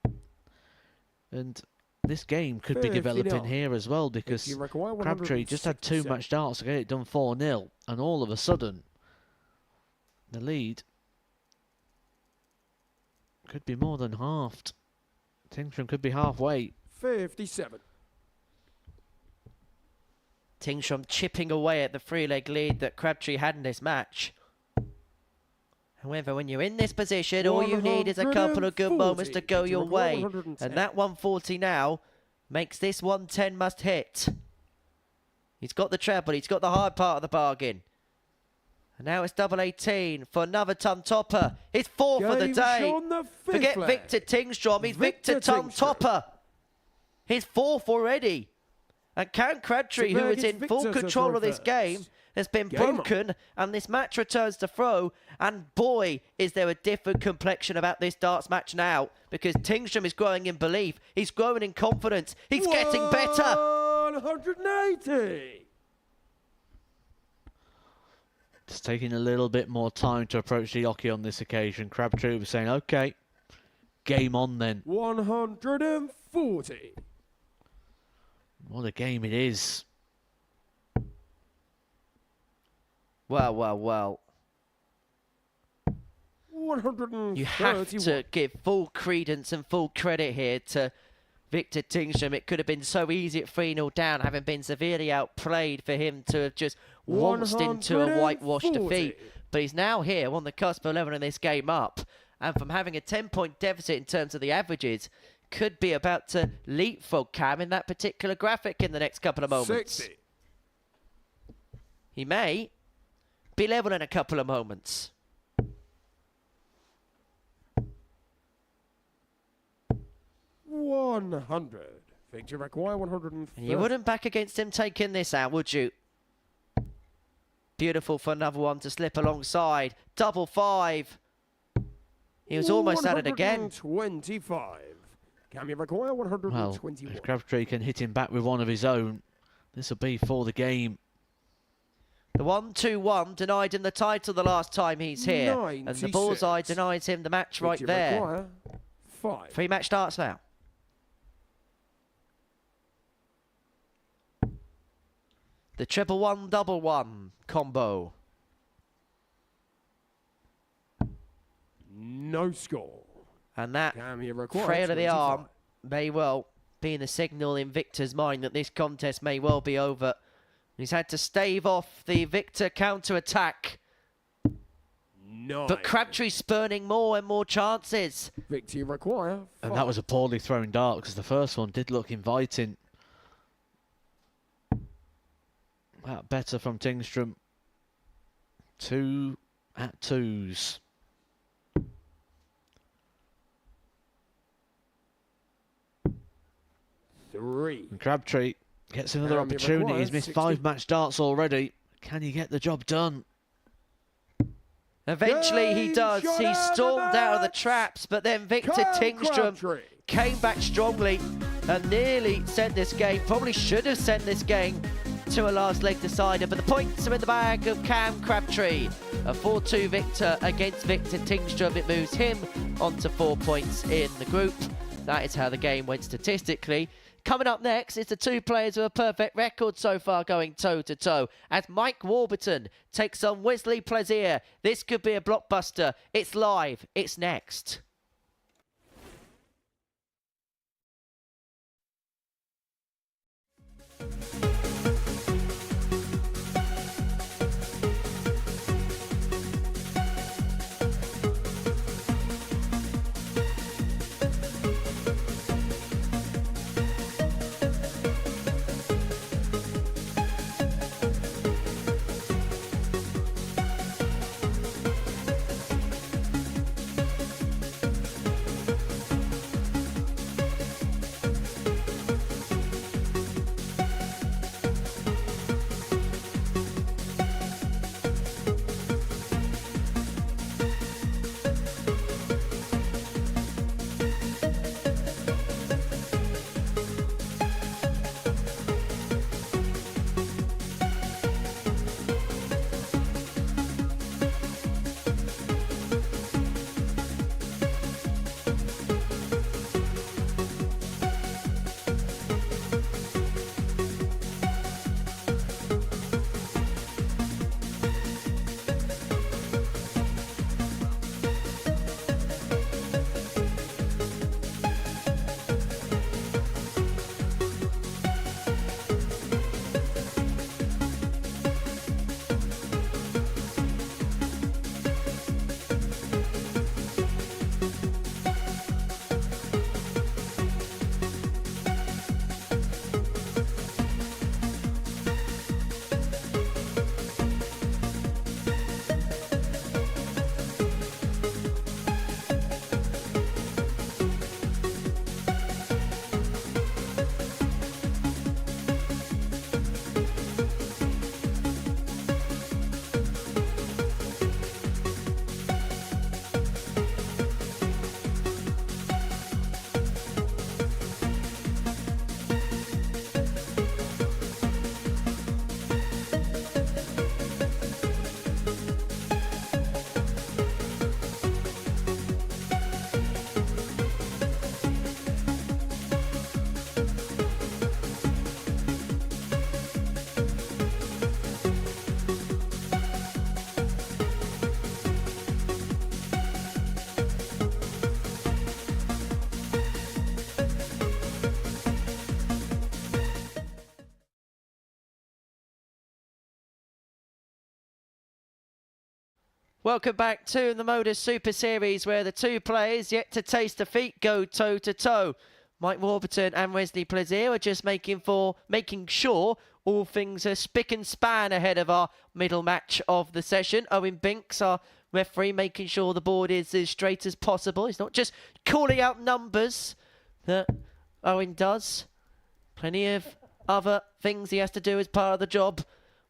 And this game could be developing here as well, because Crabtree just had 2 match darts to get it done 4-0, and all of a sudden, the lead could be more than halved. Tingstrom could be halfway. 57. Tingstrom chipping away at the 3-leg lead that Crabtree had in this match. However, when you're in this position, all you need is a couple of good moments to go your way. And that 140 now makes this 110 must hit. He's got the treble, he's got the hard part of the bargain. And now it's double 18 for another tongue topper. His 4th for the day. Forget Victor Tingstrom, he's Victor tongue topper. His 4th already. And Cam Crabtree, who is in full control of this game, has been broken, and this match returns to throw. And boy, is there a different complexion about this darts match now, because Tingstrom is growing in belief. He's growing in confidence. He's getting better. 180. It's taking a little bit more time to approach the hockey on this occasion. Crabtree was saying, okay, game on then. 140. What a game it is. Well, well, well. 131. You have to give full credence and full credit here to Victor Tingstrom. It could have been so easy at 3-0 down, having been severely outplayed, for him to have just waltzed into a whitewash defeat. But he's now here on the cusp of leveling this game up. And from having a 10-point deficit in terms of the averages, could be about to leapfrog Cam in that particular graphic in the next couple of moments. 60. He may be level in a couple of moments. $100. Victor require 130. And you wouldn't back against him taking this out, would you? Beautiful for another one to slip alongside. Double 5. He was almost at it again. 125. Can you require 121? Well, if Crabtree can hit him back with one of his own, this will be for the game. The 1-2-1 denied him the title the last time he's here. 96. And the bullseye denies him the match right there. 5. 3 match starts now. The 1-1-1-1 combo. No score. And that require frail of the 25. arm may well be the signal in Victor's mind that this contest may well be over. He's had to stave off the Victor counter-attack. 9. But Crabtree's spurning more and more chances. Victor require 5. And that was a poorly thrown dart, because the first one did look inviting. That better from Tingstrom. 2 at 2s. And Crabtree gets another opportunity. He's missed 5 match darts already. Can he get the job done? Eventually he does. He stormed out of the traps, but then Victor Tingstrom came back strongly and nearly sent this game, probably should have sent this game to a last leg decider, but the points are in the bag of Cam Crabtree. A 4-2 victor against Victor Tingstrom. It moves him on to 4 points in the group. that is how the game went statistically. Coming up next is the two players with a perfect record so far going toe-to-toe as Mike Warburton takes on Wesley Plaisir. This could be a blockbuster. It's live. It's next. Welcome back to the Modus Super Series, where the two players yet to taste defeat go toe-to-toe. Mike Warburton and Wesley Plaisir are just making sure all things are spick and span ahead of our middle match of the session. Owen Binks, our referee, making sure the board is as straight as possible. He's not just calling out numbers that Owen does. Plenty of other things he has to do as part of the job.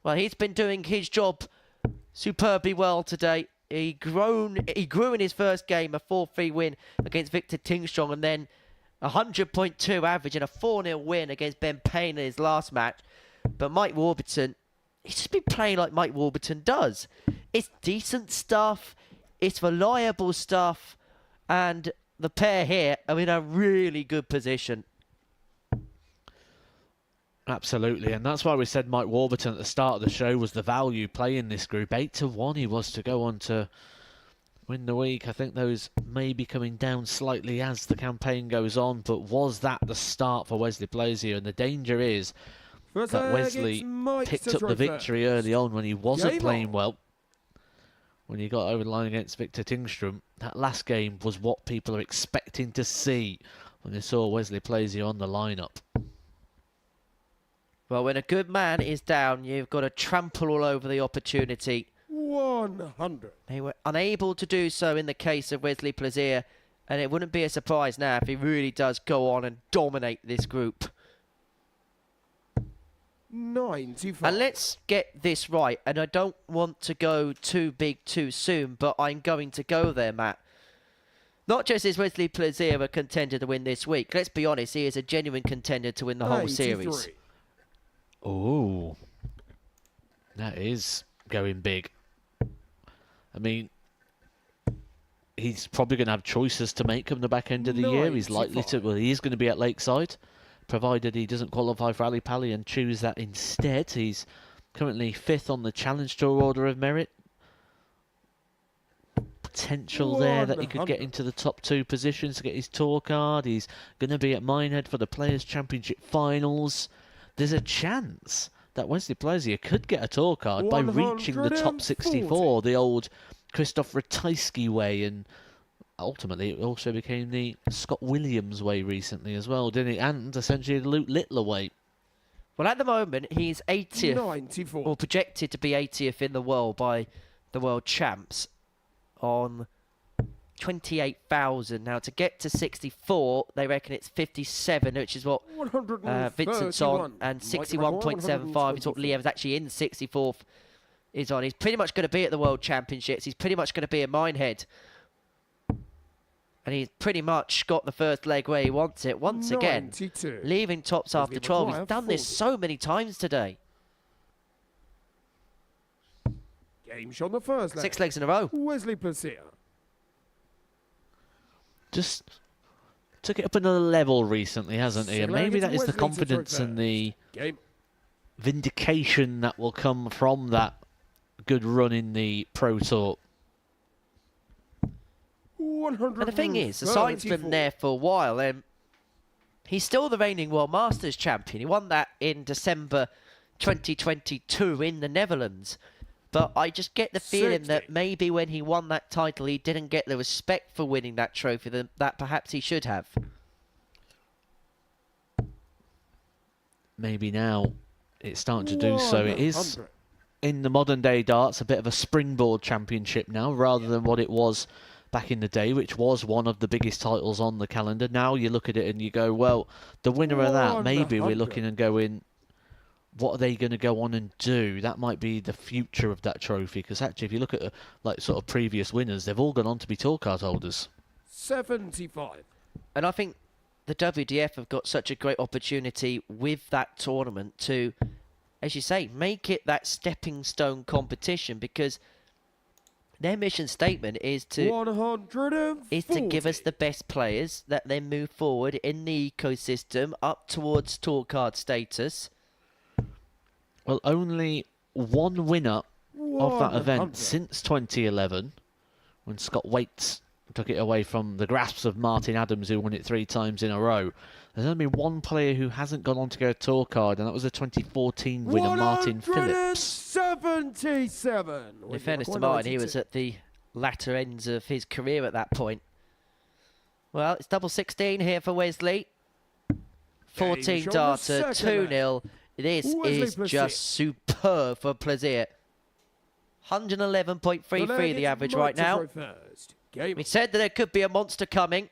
Well, he's been doing his job superbly well today. He grew in his first game, a 4-3 win against Victor Tingstrong, and then a 100.2 average and a 4-0 win against Ben Payne in his last match. But Mike Warburton, he's just been playing like Mike Warburton does. It's decent stuff, it's reliable stuff, and the pair here are in a really good position. Absolutely, and that's why we said Mike Warburton at the start of the show was the value play in this group. 8-1 he was to go on to win the week. I think those may be coming down slightly as the campaign goes on, but was that the start for Wesley Plaisir? And the danger is that Wesley picked up the victory early on when he wasn't playing well. When he got over the line against Victor Tingström, that last game was what people are expecting to see when they saw Wesley Plaisir on the lineup. Well, when a good man is down, you've got to trample all over the opportunity. 100. They were unable to do so in the case of Wesley Plaisir, and it wouldn't be a surprise now if he really does go on and dominate this group. 95. And let's get this right, and I don't want to go too big too soon, but I'm going to go there, Matt. Not just is Wesley Plaisir a contender to win this week, let's be honest, he is a genuine contender to win the whole series. Oh, that is going big. I mean, he's probably going to have choices to make come the back end of the year. He's likely to, well, he is going to be at Lakeside, provided he doesn't qualify for Ali Pali and choose that instead. He's currently 5th on the Challenge Tour Order of Merit. Potential there that he could get into the top 2 positions to get his tour card. He's going to be at Minehead for the Players' Championship Finals. There's a chance that Wesley Plezier could get a tour card by reaching the top 64, the old Christoph Ratajski way, and ultimately it also became the Scott Williams way recently as well, didn't it? And essentially the Luke Littler way. Well, at the moment, he's 80th, 94. or projected to be 80th in the world by the world champs on 28,000. Now, to get to 64, they reckon it's 57, which is what Vincent's on, and 61.75 is what Liam's actually in 64th is on. He's pretty much going to be at the World Championships. He's pretty much going to be at Minehead. And he's pretty much got the first leg where he wants it. Once again, leaving tops after 12. He's done this so many times today. Game shot the first leg. 6 legs in a row. Wesley Plezier. Just took it up another level recently, hasn't he? And maybe that is the confidence and the vindication that will come from that good run in the Pro Tour. And the thing is, the sign's been there for a while. He's still the reigning World Masters champion. He won that in December 2022 in the Netherlands. But I just get the feeling that maybe when he won that title, he didn't get the respect for winning that trophy that perhaps he should have. Maybe now it's starting to do so. It is, in the modern day darts, a bit of a springboard championship now, rather than what it was back in the day, which was one of the biggest titles on the calendar. Now you look at it and you go, well, the winner of that, maybe we're looking and going, what are they going to go on and do? That might be the future of that trophy, because actually if you look at like sort of previous winners, they've all gone on to be tour card holders. 75. And I think the WDF have got such a great opportunity with that tournament to, as you say, make it that stepping stone competition, because their mission statement is to give us the best players that then move forward in the ecosystem up towards tour card status. Well, only one winner of that event since 2011, when Scott Waits took it away from the grasps of Martin Adams, who won it 3 times in a row. There's only been one player who hasn't gone on to go tour card, and that was the 2014 winner, Martin Phillips. 77. In fairness to Martin, he was at the latter ends of his career at that point. Well, it's double 16 here for Wesley. 14 darter, 2-0. This is just superb for Plezier. 111.33 the average right now. We said that there could be a monster coming.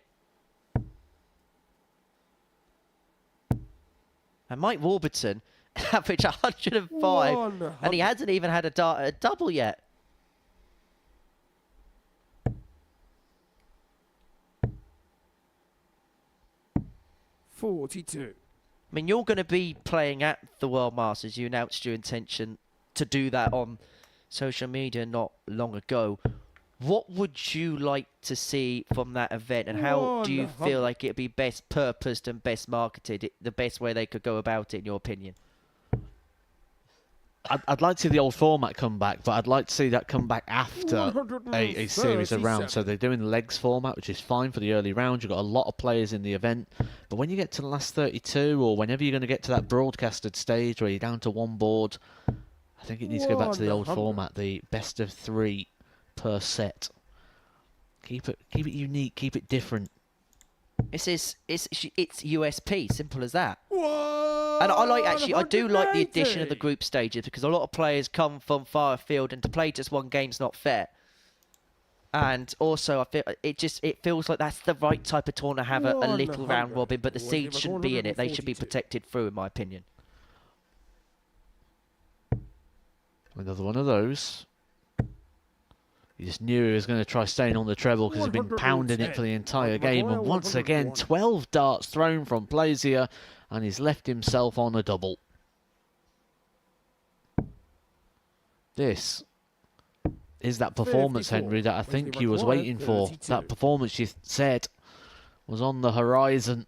And Mike Warburton averaged 105, and he hasn't even had a double yet. .42. I mean, you're going to be playing at the World Masters. You announced your intention to do that on social media not long ago. What would you like to see from that event, and how do you feel like it'd be best purposed and best marketed, the best way they could go about it, in your opinion? I'd like to see the old format come back, but I'd like to see that come back after a series of rounds. So they're doing the legs format, which is fine for the early rounds. You've got a lot of players in the event. But when you get to the last 32, or whenever you're going to get to that broadcasted stage where you're down to one board, I think it needs to go back to the old format, the best of 3 per set. Keep it unique, keep it different. It's USP, simple as that. And I do like the addition of the group stages, because a lot of players come from far afield, and to play just one game's not fair. And also, I feel it feels like that's the right type of tournament to have a little round robin, but the seeds shouldn't be in it. They should be protected through, in my opinion. Another one of those. He just knew he was going to try staying on the treble because he'd been pounding it for the entire game. And once again, 12 darts thrown from Plezier, and he's left himself on a double. is that performance, 54, Henry, that I Wesley think you was required waiting for. 32. That performance you said was on the horizon.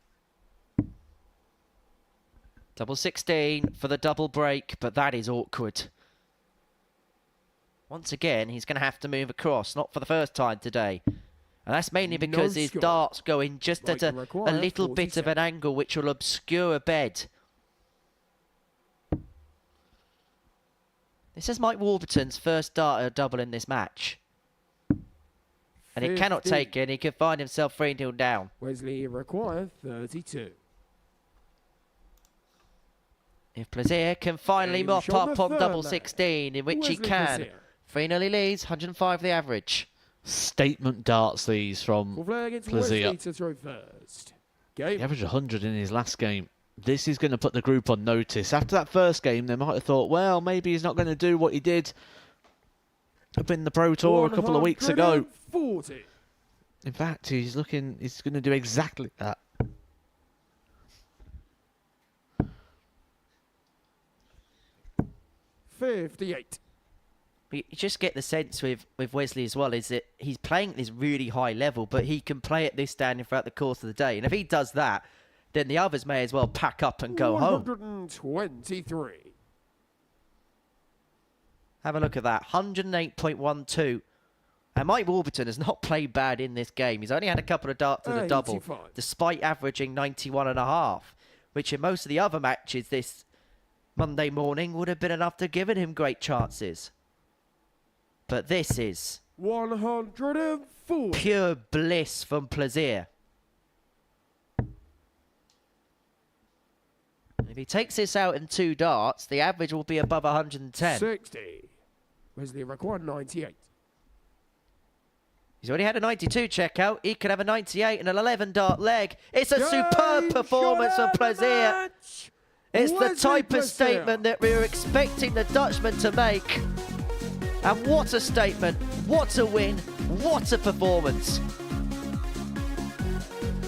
Double 16 for the double break, but that is awkward. Once again, he's going to have to move across, not for the first time today. And that's mainly because his score. dart's going just at a little bit of an angle, which will obscure a bed. This is Mike Warburton's first dart at a double in this match. And he cannot 50. take it. He could find himself 3-0 down. Wesley required 32. If Plaisir can finally Game mop shot up the on third double leg. 16, in which he Wesley can. Plaisir. 3-0 he leads, 105 the average. Statement darts these from Full flag against Plaisir. Wesley to throw first. He Game. averaged 100 in his last game. This is going to put the group on notice. After that first game, they might have thought, well, maybe he's not going to do what he did up in the Pro Tour a couple of weeks ago. 140. In fact, he's going to do exactly that. $58. You just get the sense with Wesley as well, is that he's playing at this really high level, but he can play at this standing throughout the course of the day. And if he does that, then the others may as well pack up and go home. 123. Have a look at that, 108.12. And Mike Warburton has not played bad in this game. He's only had a couple of darts to the double, 85. despite averaging 91.5, which in most of the other matches this Monday morning would have been enough to give him great chances. But this is 140. pure bliss from Plaisir. If he takes this out in 2 darts, the average will be above 110. 60. Wesley required 98. He's already had a 92 checkout. He could have a 98 and an 11 dart leg. It's a Game superb performance from shot of the Plaisir. match. It's the Wesley type of Plaisir. statement that we were expecting the Dutchman to make. And what a statement, what a win, what a performance.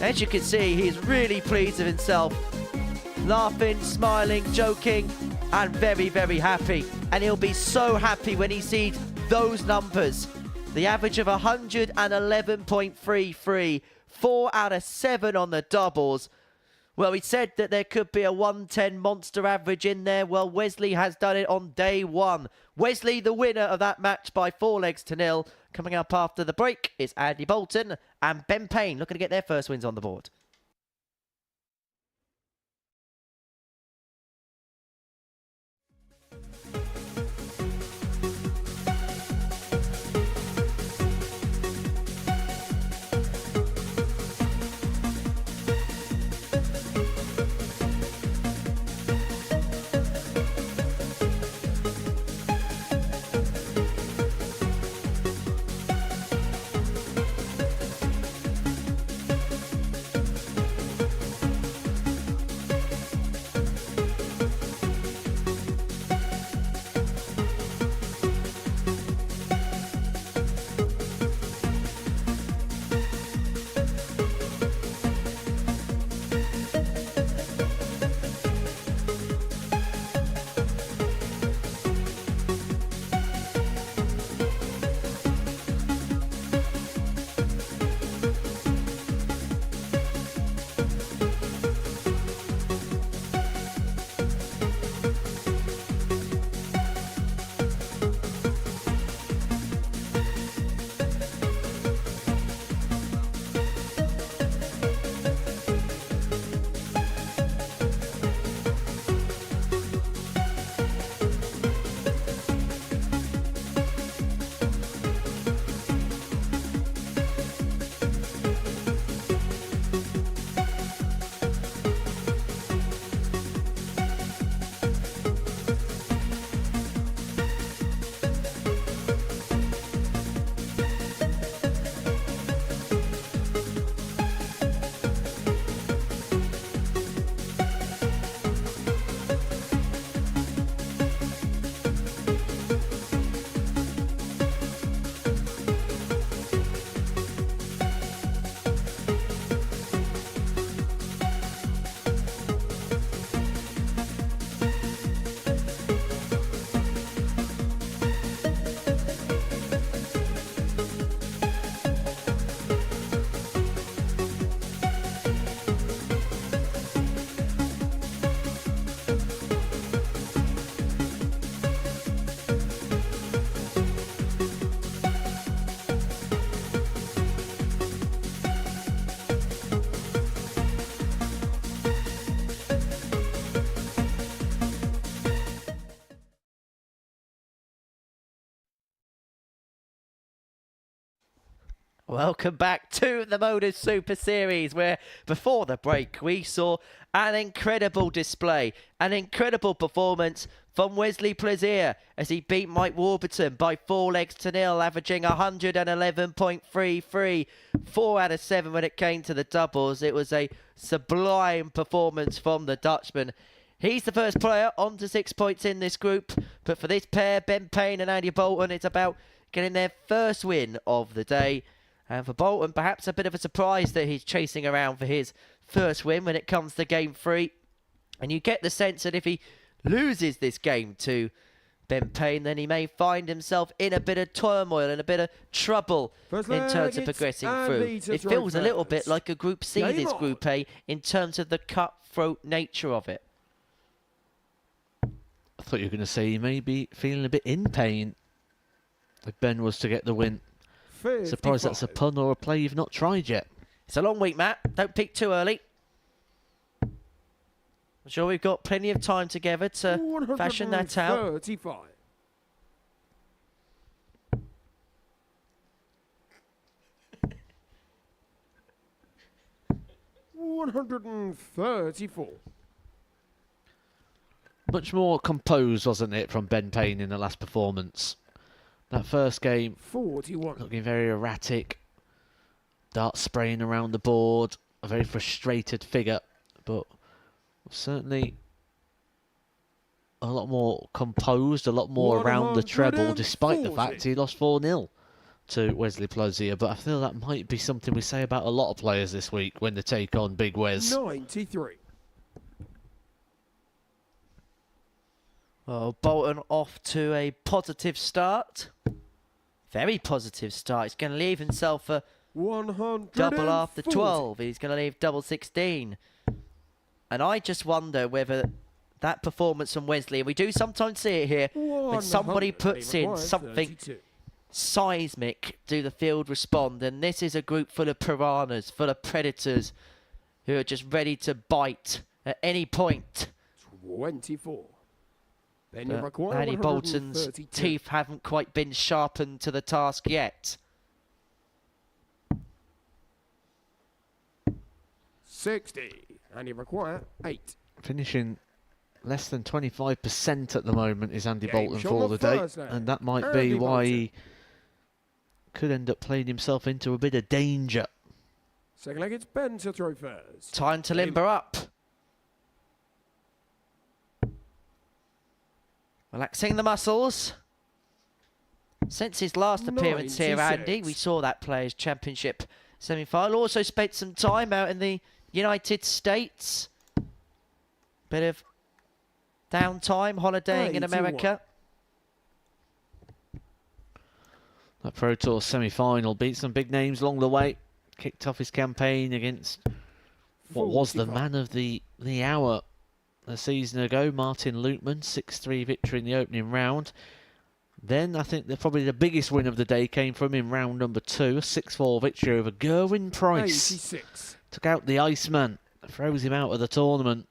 As you can see, he's really pleased with himself. Laughing, smiling, joking, and very, very happy. And he'll be so happy when he sees those numbers. The average of 111.33, 4 out of 7 on the doubles. Well, we said that there could be a 110 monster average in there. Well, Wesley has done it on day one. Wesley, the winner of that match by 4-0. Coming up after the break is Andy Bolton and Ben Payne looking to get their first wins on the board. Welcome back to the Modus Super Series, where before the break we saw an incredible display, an incredible performance from Wesley Plaisir as he beat Mike Warburton by 4-0, averaging 111.33, 4 out of 7 when it came to the doubles. It was a sublime performance from the Dutchman. He's the first player on to 6 points in this group, but for this pair, Ben Payne and Andy Bolton, it's about getting their first win of the day. And for Bolton, perhaps a bit of a surprise that he's chasing around for his first win when it comes to game 3. And you get the sense that if he loses this game to Ben Payne, then he may find himself in a bit of turmoil and a bit of trouble in terms of progressing through. It feels a little bit like a Group C, this Group A, in terms of the cutthroat nature of it. I thought you were going to say he may be feeling a bit in pain if Ben was to get the win. Surprised that's a pun or a play you've not tried yet. It's a long week, Matt. Don't peak too early. I'm sure we've got plenty of time together to fashion that out. 35. $134. Much more composed, wasn't it, from Ben Payne in the last performance? That first game, 41. looking very erratic. Darts spraying around the board. A very frustrated figure. But certainly a lot more composed, a lot more around the treble, despite the fact he lost 4-0 to Wesley Plaisir. But I feel that might be something we say about a lot of players this week when they take on Big Wes. 93. Well, Bolton off to a positive start. Very positive start. He's going to leave himself a 140. double after 12. He's going to leave double 16. And I just wonder whether that performance from Wesley, and we do sometimes see it here, when somebody puts in something 32. seismic, do the field respond? And this is a group full of piranhas, full of predators who are just ready to bite at any point. 24. Andy Bolton's teeth haven't quite been sharpened to the task yet. 60. And you require 8. Finishing less than 25% at the moment is Andy Bolton for the day. And that might be why he could end up playing himself into a bit of danger. Second leg, it's Ben to throw first. Time to limber up. Relaxing the muscles. Since his last appearance here, Andy, we saw that Players' Championship semi-final. Also spent some time out in the United States. Bit of downtime, holidaying in America. That Pro Tour semi-final beat some big names along the way. Kicked off his campaign against what was the man of the hour a season ago, Martin Lutman, 6-3 victory in the opening round. Then I think probably the biggest win of the day came from him in round number 2, a 6-4 victory over Gerwin Price. 86. Took out the Iceman, throws him out of the tournament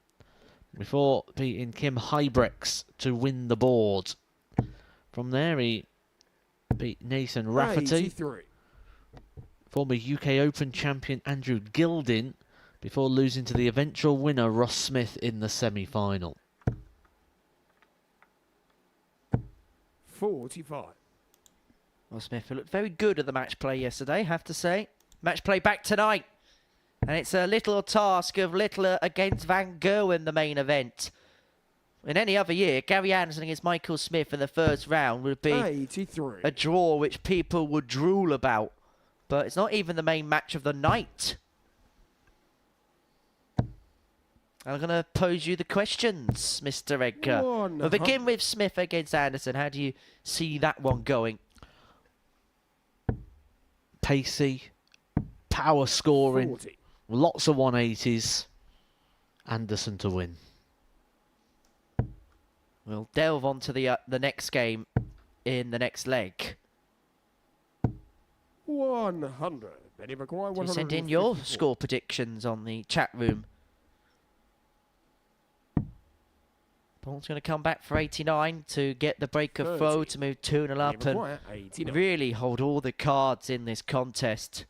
before beating Kim Hybrex to win the board. From there he beat Nathan Rafferty, 83. former UK Open champion Andrew Gilding, before losing to the eventual winner Ross Smith in the semi-final. 45. Ross Smith looked very good at the match play yesterday, have to say. Match play back tonight. And it's a little task of Littler against Van Gerwen, the main event. In any other year, Gary Anderson against Michael Smith in the first round would be 83. a draw which people would drool about. But it's not even the main match of the night. I'm going to pose you the questions, Mr. Edgar. We'll begin with Smith against Anderson. How do you see that one going? Pacey, power scoring, 40. lots of 180s. Anderson to win. We'll delve on to the next game in the next leg. 100. Benny McGuire, So send in your score predictions on the chat room. Bolton's going to come back for 89 to get the break of throw to move 2-0 up and really hold all the cards in this contest.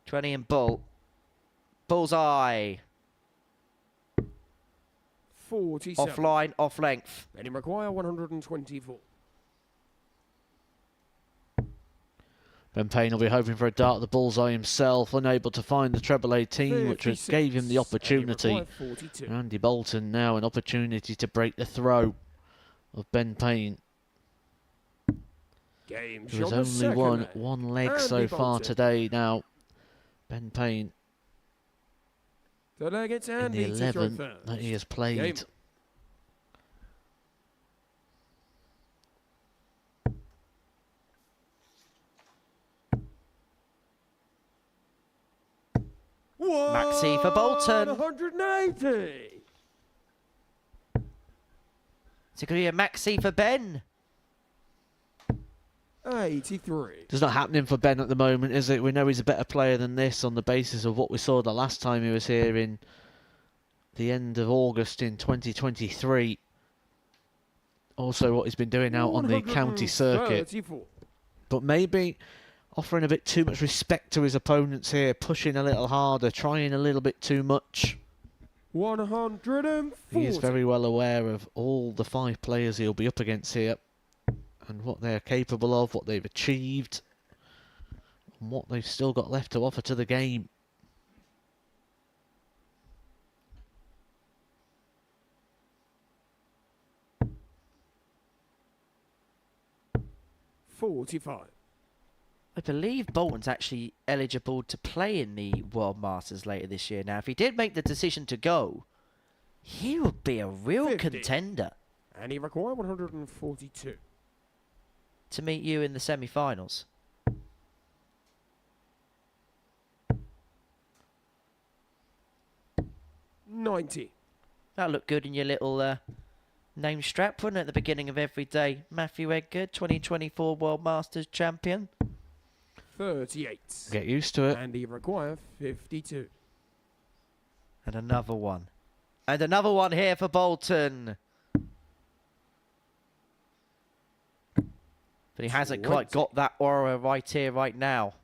20 and Bull. Bullseye. 47. Offline, off length. Benny McGuire, 124. Ben Payne will be hoping for a dart at the bullseye himself, unable to find the treble 18, which gave him the opportunity. Andy Bolton now an opportunity to break the throw of Ben Payne. There was only one leg so far today now. Ben Payne in the 11 that he has played. Maxi for Bolton. 180. Is it going to be a Maxi for Ben? 83. It's not happening for Ben at the moment, is it? We know he's a better player than this on the basis of what we saw the last time he was here in the end of August in 2023. Also what he's been doing out on the county circuit. But maybe offering a bit too much respect to his opponents here, pushing a little harder, trying a little bit too much. 140. He is very well aware of all the 5 players he'll be up against here and what they're capable of, what they've achieved, and what they've still got left to offer to the game. $45. I believe Bolton's actually eligible to play in the World Masters later this year. Now, if he did make the decision to go, he would be a real 50. contender. And he required 142. To meet you in the semi-finals. $90. That looked good in your little name strap, wouldn't it, at the beginning of every day? Matthew Edgar, 2024 World Masters champion. 38. Get used to it. And he required 52. And another one. And another one here for Bolton. But he hasn't quite got that aura right here, right now.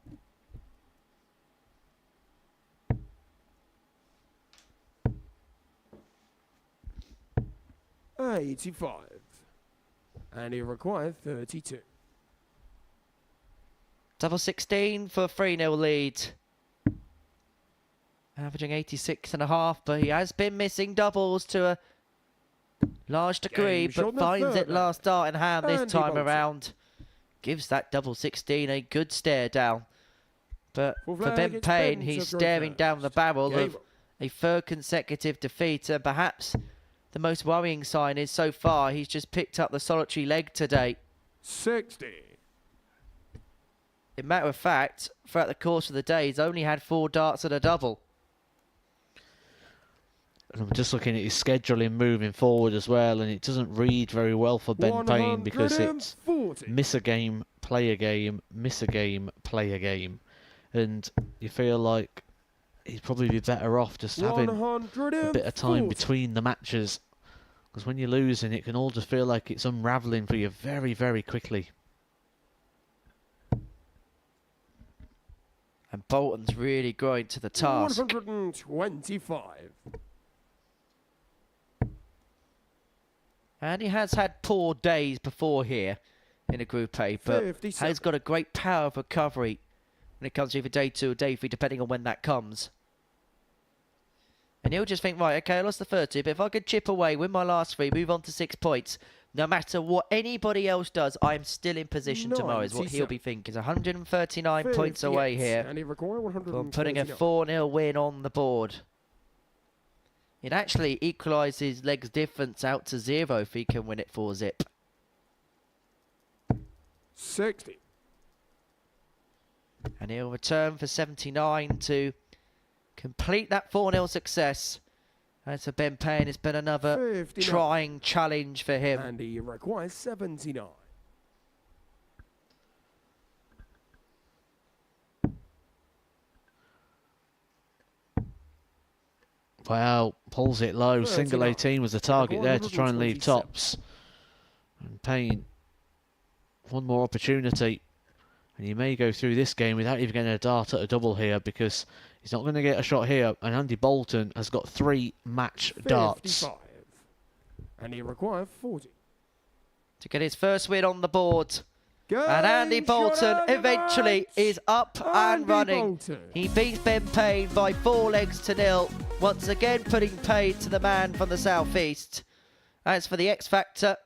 $85. And he required 32. Double 16 for a 3-0 lead. Averaging 86.5, but he has been missing doubles to a large degree, but finds it last dart in hand this time around. Gives that double 16 a good stare down. But for Ben Payne, he's staring down the barrel of a 3rd consecutive defeat, and perhaps the most worrying sign is so far he's just picked up the solitary leg today. 60. In matter of fact, throughout the course of the day, he's only had 4 darts and a double. And I'm just looking at his scheduling moving forward as well, and it doesn't read very well for Ben Payne because it's miss a game, play a game, miss a game, play a game. And you feel like he'd probably be better off just having a bit of time between the matches. Because when you're losing, it can all just feel like it's unravelling for you very, very quickly. And Bolton's really growing to the task. 125. And he has had poor days before here in a Group A, but 57. has got a great power of recovery when it comes to either day 2 or day 3, depending on when that comes. And he'll just think, right, okay, I lost the third 2, but if I could chip away, win my last 3, move on to 6 points, no matter what anybody else does, I'm still in position tomorrow, is what he'll be thinking. 139 points away here from putting a 4-0 win on the board. It actually equalises legs difference out to 0 if he can win it 4-zip. 60. And he'll return for 79 to complete that 4-0 success. As for Ben Payne, it's been another 59. Trying challenge for him. And he requires 79. Well, pulls it low. Single 18 was the target there to try and leave tops. And Payne, one more opportunity. And he may go through this game without even getting a dart at a double here, because he's not going to get a shot here. And Andy Bolton has got 3 match darts. 55. And he required 40. To get his first win on the board. Game And Andy Bolton shot eventually is up and Andy running. Bolton. He beats Ben Payne by 4 legs to 0. Once again putting paid to the man from the southeast. As for the X Factor,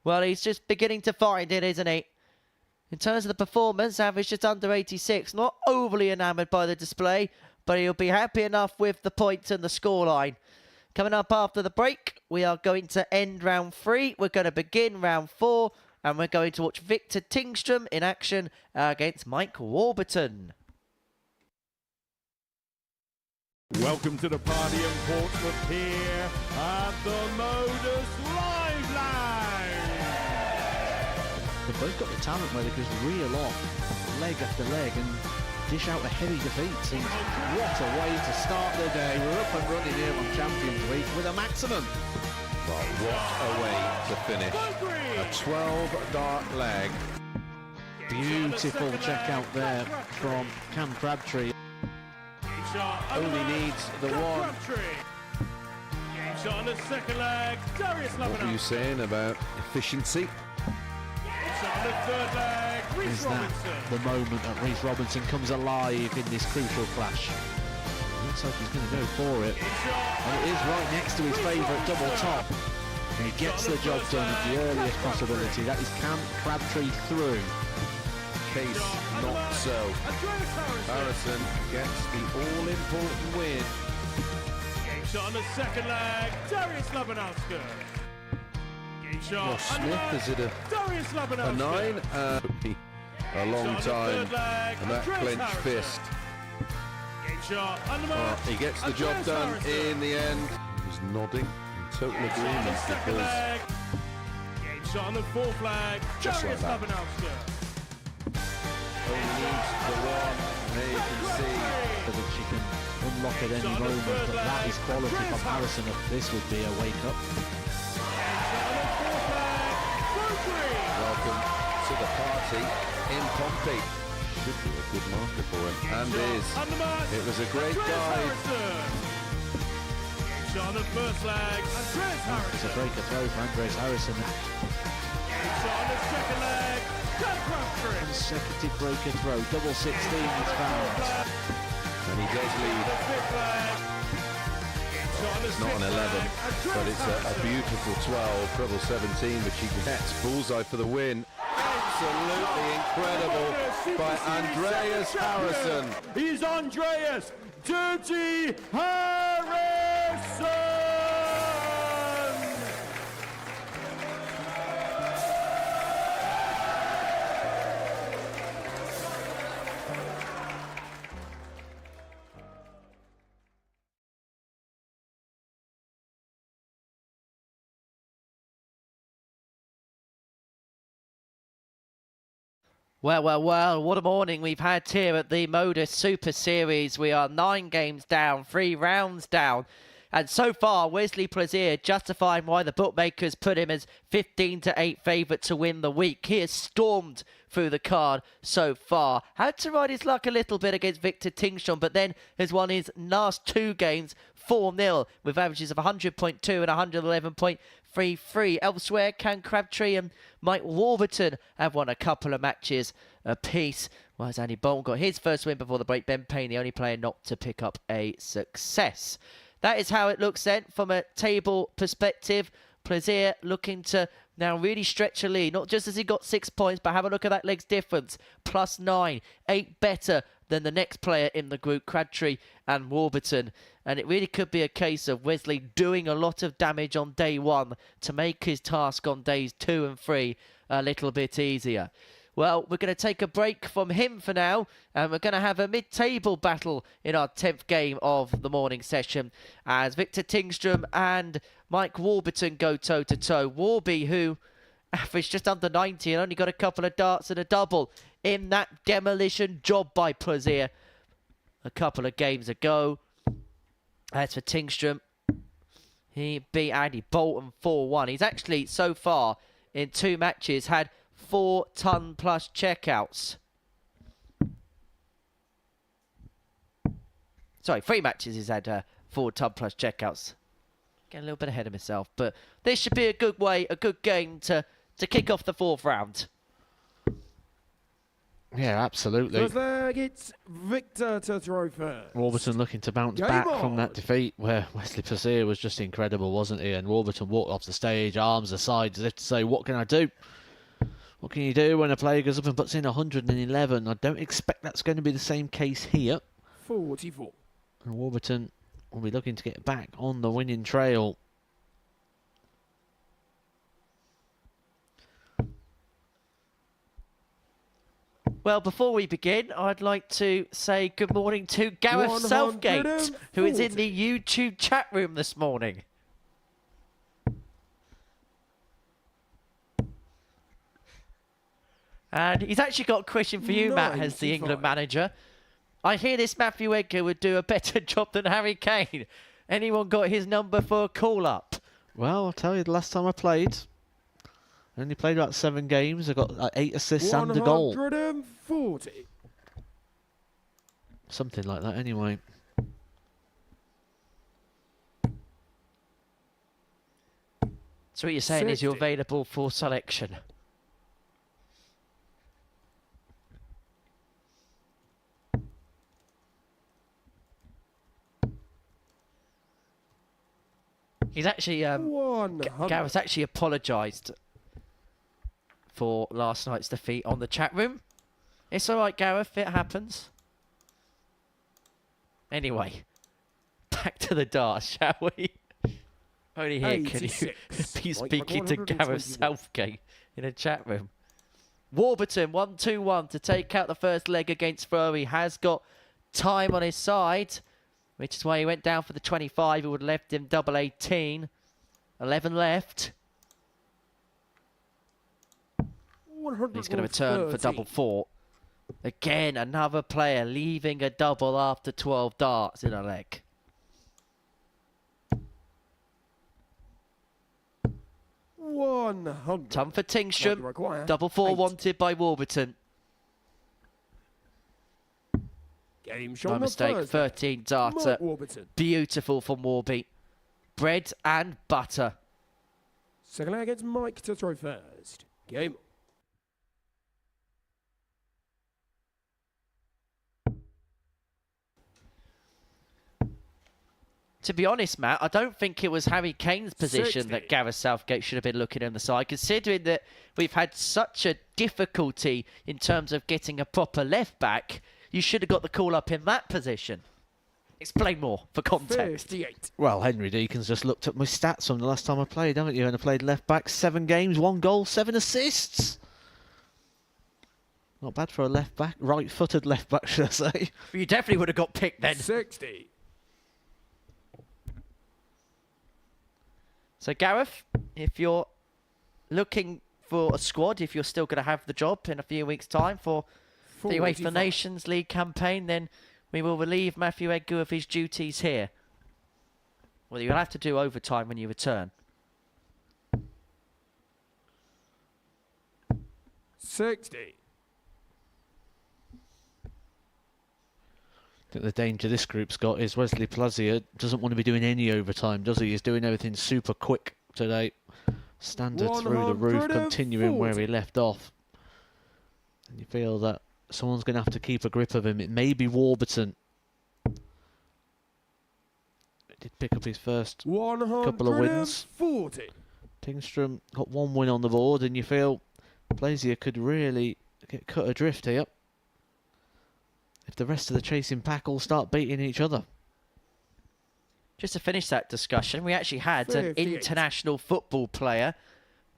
well, he's just beginning to find it, isn't he? In terms of the performance, average just under 86. Not overly enamoured by the display, but he'll be happy enough with the points and the scoreline. Coming up after the break, we are going to end round 3. We're going to begin round 4, and we're going to watch Victor Tingström in action against Mike Warburton. Welcome to the party in Portsmouth here at the Modus Live Lounge. They've both got the talent where they can reel off leg after leg and dish out a heavy defeat. And what a way to start the day. We're up and running here on Champions Week with a maximum. Well, what a way to finish. A 12-dart leg. Beautiful check out there from Cam Crabtree. Only needs the one. On the second leg, Darius What were you saying about efficiency? on the third leg, Is that the moment that Reece Robinson comes alive in this crucial clash? Looks like he's going to go for it. And it is right next to his favourite double top. And he gets the job done at the earliest possibility. That is Cam Crabtree through. Case not so. Harrison gets the all-important win. Game shot on the second leg, Darius Labanowski. Game shot Ross Smith, is it a Darius Labanowski. 9? A long time. And that clenched fist. Game shot on the mark. He gets the job done in the end. He's nodding in total agreement because Game shot on the fourth flag, Just Darius like that. Labanowski. only needs the one. There you can see. That she can unlock at any moment, but that is quality from Harrison. This would be a wake-up. Welcome to the party in Pompey. Should be a good marker for him, and is. It was a great guide. Shot on the first leg, Andreas It's a Harrison. breaker throw for Andres Harrison. Shot on the second leg, Cam Crabtree. Consecutive breaker throw. Double 16 is found. And he does lead. It's not an 11, but it's a beautiful 12, treble 17, which he gets. Bullseye for the win. Absolutely incredible by Andreas Harrison. He's Andreas Dirty Harrison! Well, what a morning we've had here at the Modus Super Series. We are 9 games down, 3 rounds down. And so far, Wesley Plaisir justifying why the bookmakers put him as 15-8 favourite to win the week. He has stormed through the card so far. Had to ride his luck a little bit against Victor Tingström, but then has won his last 2 games 4-0 with averages of 100.2 and 111.33. Elsewhere, Cam Crabtree and Mike Warburton have won a couple of matches apiece. Whereas Andy Bolton got his first win before the break. Ben Payne, the only player not to pick up a success. That is how it looks then from a table perspective. Plaisir looking to now really stretch a lead. Not just as he got 6 points, but have a look at that legs difference. +9, 8 better than the next player in the group, Crabtree and Warburton. And it really could be a case of Wesley doing a lot of damage on day 1 to make his task on days 2 and 3 a little bit easier. Well, we're going to take a break from him for now, and we're going to have a mid-table battle in our 10th game of the morning session as Victor Tingström and Mike Warburton go toe-to-toe. Warby, who averaged just under 90 and only got a couple of darts and a double in that demolition job by Plaisir a couple of games ago. As for Tingström, He beat Andy Bolton 4-1. He's actually, so far, in 2 matches, had 4 ton-plus checkouts. Sorry, 3 matches he's had 4 ton-plus checkouts. Getting a little bit ahead of myself, but this should be a good game to kick off the 4th round. Yeah, absolutely. First leg, it's Victor to throw first. Warburton looking to bounce Game back on. from that defeat where Wesley Plaisir was just incredible, wasn't he? And Warburton walked off the stage, arms aside, as if to say, what can I do? What can you do when a player goes up and puts in 111? I don't expect that's going to be the same case here. 44. And Warburton will be looking to get back on the winning trail. Well, before we begin, I'd like to say good morning to Gareth Southgate, who is in the YouTube chat room this morning. And he's actually got a question for you, Matt, as the England manager. I hear this Matthew Edgar would do a better job than Harry Kane. Anyone got his number for a call-up? Well, I'll tell you, the last time I played, I only played about 7 games. I got 8 assists and a goal. 140. Something like that, anyway. So what you're saying is you're available for selection. He's actually, Gareth's actually apologised for last night's defeat on the chat room. It's all right, Gareth, it happens. Anyway, back to the darts, shall we? Only here can you be speaking to Gareth Southgate in a chat room. Warburton, 1-2-1 to take out the first leg against Furry. He has got time on his side, which is why he went down for the 25. It would have left him double 18. 11 left. He's going to return for double 4. Again, another player leaving a double after 12 darts in a leg. Ton for Tingstrom. Double 4 wanted by Warburton. No mistake, 13 darter. Beautiful from Warby. Bread and butter. Second leg against Mike to throw first. Game. To be honest, Matt, I don't think it was Harry Kane's position that Gareth Southgate should have been looking on the side, considering that we've had such a difficulty in terms of getting a proper left back. You should have got the call up in that position. Explain more for context. 58. Well, Henry Deacon's just looked at my stats from the last time I played, haven't you? And I played left back, 7 games, 1 goal, 7 assists. Not bad for a left back, right-footed left back, should I say? You definitely would have got picked then. 60. So Gareth, if you're looking for a squad, if you're still going to have the job in a few weeks' time for the UEFA Nations League campaign, then we will relieve Matthew Edgar of his duties here. Well, you'll have to do overtime when you return. 60. I think the danger this group's got is Wesley Plaisir doesn't want to be doing any overtime, does he? He's doing everything super quick today. Standard through the roof, continuing where he left off. And you feel that someone's going to have to keep a grip of him. It may be Warburton. He did pick up his first couple of wins. 40. Tingstrom got 1 win on the board, and you feel Plaisir could really get cut adrift here if the rest of the chasing pack all start beating each other. Just to finish that discussion, we actually had an international football player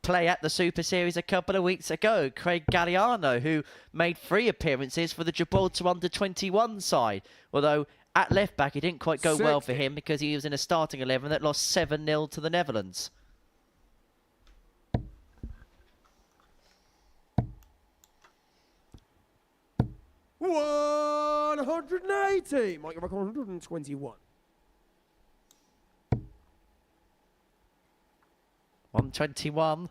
play at the Super Series a couple of weeks ago, Craig Galliano, who made 3 appearances for the Gibraltar under-21 side. Although at left back, it didn't quite go well for him because he was in a starting 11 that lost 7-0 to the Netherlands. $180. Mike, 121. 121.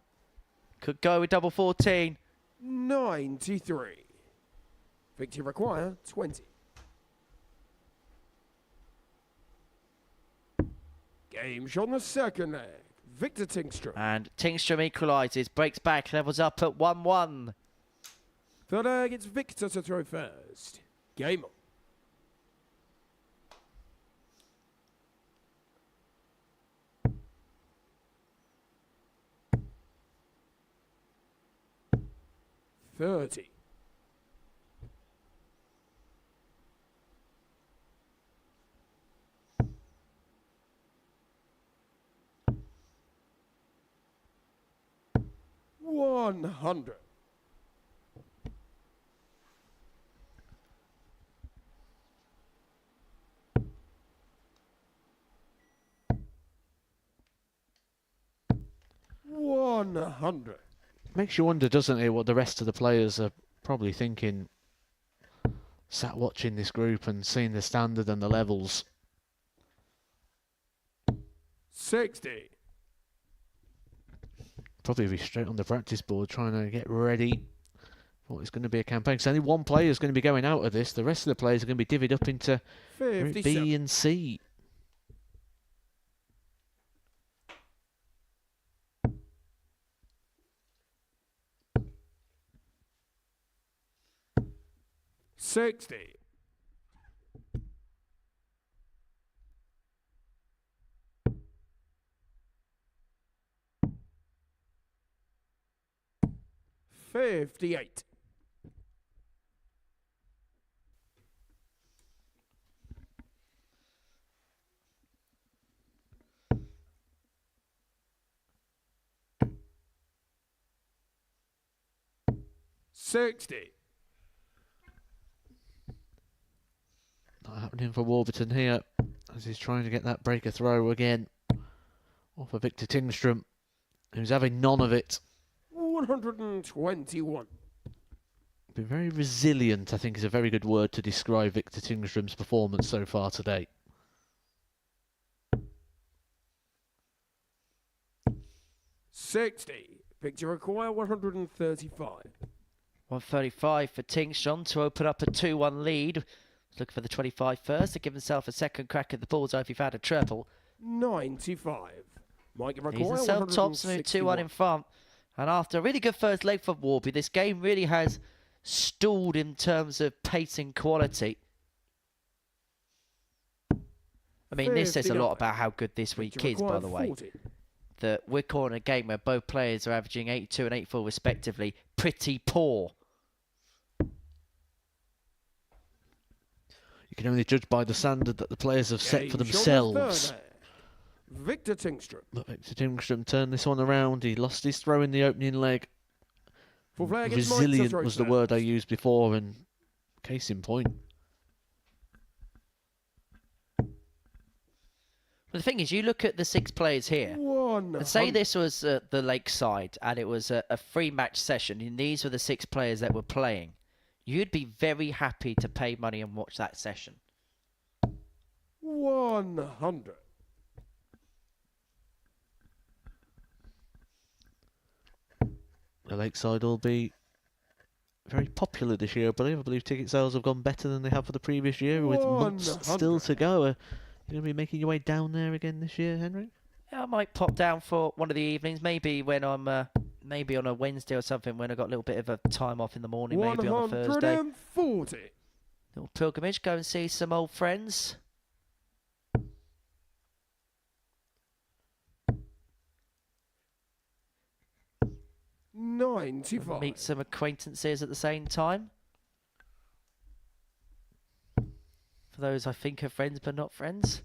Could go with double 14. 93. Victory require 20. Game shot on the second leg. Victor Tingstrom. And Tingstrom equalises, breaks back, levels up at 1-1. Third leg, it's Victor to throw first. Game on. $30. $100. $100. Makes you wonder, doesn't it, what the rest of the players are probably thinking, sat watching this group and seeing the standard and the levels. 60. Probably be straight on the practice board trying to get ready for what's going to be a campaign. Because only one player is going to be going out of this. The rest of the players are going to be divvied up into Group 57. B and C. $60. $58. $60. Not happening for Warburton here, as he's trying to get that breaker throw again off of Victor Tingstrom, who's having none of it. 121. Been very resilient, I think, is a very good word to describe Victor Tingstrom's performance so far today. $60. Victor require 135. 135 for Tingstrom to open up a 2-1 lead. Looking for the 25 first to give himself a second crack at the bullseye if he'd had a triple. 95. Mike He's require himself tops and 2-1 in front. And after a really good first leg for Warby, this game really has stalled in terms of pace and quality. I mean, this says a lot about how good this week is, by the way. That we're calling a game where both players are averaging 82 and 84 respectively. Pretty poor. You can only judge by the standard that the players have set for themselves. Victor Tingstrom. But Victor Tingstrom turned this one around. He lost his throw in the opening leg. Resilient was the word I used before, and case in point. Well, the thing is, you look at the 6 players here, and say this was the Lakeside, and it was a free match session, and these were the 6 players that were playing. You'd be very happy to pay money and watch that session. 100. The Lakeside will be very popular this year, I believe. I believe ticket sales have gone better than they have for the previous year, with months still to go. You're going to be making your way down there again this year, Henry? Yeah, I might pop down for one of the evenings, maybe when I'm, maybe on a Wednesday or something, when I've got a little bit of a time off in the morning, maybe on a Thursday. 140. Little pilgrimage, go and see some old friends. 95. Meet some acquaintances at the same time. For those I think are friends but not friends.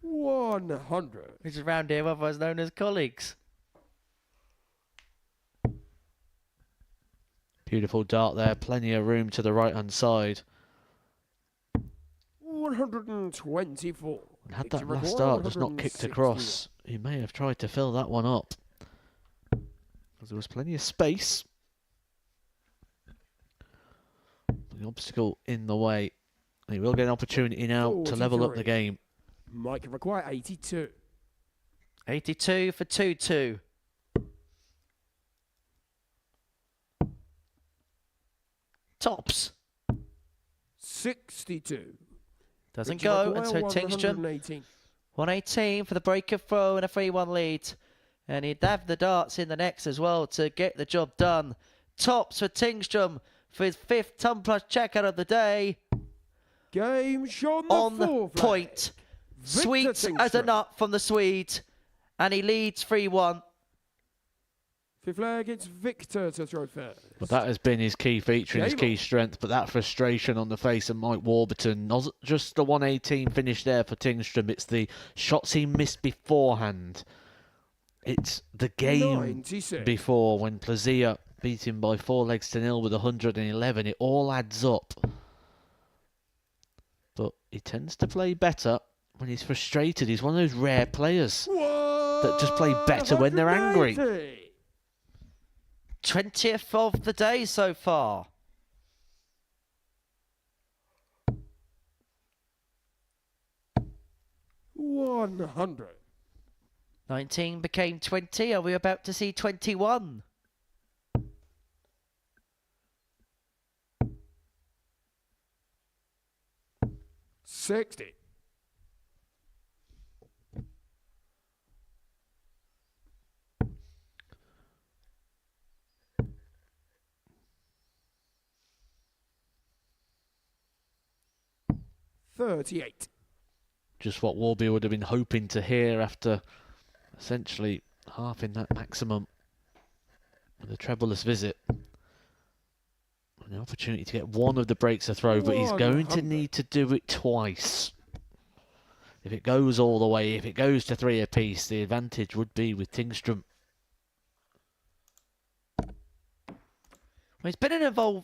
100. Which is around here otherwise known as colleagues. Beautiful dart there, plenty of room to the right hand side. 124. And had that last dart just not kicked across, he may have tried to fill that one up. Because there was plenty of space. But the obstacle in the way. He will get an opportunity now to level up the game. Mike can require 82. 82 for 2-2. Tops. 62. Doesn't Richard go McGuire, until Tingstrom. 118. 118 for the breaker throw and a 3-1 lead. And he'd have the darts in the next as well to get the job done. Tops for Tingstrom for his 5th ton plus checkout of the day. Game shot On the full flag. point. Victor Sweet as a Tingstrom. nut from the Swede. And he leads 3-1. Fifth flag, it's Victor to throw first. But that has been his key feature and his key strength. But that frustration on the face of Mike Warburton, not just the 118 finish there for Tingstrom, it's the shots he missed beforehand. It's the game 96. before when Plazia beat him by 4 legs to 0 with 111. It all adds up. But he tends to play better when he's frustrated. He's one of those rare players that just play better when they're angry. 20th of the day so far. $100. 19 became 20. Are we about to see 21? $60. $38. Just what Warby would have been hoping to hear after essentially halving that maximum with a trebleless visit. An opportunity to get one of the breaks a throw, but he's going to need to do it twice. If it goes all the way, if it goes to 3 apiece, the advantage would be with Tingstrom. Well,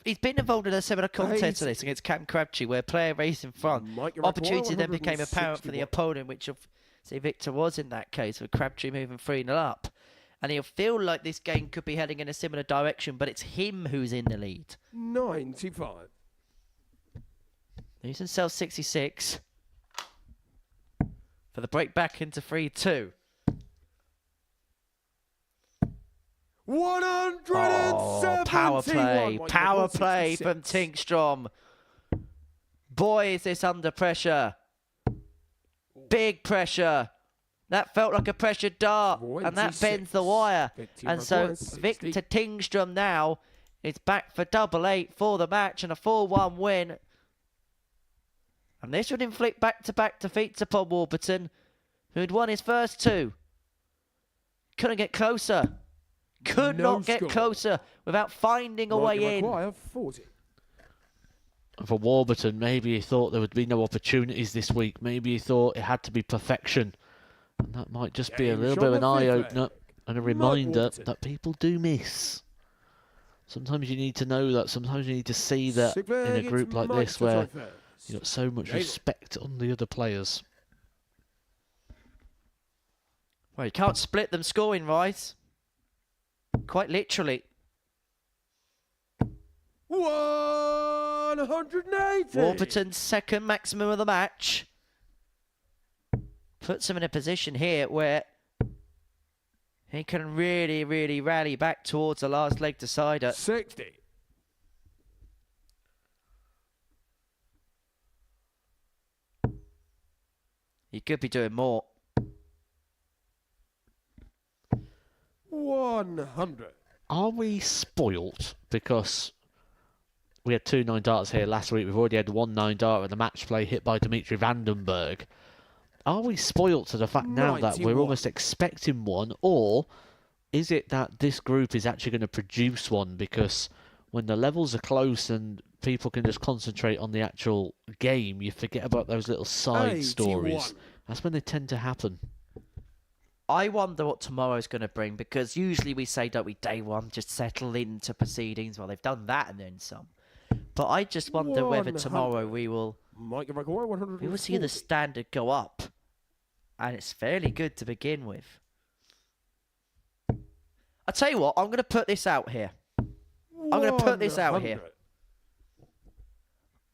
he's been involved in a similar contest to this against Cam Crabtree, where player raced in front. Opportunity then became apparent for the opponent, which say Victor was in that case, with Crabtree moving 3-0 up. And he'll feel like this game could be heading in a similar direction, but it's him who's in the lead. 95. Newton sells 66 for the break back into 3-2. 171. Power play from Tingstrom. Boy, is this under pressure. Big pressure. That felt like a pressured dart, and that bends the wire. And so Victor Tingstrom now is back for 8-8 for the match and a 4-1 win. And this would inflict back-to-back defeats upon Warburton, who'd won his first 2. Couldn't get closer. Could not get closer without finding a way in. 40. For Warburton, maybe he thought there would be no opportunities this week. Maybe he thought it had to be perfection. And that might just be a little bit of an eye-opener and a reminder that people do miss. Sometimes you need to know that. Sometimes you need to see that in a group like this where you've got so much respect on the other players. Well, you can't split them scoring, right? Quite literally. 180. Warburton's second maximum of the match. Puts him in a position here where he can really, really rally back towards the last leg decider. 60. He could be doing more. 100. Are we spoilt because we had 2 9 darts here last week? We've already had 1 9 dart at the match play hit by Dimitri Vandenberg. Are we spoilt to the fact now that we're almost expecting one, or is it that this group is actually going to produce one? Because when the levels are close and people can just concentrate on the actual game, you forget about those little side stories. That's when they tend to happen. I wonder what tomorrow's going to bring, because usually we say, don't we, day one, just settle into proceedings. Well, they've done that and then some. But I just wonder whether tomorrow we will see the standard go up. And it's fairly good to begin with. I'll tell you what, I'm going to put this out here.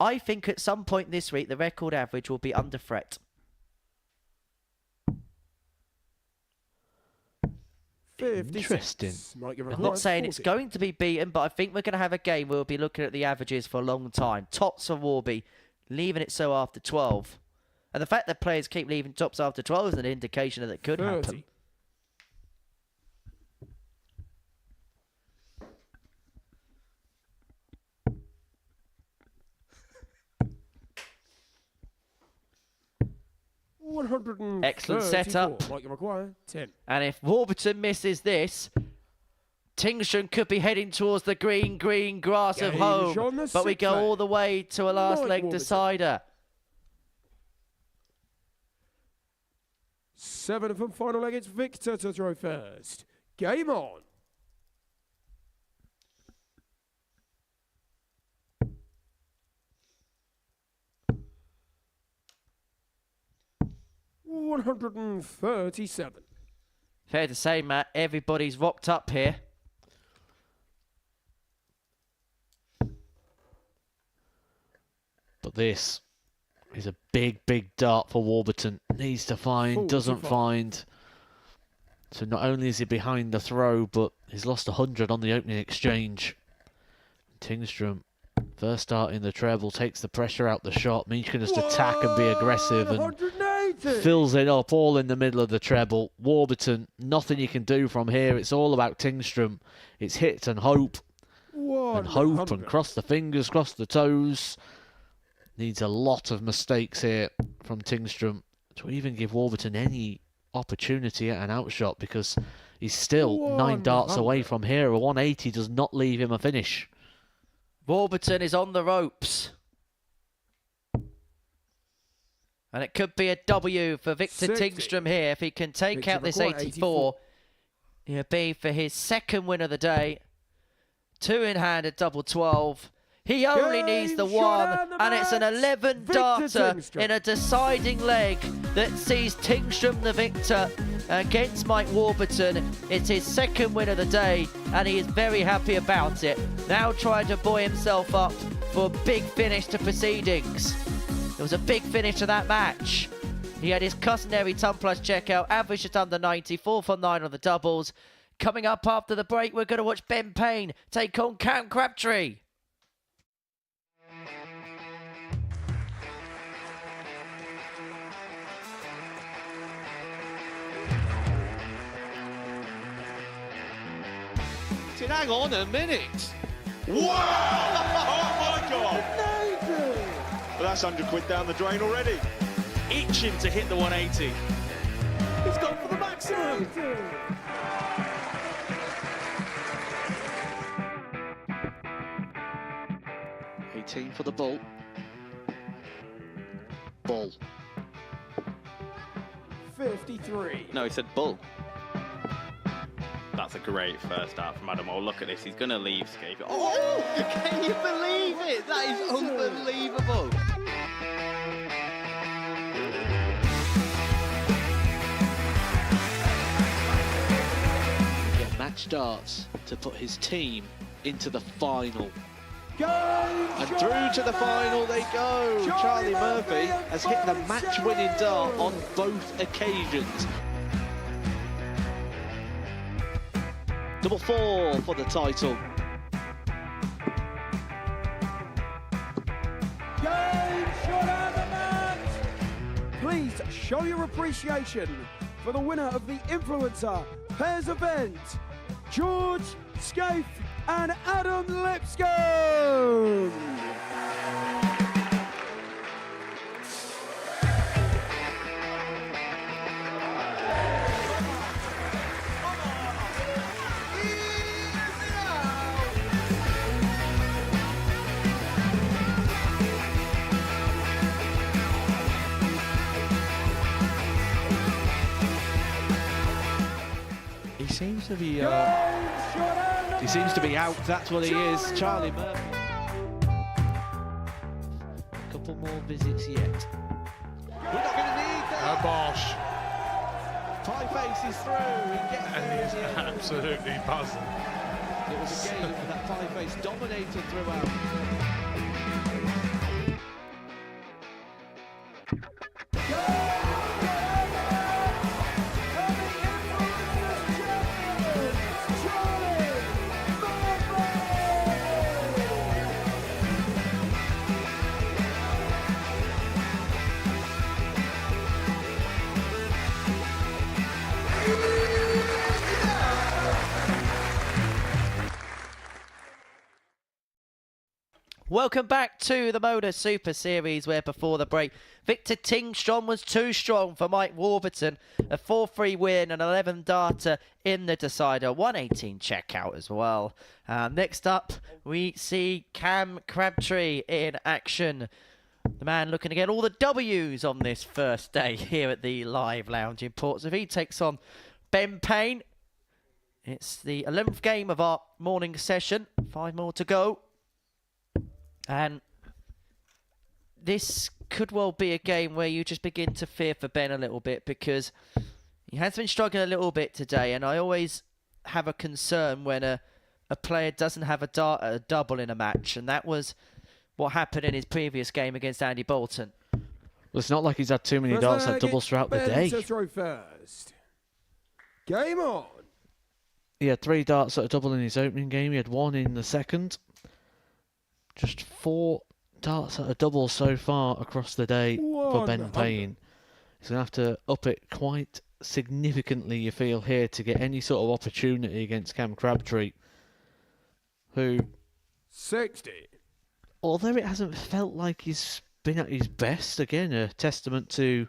I think at some point this week, the record average will be under threat. Interesting. I'm not saying it's going to be beaten, but I think we're going to have a game where we'll be looking at the averages for a long time. Tots for Warby, leaving it so after 12. And the fact that players keep leaving tops after 12 is an indication that it could happen. 134. Excellent setup. Like you require, 10. And if Warburton misses this, Tingstrom could be heading towards the green grass of home. But we go all the way to a last leg decider. 7 from final leg. It's Victor to throw first. Game on. $137. Fair to say, Matt, everybody's rocked up here. But this is a big dart for Warburton. Needs to find, doesn't find. So not only is he behind the throw, but he's lost 100 on the opening exchange. Tingstrom, first start in the treble, takes the pressure out the shot. Means you can just attack and be aggressive and fills it up all in the middle of the treble. Warburton, nothing you can do from here. It's all about Tingstrom. It's hit and hope. And cross the fingers, cross the toes. Needs a lot of mistakes here from Tingstrom to even give Warburton any opportunity at an outshot, because he's still 9 darts away from here. A 180 does not leave him a finish. Warburton is on the ropes. And it could be a W for Victor Tingstrom here. If he can take out this 84, it'll be for his second win of the day. 2 in hand at double 12. He only needs the 1, and it's an 11-darter in a deciding leg that sees Tingstrom the victor against Mike Warburton. It's his second win of the day, and he is very happy about it. Now trying to buoy himself up for a big finish to proceedings. There was a big finish to that match. He had his customary ton plus checkout, averaged just under 90, 4 for 9 on the doubles. Coming up after the break, we're going to watch Ben Payne take on Cam Crabtree. Hang on a minute. Wow! Oh my God! Well, that's £100 down the drain already. Itching to hit the 180. He's gone for the backside. 18 for the bull. Bull. 53. No, he said bull. That's a great first start from Adam. Oh, look at this. He's going to leave Scape. Oh, can you believe it? That is unbelievable. Get match darts to put his team into the final. And through to the final they go. Charlie Murphy has hit the match-winning dart on both occasions. Double 4 for the title. Please show your appreciation for the winner of the Influencer Pairs event, George Scaife and Adam Lipscomb. He seems to be out. That's what he is. Charlie Murphy. A couple more visits yet. We're not going to need that. Bosh. Pie Face is through. He gets And he's absolutely buzzing. It was a game that Pie Face dominated throughout. Welcome back to the Modus Super Series, where before the break, Victor Tingstrom was too strong for Mike Warburton. A 4-3 win, an 11 darter in the decider, 118 checkout as well. Next up, we see Cam Crabtree in action. The man looking to get all the W's on this first day here at the Live Lounge in Portsmouth. He takes on Ben Payne. It's the 11th game of our morning session. 5 more to go. And this could well be a game where you just begin to fear for Ben a little bit, because he has been struggling a little bit today. And I always have a concern when a player doesn't have a double in a match. And that was what happened in his previous game against Andy Bolton. Well, it's not like he's had too many darts at doubles throughout the day. To throw first. Game on. He had 3 darts at a double in his opening game. He had 1 in the second. Just 4 darts at a double so far across the day for Ben Payne. He's going to have to up it quite significantly, you feel, here to get any sort of opportunity against Cam Crabtree, who, 60. although it hasn't felt like he's been at his best, again, a testament to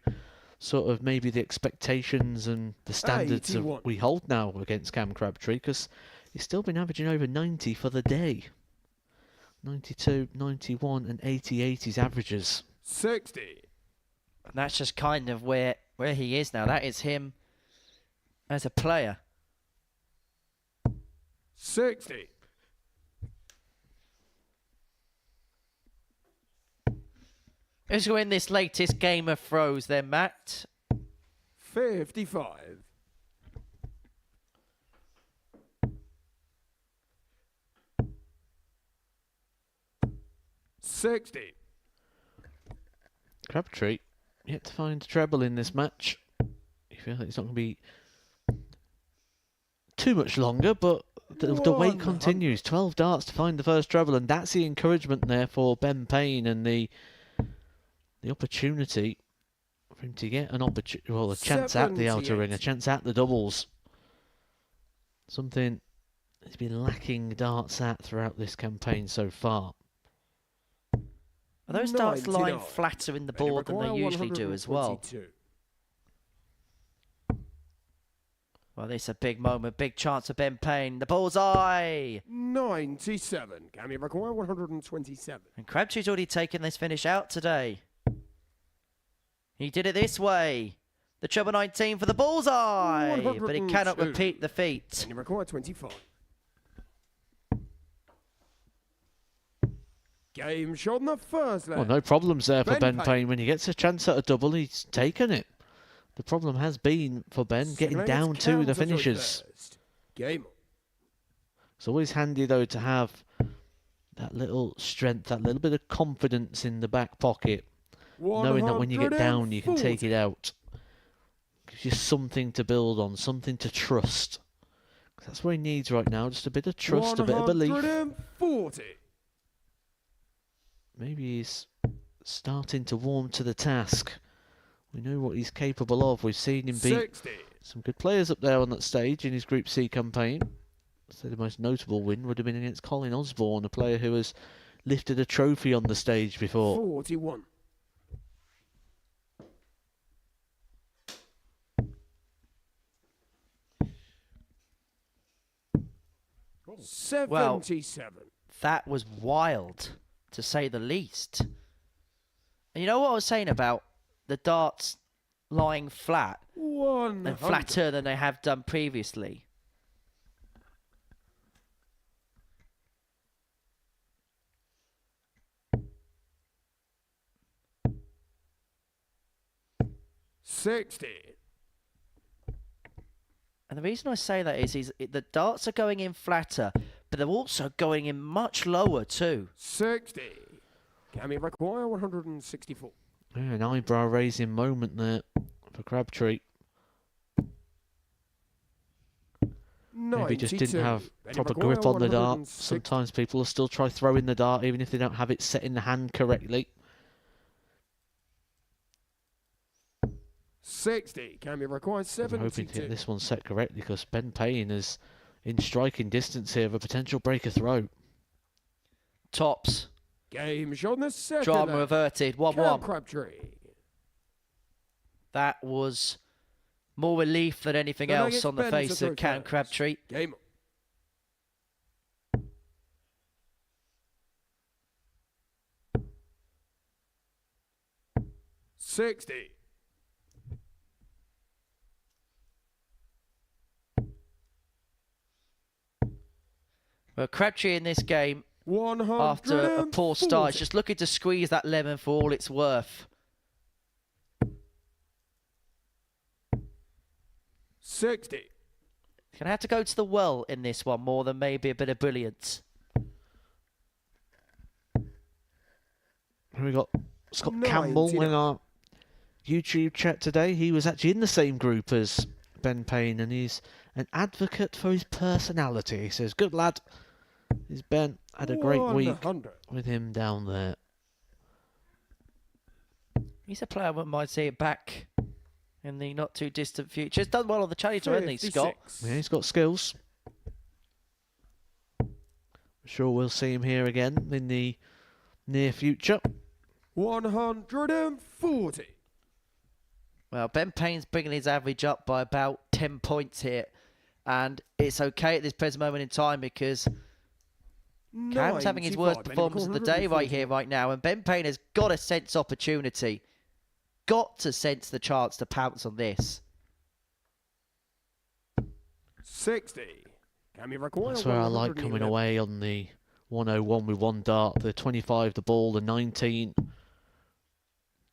sort of maybe the expectations and the standards of we hold now against Cam Crabtree, because he's still been averaging over 90 for the day. 92, 91 and 88 his averages. 60. And that's just kind of where he is now. That is him as a player. 60. Who's going to win this latest game of throws then, Matt? 55. 60. Crabtree yet to find a treble in this match. You feel like it's not going to be too much longer, but the wait continues. 12 darts to find the first treble, and that's the encouragement there for Ben Payne, and the opportunity for him to get a chance at the outer ring, a chance at the doubles. Something he's been lacking darts at throughout this campaign so far. Are those darts lying flatter in the board than they usually do as well? Well, this is a big moment, big chance for Ben Payne. The bullseye! 97. Can you require 127? And Crabtree's already taken this finish out today. He did it this way. The treble 19 for the bullseye! But he cannot repeat the feat. Can you require 25? Game shot in the first leg. Well, no problems there for Ben Payne. When he gets a chance at a double, he's taken it. The problem has been for Ben getting down to the finishes. Game. It's always handy, though, to have that little strength, that little bit of confidence in the back pocket, knowing that when you get down, you can take it out. Gives you something to build on, something to trust. That's what he needs right now, just a bit of trust, a bit of belief. 140. Maybe he's starting to warm to the task. We know what he's capable of. We've seen him beat some good players up there on that stage in his Group C campaign. So the most notable win would have been against Colin Osborne, a player who has lifted a trophy on the stage before. 41. Well, 77. That was wild, to say the least. And you know what I was saying about the darts lying flat and flatter than they have done previously? $60. And the reason I say that is the darts are going in flatter, but they're also going in much lower too. 60. Can we require 164? Yeah, an eyebrow-raising moment there for Crabtree. Maybe just didn't have proper grip on the dart. Sometimes people will still try throwing the dart even if they don't have it set in the hand correctly. 60. Can we require 72? I'm hoping to get this one set correctly because Ben Payne is in striking distance here of a potential breaker throw. Tops. Game's on the second. Drama averted. 1-1. Crabtree. That was more relief than anything else on the face of Cam Crabtree. Game. $60. Well, Crabtree in this game, after a poor start, is just looking to squeeze that lemon for all it's worth. 60. Gonna have to go to the well in this one more than maybe a bit of brilliance. Here we got Scott Campbell in our YouTube chat today. He was actually in the same group as Ben Payne, and he's an advocate for his personality. He says, good lad. He's Ben. Had a great week with him down there. He's a player I wouldn't mind seeing back in the not too distant future. He's done well on the Challenger, hasn't he, Scott? Yeah, he's got skills. I'm sure we'll see him here again in the near future. 140. Well, Ben Payne's bringing his average up by about 10 points here. And it's okay at this present moment in time because Cam's having his worst performance of the day right here, right now. And Ben Payne has got to sense opportunity. Got to sense the chance to pounce on this. 60. That's where I like coming away on the 101 with one dart, the 25 the ball, the 19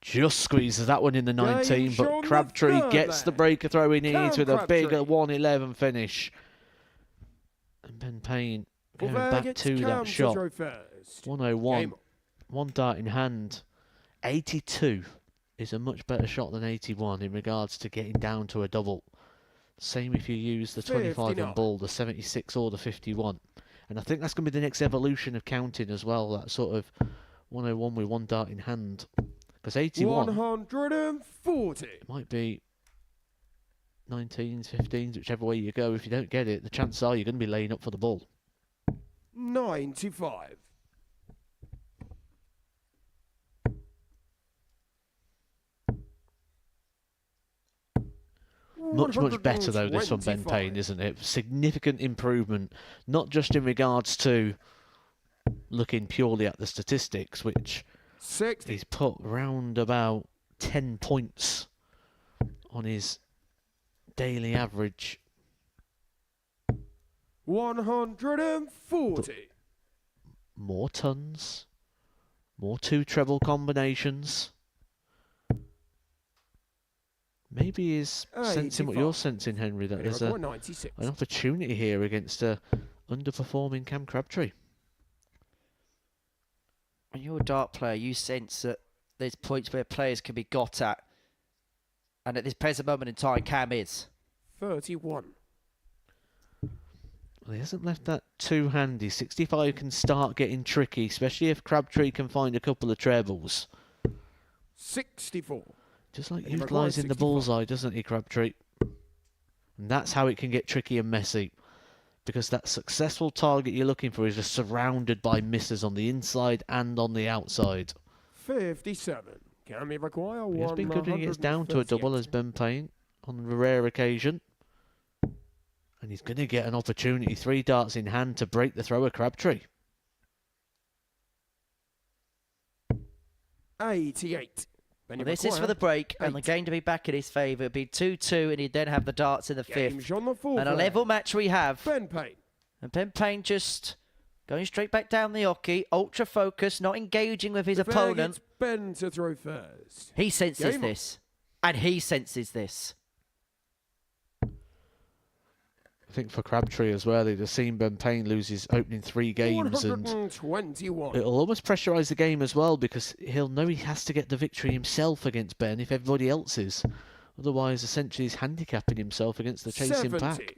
just squeezes that one in the 19, but Crabtree gets the breaker throw he needs with a bigger 111 finish. And Ben Payne going back to that shot. 101, one dart in hand. 82 is a much better shot than 81 in regards to getting down to a double. Same if you use the 25 on ball, the 76 or the 51. And I think that's going to be the next evolution of counting as well, that sort of 101 with one dart in hand. Because 81 140 might be 19s, 15s, whichever way you go. If you don't get it, the chances are you're going to be laying up for the ball. 95. Much better, though, this from Ben Payne, isn't it? Significant improvement, not just in regards to looking purely at the statistics, which 60. he's put round about 10 points on his daily average. 140. More tons, more two treble combinations. Maybe he's sensing what you're sensing, Henry, that there's an opportunity here against a underperforming Cam Crabtree. When you're a dart player, you sense that there's points where players can be got at. And at this present moment in time, Cam is. 31. Well, he hasn't left that too handy. 65 can start getting tricky, especially if Crabtree can find a couple of trebles. 64. Just like utilising the bullseye, doesn't he, Crabtree? And that's how it can get tricky and messy. Because that successful target you're looking for is just surrounded by misses on the inside and on the outside. 57. Can we require He's been good when he gets down to a double, as Ben Payne, on a rare occasion. And he's going to get an opportunity, 3 darts in hand, to break the thrower Crabtree. 88. Well, this is for the break, and the game to be back in his favour. It'd be 2-2, and he'd then have the darts in the fifth. And a level match we have. Ben Payne. And Ben Payne just going straight back down the hockey, ultra focused, not engaging with his opponent. Ben to throw first. He senses this, and he senses this. I think for Crabtree as well, he'd have seen Ben Payne lose his opening 3 games, and it'll almost pressurise the game as well, because he'll know he has to get the victory himself against Ben if everybody else is. Otherwise, essentially, he's handicapping himself against the chasing 70. pack.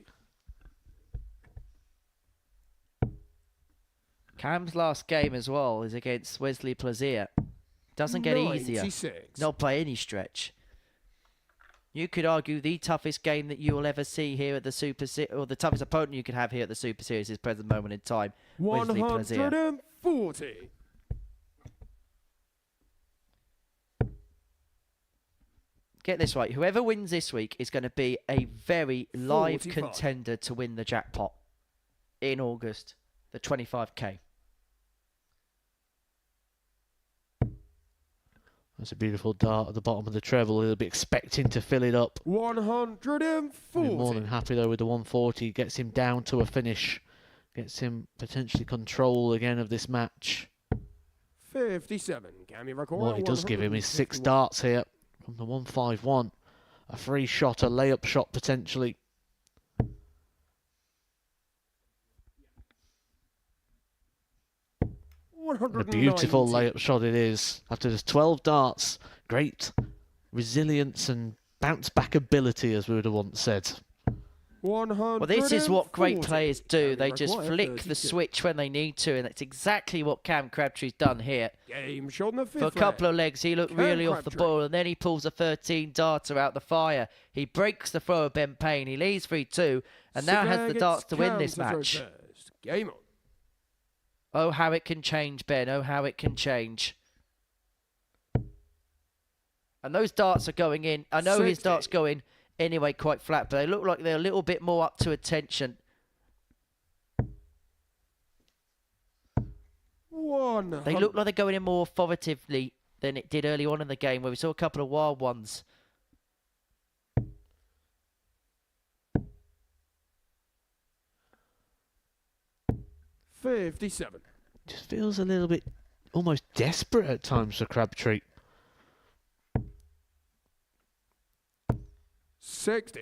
Cam's last game as well is against Wesley Plaisir. Doesn't get 96. easier, not by any stretch. You could argue the toughest game that you will ever see here at the Super Series, or the toughest opponent you could have here at the Super Series is present moment in time. Wesley Plaisir. 140. get this right. Whoever wins this week is going to be a very live 45. contender to win the jackpot in August, the 25k. That's a beautiful dart at the bottom of the treble. He'll be expecting to fill it up. 140. He'll be more than happy though with the 140. Gets him down to a finish. Gets him potentially control again of this match. 57. Can you record? What he does give him is 6 darts here from the 151. A free shot, a layup shot potentially. A beautiful layup shot it is. After just 12 darts, great resilience and bounce back ability, as we would have once said. Well, this is what great players do. They just flick the switch when they need to, and that's exactly what Cam Crabtree's done here. Game shot in the For a couple of legs, he looked really off the ball, and then he pulls a 13 darter out the fire. He breaks the throw of Ben Payne. He leads 3-2, and now has the darts to win this match. Game on. Oh, how it can change, Ben. Oh, how it can change. And those darts are going in. I know his darts go in anyway quite flat, but they look like they're a little bit more up to attention. 100. They look like they're going in more authoritatively than it did early on in the game, where we saw a couple of wild ones. $57. Just feels a little bit almost desperate at times for Crabtree. 60.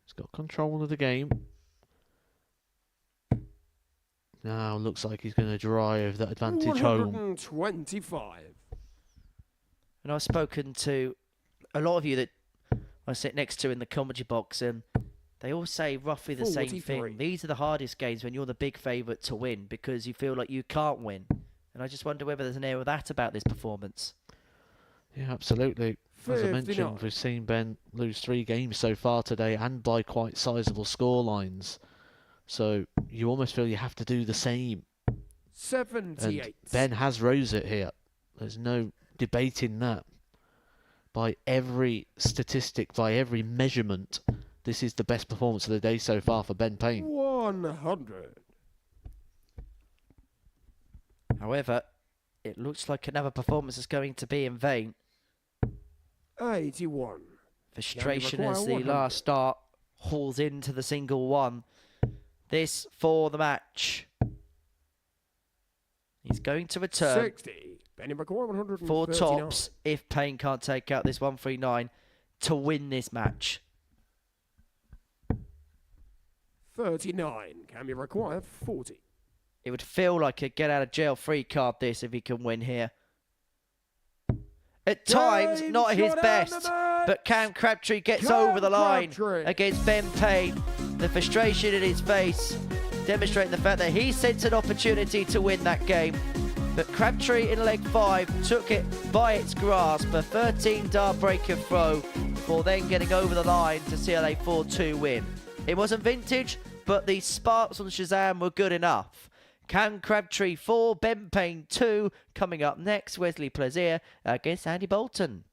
He's got control of the game. Now looks like he's going to drive that advantage home. 125. And I've spoken to a lot of you that I sit next to in the commentary box, and they all say roughly the same 43. thing. These are the hardest games when you're the big favourite to win, because you feel like you can't win. And I just wonder whether there's an air of that about this performance. Yeah, absolutely. As I 59. mentioned, we've seen Ben lose 3 games so far today, and by quite sizable score lines. So you almost feel you have to do the same. 78. And Ben has rose it here. There's no debating that. By every statistic, by every measurement, this is the best performance of the day so far for Ben Payne. 100. However, it looks like another performance is going to be in vain. 81. Frustration require as the 100. last start hauls into the single one. This for the match. He's going to return 60. Benny McCoy, 139. 4 tops if Payne can't take out this 139 to win this match. 39. Can you require 40? It would feel like a get out of jail free card this if he can win here. At times, Game not his shot best, and the match. but Cam Crabtree gets Cam over the line Crabtree. against Ben Payne. The frustration in his face, demonstrating the fact that he sensed an opportunity to win that game. But Crabtree in leg 5 took it by its grasp, a 13-dart breaker throw, before then getting over the line to seal a 4-2 win. It wasn't vintage, but the sparks on Shazam were good enough. Cam Crabtree 4, Ben Payne 2. Coming up next, Wesley Plaisir against Andy Bolton.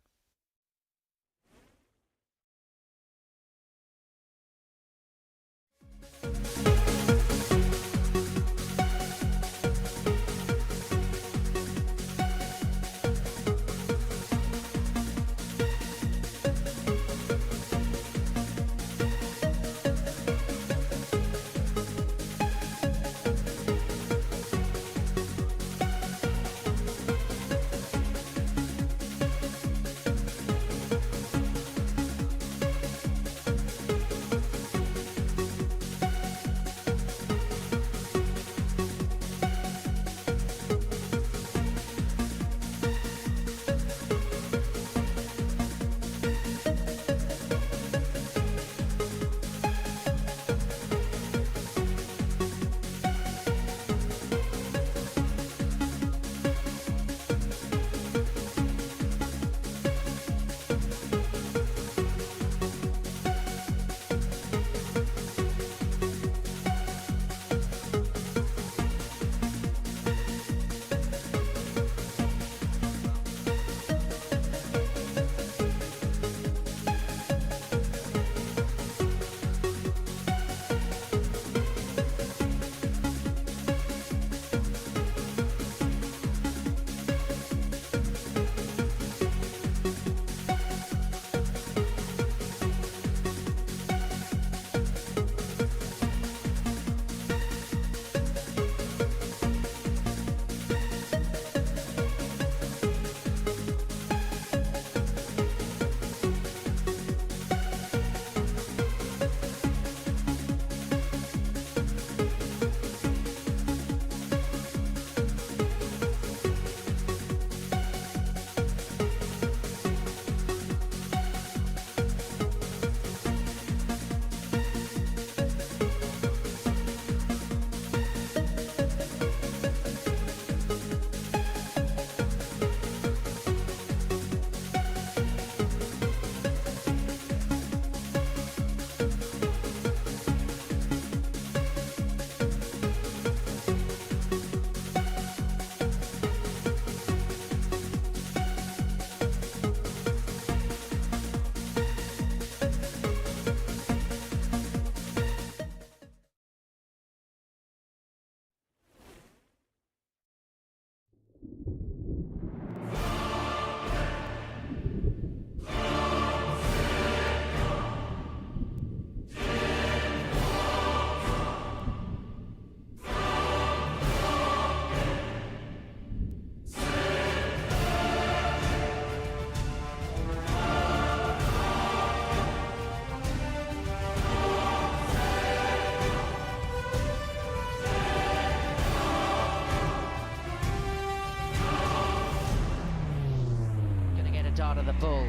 dart of the bull.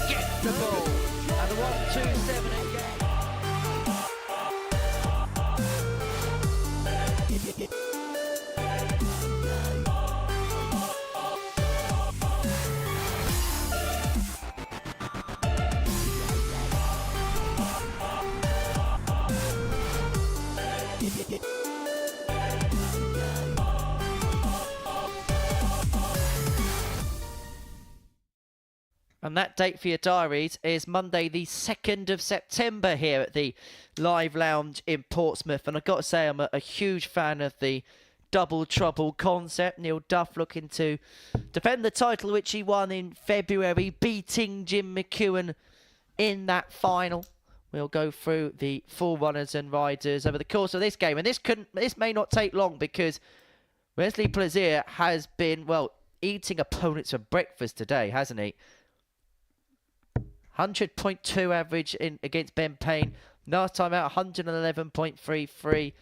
Gets the ball. And the 1-2-7 again. And that date for your diaries is Monday the 2nd of September here at the Live Lounge in Portsmouth. And I've got to say, I'm a huge fan of the double trouble concept. Neil Duff looking to defend the title which he won in February, beating Jim McEwen in that final. We'll go through the full runners and riders over the course of this game. And this may not take long because Wesley Plaisir has been, well, eating opponents for breakfast today, hasn't he? 100.2 average against Ben Payne. Last time out, 111.33.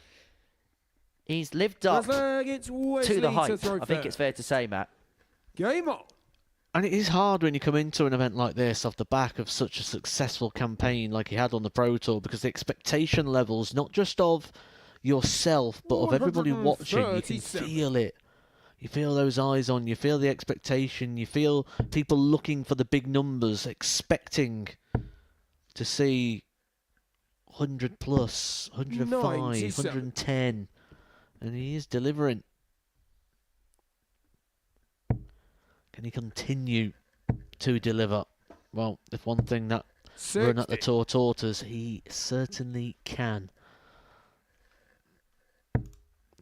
He's lived up to the hype, I think it's fair to say, Matt. Game on. And it is hard when you come into an event like this off the back of such a successful campaign like he had on the Pro Tour, because the expectation levels, not just of yourself, but of everybody watching, you can feel it. You feel those eyes on, you feel the expectation, you feel people looking for the big numbers, expecting to see 100 plus, 105, 110, and he is delivering. Can he continue to deliver? Well, if one thing that run at the Tour taught us, he certainly can.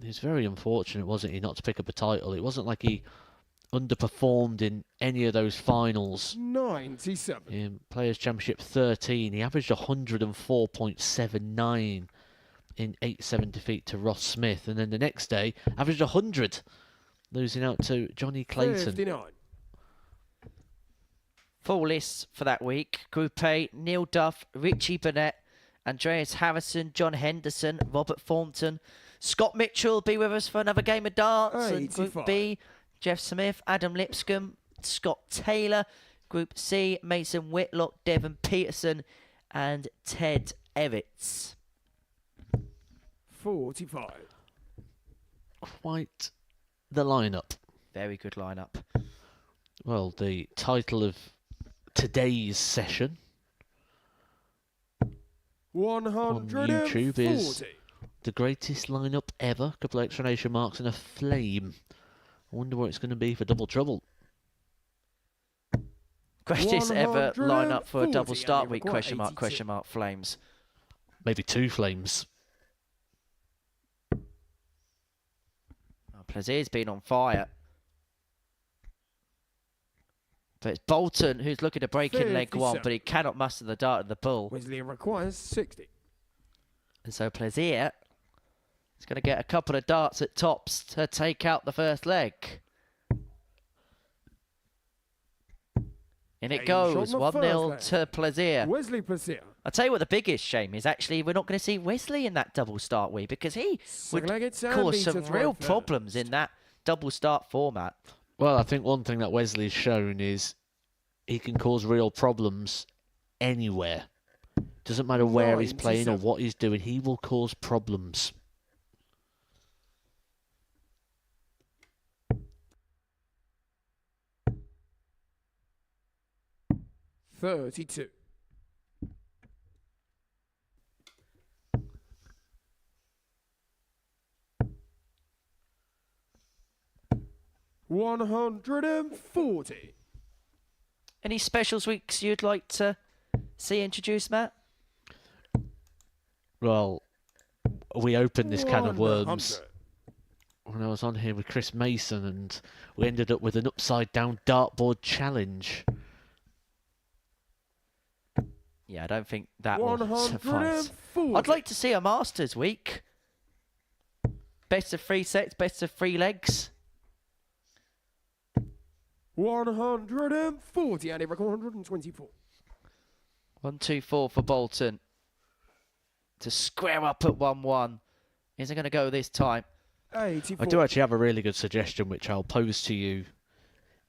It was very unfortunate, wasn't he, not to pick up a title. It wasn't like he underperformed in any of those finals. 97. In Players' Championship 13, he averaged 104.79 in 8-7 defeat to Ross Smith. And then the next day, averaged 100, losing out to Johnny Clayton. 59. Full list for that week. Group A, Neil Duff, Richie Burnett, Andreas Harrison, John Henderson, Robert Thornton. Scott Mitchell will be with us for another game of darts. And Group B, Jeff Smith, Adam Lipscomb, Scott Taylor. Group C, Mason Whitlock, Devon Peterson, and Ted Evitts. 45. Quite the lineup. Very good lineup. Well, the title of today's session on YouTube is the greatest lineup ever. A couple of exclamation marks and a flame. I wonder what it's going to be for Double Trouble. Greatest ever lineup for a double start week, question mark, flames. Maybe two flames. Oh, Plaisir's been on fire. But it's Bolton who's looking to break in leg one, but he cannot muster the dart of the bull. Wesley requires 60. And so Plaisir is going to get a couple of darts at tops to take out the first leg. In it goes, 1-0 to Plaisir. Wesley Plaisir. I'll tell you what the biggest shame is, actually, we're not going to see Wesley in that double start week, because he would cause some real problems in that double start format. Well, I think one thing that Wesley's shown is he can cause real problems anywhere. Doesn't matter where he's playing or what he's doing, he will cause problems. $32. $140. Any specials weeks you'd like to see introduced, Matt? Well, we opened this can of worms when I was on here with Chris Mason, and we ended up with an upside-down dartboard challenge. Yeah, I don't think that will suffice. I'd like to see a Masters week. Best of 3 sets, best of 3 legs. 140, and record 124. 1-2-4 for Bolton to square up at 1-1. Is it going to go this time? 84. I do actually have a really good suggestion which I'll pose to you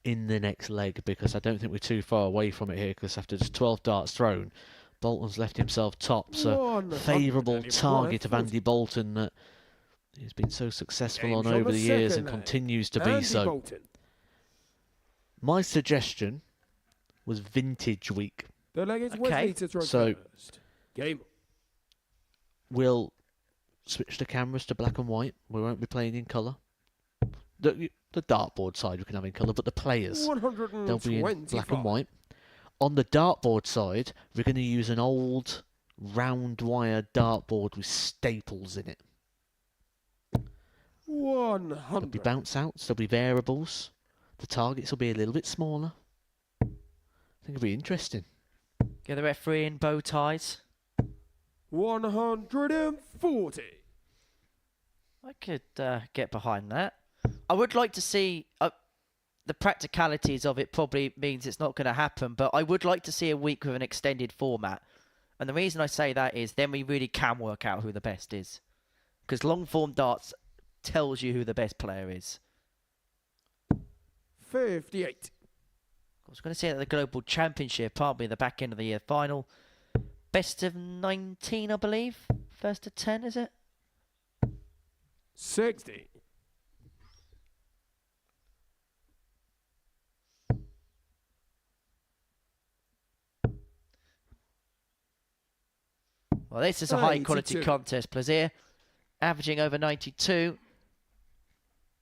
in the next leg, because I don't think we're too far away from it here, because after just 12 darts thrown, Bolton's left himself tops. A favourable target of Andy Bolton that he's been so successful on over the years and continues to be so. My suggestion was Vintage Week. The leg is Wesley to throw first. Game. We'll switch the cameras to black and white. We won't be playing in colour. The dartboard side we can have in colour, but the players, they'll be in black and white. On the dartboard side, we're going to use an old round wire dartboard with staples in it. 100. There'll be bounce outs, there'll be variables. The targets will be a little bit smaller. I think it'll be interesting. Get the referee in bow ties. 140. I could get behind that. I would like to see the practicalities of it. Probably means it's not going to happen, but I would like to see a week with an extended format. And the reason I say that is then we really can work out who the best is, because long form darts tells you who the best player is. 58. I was going to say at the Global Championship, aren't we? The back end of the year final. Best of 19, I believe. First of 10, is it? 60. Well, this is a high-quality contest. Plaisir averaging over 92.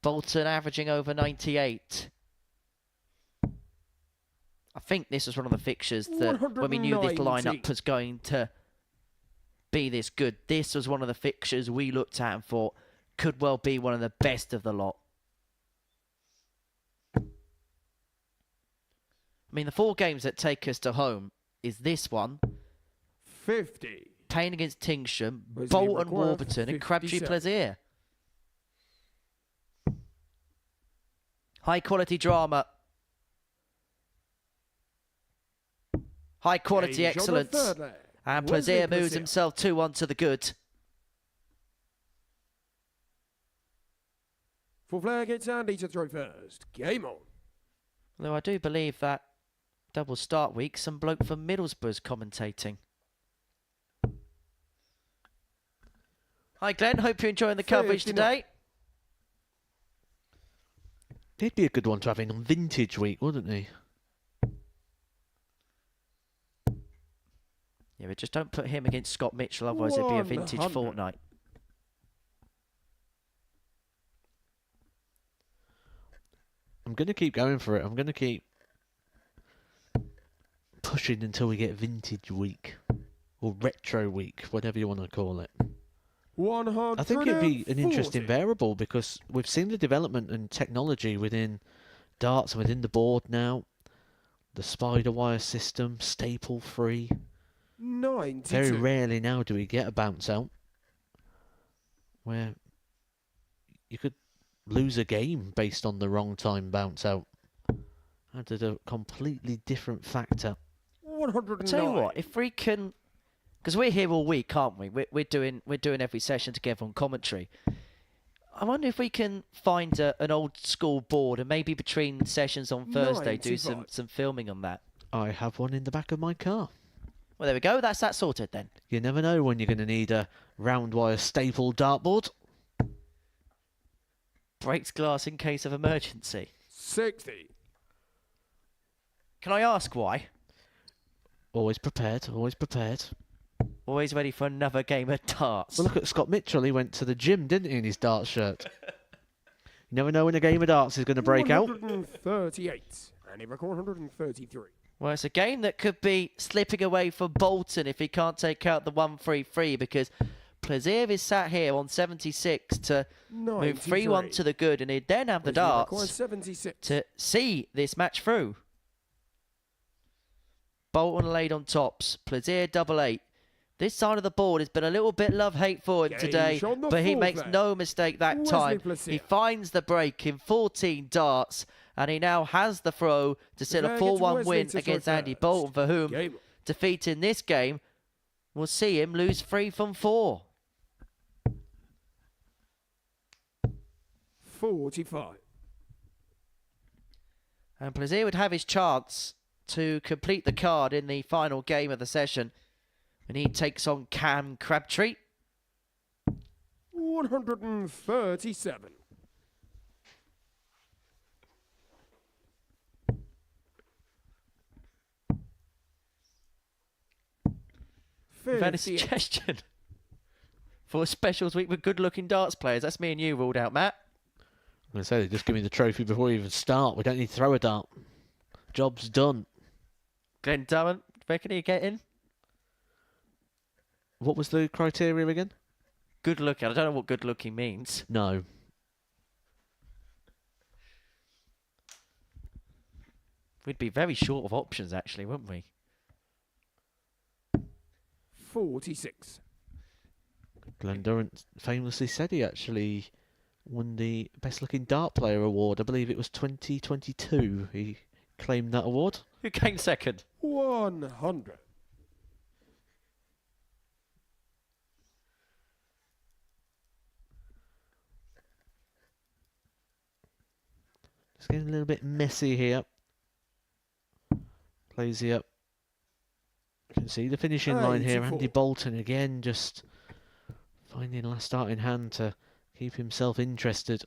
Bolton averaging over 98. I think this was one of the fixtures that when we knew this lineup was going to be this good, this was one of the fixtures we looked at and thought could well be one of the best of the lot. I mean, the 4 games that take us to home is this one. 50. Payne against Tingsham, Bolton, Warburton, and Crabtree Plaisir. High quality drama. High quality excellence. And Plaisir moves himself 2-1 to the good. Full flag gets Andy to throw first. Game on. Though I do believe that double start week, some bloke from Middlesbrough's commentating. Hi Glenn, hope you're enjoying the coverage today. He'd be a good one to have in on Vintage Week, wouldn't he? Yeah, but just don't put him against Scott Mitchell, otherwise it'd be a vintage fortnight. I'm going to keep going for it. I'm going to keep pushing until we get Vintage Week. Or Retro Week, whatever you want to call it. 140. I think it'd be an interesting variable, because we've seen the development and technology within darts and within the board now. The spider wire system, staple free. 92. Very rarely now do we get a bounce out where you could lose a game based on the wrong time bounce out. Added a completely different factor. 109. I'll tell you what, if we can, because we're here all week, aren't we? We're doing every session together on commentary. I wonder if we can find an old school board and maybe between sessions on Thursday do some filming on that. I have one in the back of my car. Well, there we go. That's that sorted then. You never know when you're going to need a round wire staple dartboard. Breaks glass in case of emergency. 60. Can I ask why? Always prepared, always prepared. Always ready for another game of darts. Well, look at Scott Mitchell. He went to the gym, didn't he, in his darts shirt? You never know when a game of darts is going to break out. 138. And he record 133. Well, it's a game that could be slipping away for Bolton if he can't take out the 1-3-3, because Plaisir is sat here on 76 to move 3-1 to the good, and he'd then have the darts to see this match through. Bolton laid on tops. Plaisir 8-8. This side of the board has been a little bit love-hate for him today, but he makes no mistake that time. He finds the break in 14 darts, and he now has the throw to seal a 4-1 win against Andy Bolton, for whom defeating this game will see him lose 3 from 4. 45. And Plaisir would have his chance to complete the card in the final game of the session when he takes on Cam Crabtree. 137. We've had a suggestion for a specials week with good-looking darts players. That's me and you ruled out, Matt. I'm going to say, just give me the trophy before we even start. We don't need to throw a dart. Job's done. Glenn Durham, reckon he'll get in? What was the criteria again? Good-looking. I don't know what good-looking means. No. We'd be very short of options, actually, wouldn't we? 46. Glenn Durant famously said he actually won the Best Looking Dart Player award. I believe it was 2022. He claimed that award. Who came second? 100. It's getting a little bit messy here. Plays here. You can see the finishing line here. 84. Andy Bolton again just finding last start in hand to keep himself interested.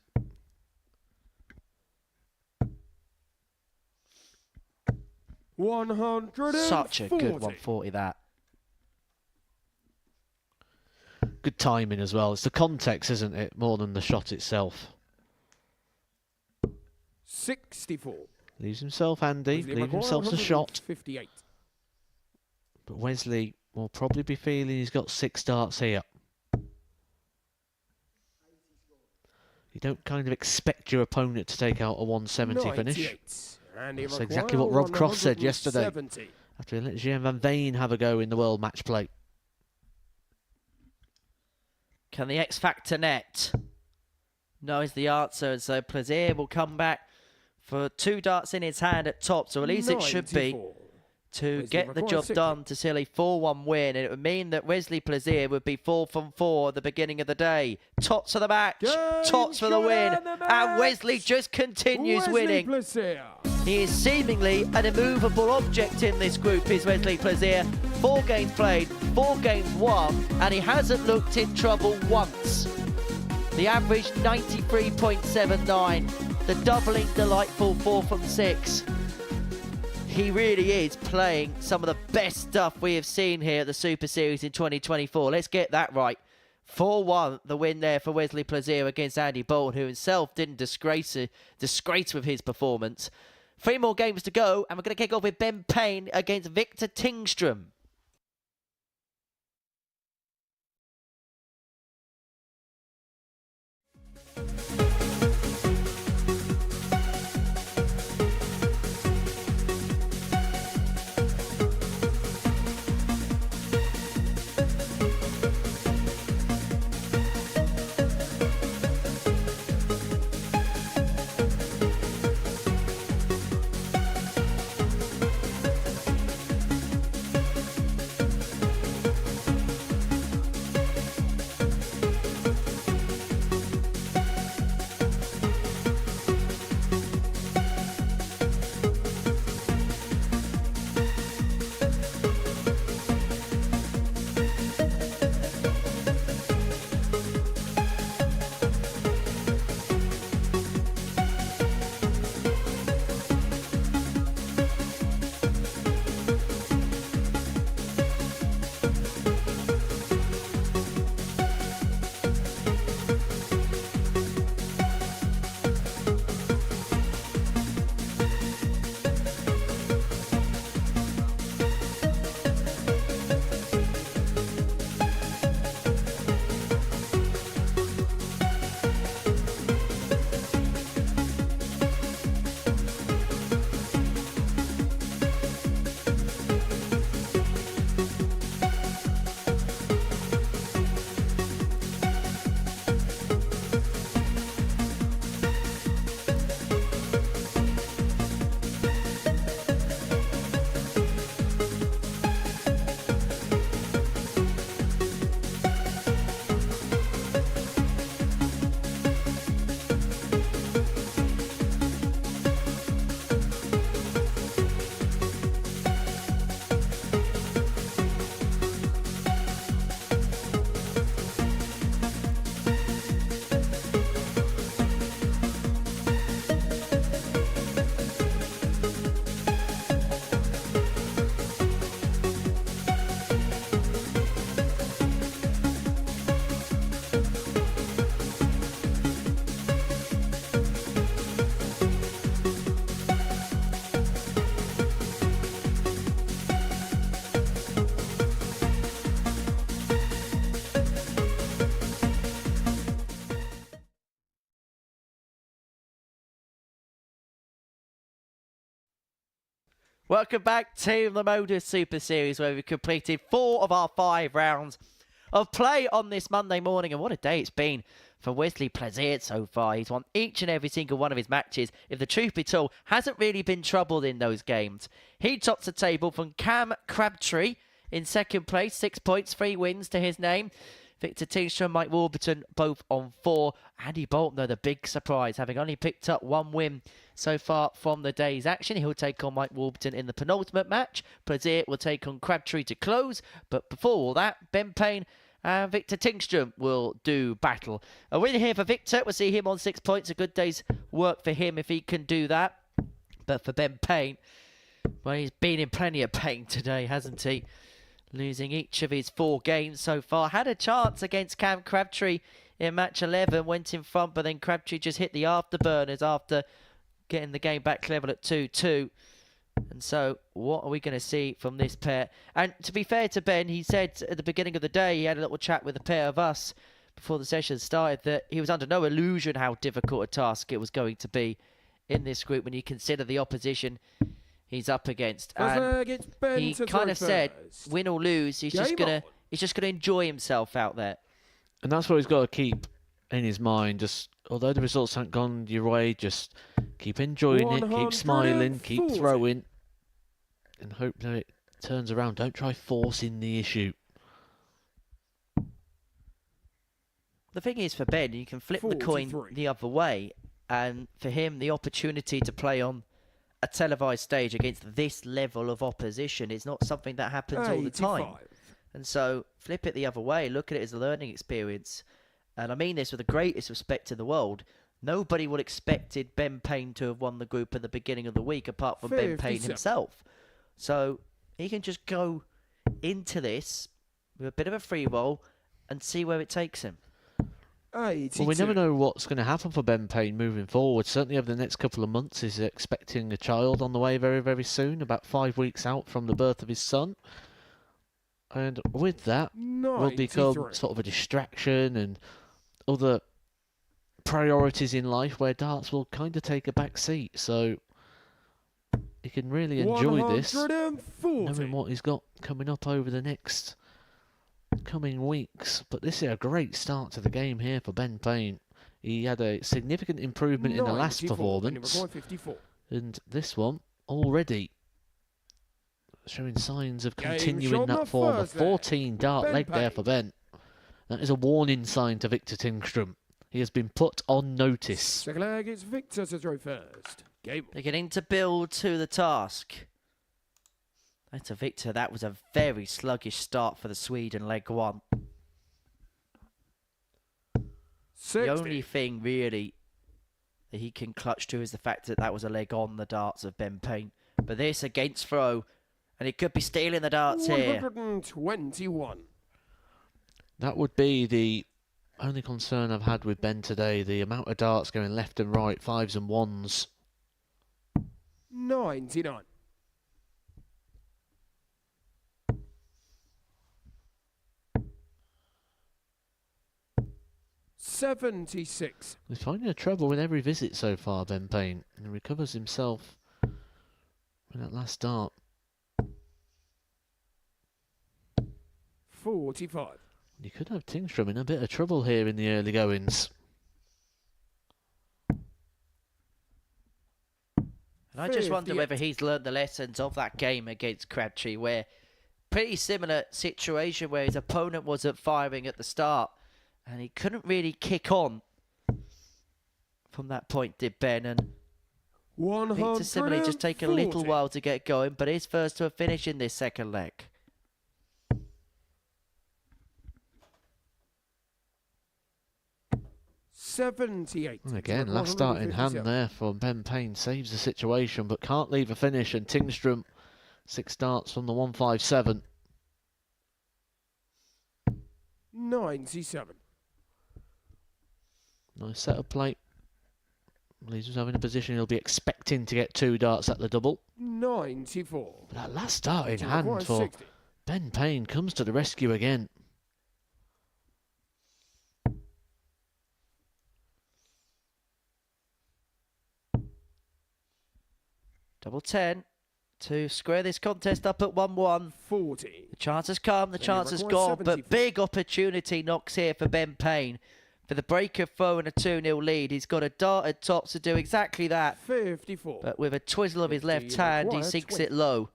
Such a good 140 that. Good timing as well. It's the context, isn't it? More than the shot itself. 64. Leaves himself Andy. Leaves himself the shot. 58. But Wesley will probably be feeling he's got 6 darts here. You don't kind of expect your opponent to take out a 170 finish. That's exactly what Rob Cross said yesterday after he let Gian Van Veen have a go in the World Match Play. Can the X Factor net? No is the answer, and so Plaisir will come back for 2 darts in his hand at top, so at least it should be to get the job done to seal a 4-1 win, and it would mean that Wesley Plaisir would be 4 from 4 at the beginning of the day. Tots for the match, tots for the win, and Wesley just continues winning. He is seemingly an immovable object in this group, is Wesley Plaisir. 4 games played, 4 games won, and he hasn't looked in trouble once. The average 93.79, the doubling delightful 4 from 6. He really is playing some of the best stuff we have seen here at the Super Series in 2024. Let's get that right. 4-1, the win there for Wesley Plaisir against Andy Bolton, who himself didn't disgrace with his performance. 3 more games to go, and we're going to kick off with Ben Payne against Victor Tingstrom. Welcome back to the Modus Super Series, where we've completed 4 of our 5 rounds of play on this Monday morning. And what a day it's been for Wesley Plazier so far. He's won each and every single one of his matches. If the truth be told, hasn't really been troubled in those games. He tops the table from Cam Crabtree in second place, 6 points, 3 wins to his name. Victor Tingstrom, Mike Warburton, both on 4. Andy Bolton, though, the big surprise, having only picked up 1 win so far from the day's action. He'll take on Mike Warburton in the penultimate match. Plazier will take on Crabtree to close. But before all that, Ben Payne and Victor Tingstrom will do battle. A win here for Victor. We'll see him on 6 points. A good day's work for him if he can do that. But for Ben Payne, well, he's been in plenty of pain today, hasn't he? Losing each of his 4 games so far. Had a chance against Cam Crabtree in match 11. Went in front, but then Crabtree just hit the afterburners after getting the game back level at 2-2. And so, what are we going to see from this pair? And to be fair to Ben, he said at the beginning of the day, he had a little chat with a pair of us before the session started, that he was under no illusion how difficult a task it was going to be in this group when you consider the opposition he's up against. And he kind of said, win or lose, he's just gonna enjoy himself out there. And that's what he's got to keep in his mind. Just although the results haven't gone your way, just keep enjoying it, keep smiling, keep throwing, and hope that it turns around. Don't try forcing the issue. The thing is, for Ben, you can flip the coin the other way, and for him, the opportunity to play on a televised stage against this level of opposition is not something that happens all the time. And so, flip it the other way. Look at it as a learning experience. And I mean this with the greatest respect in the world. Nobody would have expected Ben Payne to have won the group at the beginning of the week, apart from Ben Payne himself. So, he can just go into this with a bit of a free roll and see where it takes him. Well, we never know what's going to happen for Ben Payne moving forward. Certainly over the next couple of months, he's expecting a child on the way very, very soon, about 5 weeks out from the birth of his son. And with that, will become sort of a distraction and other priorities in life where darts will kind of take a back seat. So he can really enjoy this, knowing what he's got coming up over the next coming weeks. But this is a great start to the game here for Ben Payne. He had a significant improvement in the last performance, and this one already showing signs of continuing that form. A 14 dart leg there for Ben. That is a warning sign to Victor Tingstrom. He has been put on notice. Second leg, it's Victor to throw first. Game. Beginning to build to the task. To Victor, that was a very sluggish start for the Swede in leg 1. 60. The only thing really that he can clutch to is the fact that that was a leg on the darts of Ben Payne. But this against throw, and he could be stealing the darts 121. here. That would be the only concern I've had with Ben today. The amount of darts going left and right, 5s and 1s. 99. 76. He's finding a trouble with every visit so far, Ben Payne, and recovers himself in that last dart. 45. You could have Tingstrom in a bit of trouble here in the early goings. And I just wonder whether he's learned the lessons of that game against Crabtree, where pretty similar situation where his opponent wasn't firing at the start and he couldn't really kick on from that point, did Ben. And Victor similarly just taking a little while to get going, but is first to a finish in this second leg. $78. And again, last start in hand there for Ben Payne. Saves the situation, but can't leave a finish. And Tingstrom, 6 starts from the 157. 97. Nice set of play. Leaves himself in a position he'll be expecting to get 2 darts at the double. 94. But that last start in hand for 60. Ben Payne comes to the rescue again. Double 10. to square this contest up at 1-1. 40. The chance has come, the chance has requires gone, 74. but big opportunity knocks here for Ben Payne. For the breaker throw and a 2-0 lead, he's got a dart at top to do exactly that. 54. But with a twizzle of his 50 left hand, he required, sinks 20. it low.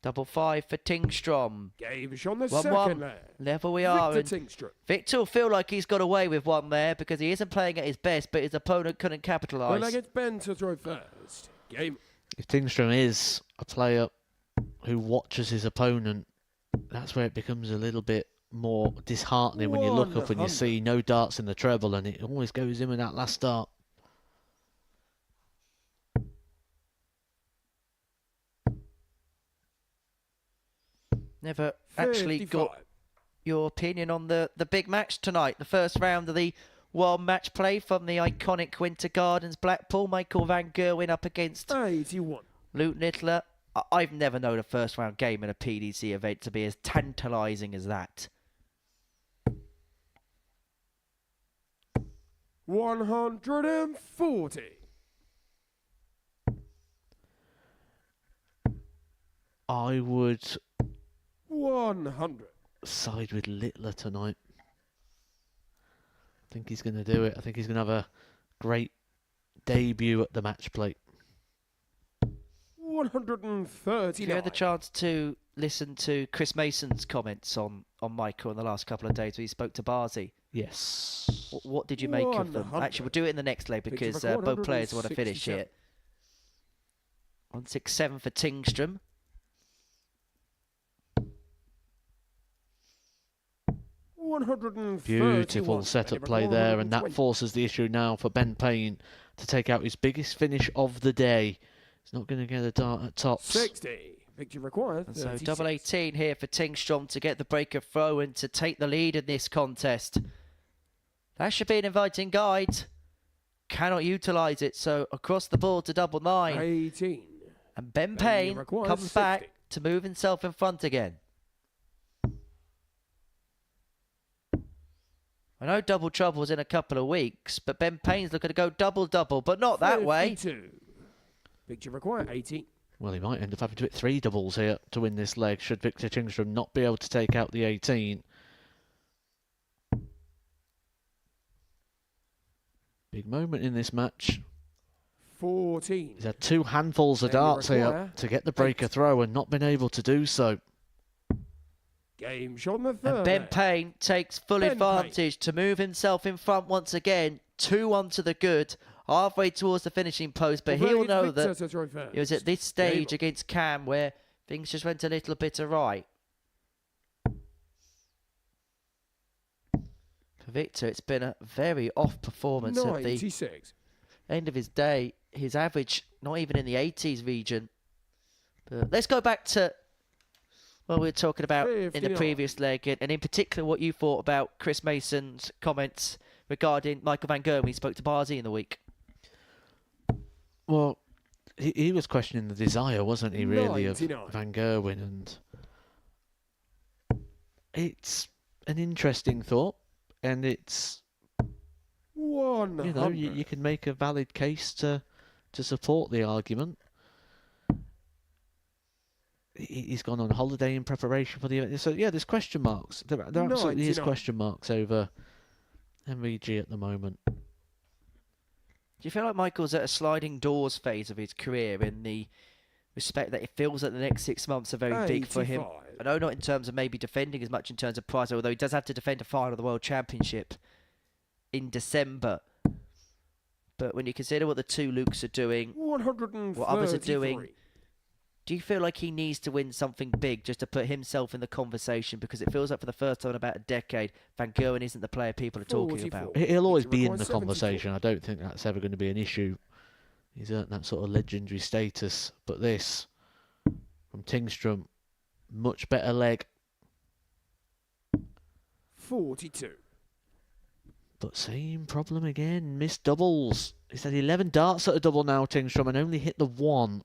Double 5 for Tingstrom. Gave on the 1-1. second leg. Level we are. Victor And Tingstrom. Victor will feel like he's got away with one there because he isn't playing at his best, but his opponent couldn't Well, capitalise. against Ben to throw first. Game. If Tingstrom is a player who watches his opponent, that's where it becomes a little bit more disheartening when you look up and you 100. see no darts in the treble, and it always goes in with that last dart. Never actually 55. got your opinion on the big match tonight. The first round of the World Match Play from the iconic Winter Gardens Blackpool. Michael Van Gerwen up against 81. Luke Nittler. I've never known a first round game in a PDC event to be as tantalising as that. 140. I would 100. side with Littler tonight. I think he's going to do it. I think he's going to have a great debut at the match plate. 139. If you had the chance to listen to Chris Mason's comments on Michael in the last couple of days when he spoke to Barzi, Yes. what did you make of them? 100. Actually, we'll do it in the next leg because Picture record, both players want to finish 167. here. 167 for Tingstrom. Beautiful setup play there, and that forces the issue now for Ben Payne to take out his biggest finish of the day. He's not going to get a dart at tops. 60. Victory required. And so 36. double 18 here for Tingstrom to get the breaker throw and to take the lead in this contest. That should be an inviting guide. Cannot utilise it, so across the board to double 9. 18. And Ben Ben Payne requires comes 60. back to move himself in front again. I know double trouble's in a couple of weeks, but Ben Payne's looking to go double-double, but not that way. 52. Victory required. 18. Well, he might end up having to hit 3 doubles here to win this leg, should Victor Tingstrom not be able to take out the 18. Big moment in this match. 14. He's had 2 handfuls of Then you darts here require to get the breaker throw and not been able to do so. Game shot on the third. And Ben leg. Payne takes full Ben advantage to move himself in front once again. 2-1 to the good, halfway towards the finishing post, but Well, he'll it's know Victor that to throw first. it was at this stage against Cam where things just went a little bit awry. For Victor, it's been a very off performance at the 96. end of his day. His average, not even in the 80s region. But let's go back to what we were talking about in the 59. previous leg, and in particular what you thought about Chris Mason's comments regarding Michael Van Gerwen when he spoke to Barzi in the week. Well, he was questioning the desire, wasn't he, really, 99. of Van Gerwen, and it's an interesting thought, and it's, 100. you know, you can make a valid case to support the argument. He's gone on holiday in preparation for the event. So, yeah, there's question marks. There absolutely is 99. question marks over MVG at the moment. Do you feel like Michael's at a sliding doors phase of his career in the respect that it feels that the next 6 months are very big for him? 85. I know not in terms of maybe defending as much in terms of prize, although he does have to defend a final of the World Championship in December. But when you consider what the two Lukes are doing, 133. what others are doing, do you feel like he needs to win something big just to put himself in the conversation? Because it feels like for the first time in about a decade, Van Gerwen isn't the player people are talking 44. about. He'll always Victor be in requires the 74. conversation. I don't think that's ever going to be an issue. He's earned that sort of legendary status. But this, from Tingstrom, much better leg. 42. But same problem again. Missed doubles. He's had 11 darts at a double now, Tingstrom, and only hit the 1.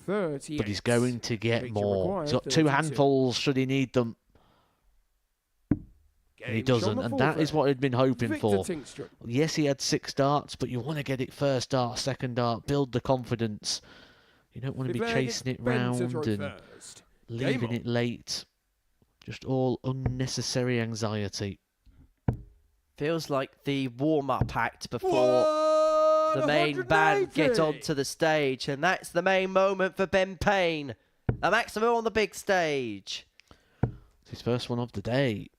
38. But he's going to get Victor more. required, He's got 2 32. handfuls should he need them. And he doesn't, and that is what he'd been hoping for. Tingstrom. Yes, he had 6 darts, but you want to get it first dart, second dart, build the confidence. You don't want to be chasing it round and leaving it late. Just all unnecessary anxiety. Feels like the warm-up act before the main band get onto the stage, and that's the main moment for Ben Payne. A maximum on the big stage. It's his first one of the day.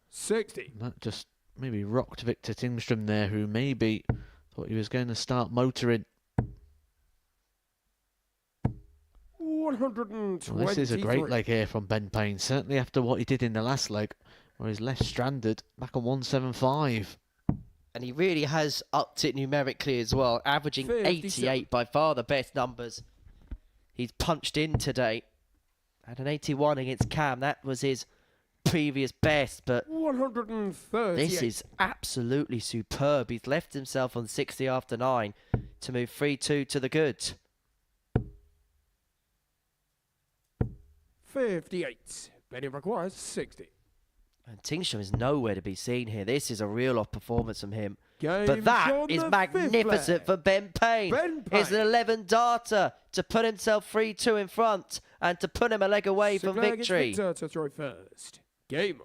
60. And that just maybe rocked Victor Tingstrom there, who maybe thought he was going to start motoring. 123. Well, this is a great leg here from Ben Payne, certainly after what he did in the last leg, where he's left stranded, back on 175. And he really has upped it numerically as well, averaging 88, by far the best numbers he's punched in today. Had an 81 against Cam, that was his previous best, but 138. this is absolutely superb. He's left himself on 60 after 9 to move 3-2 to the good. 58. Benny requires 60. And Tingstrom is nowhere to be seen here. This is a real off performance from him. Game's But that on is the magnificent fifth for Ben Payne. Ben It's Payne. an 11 darter to put himself 3-2 in front and to put him a leg away from Sinclair gets victory. Victor to throw first. Game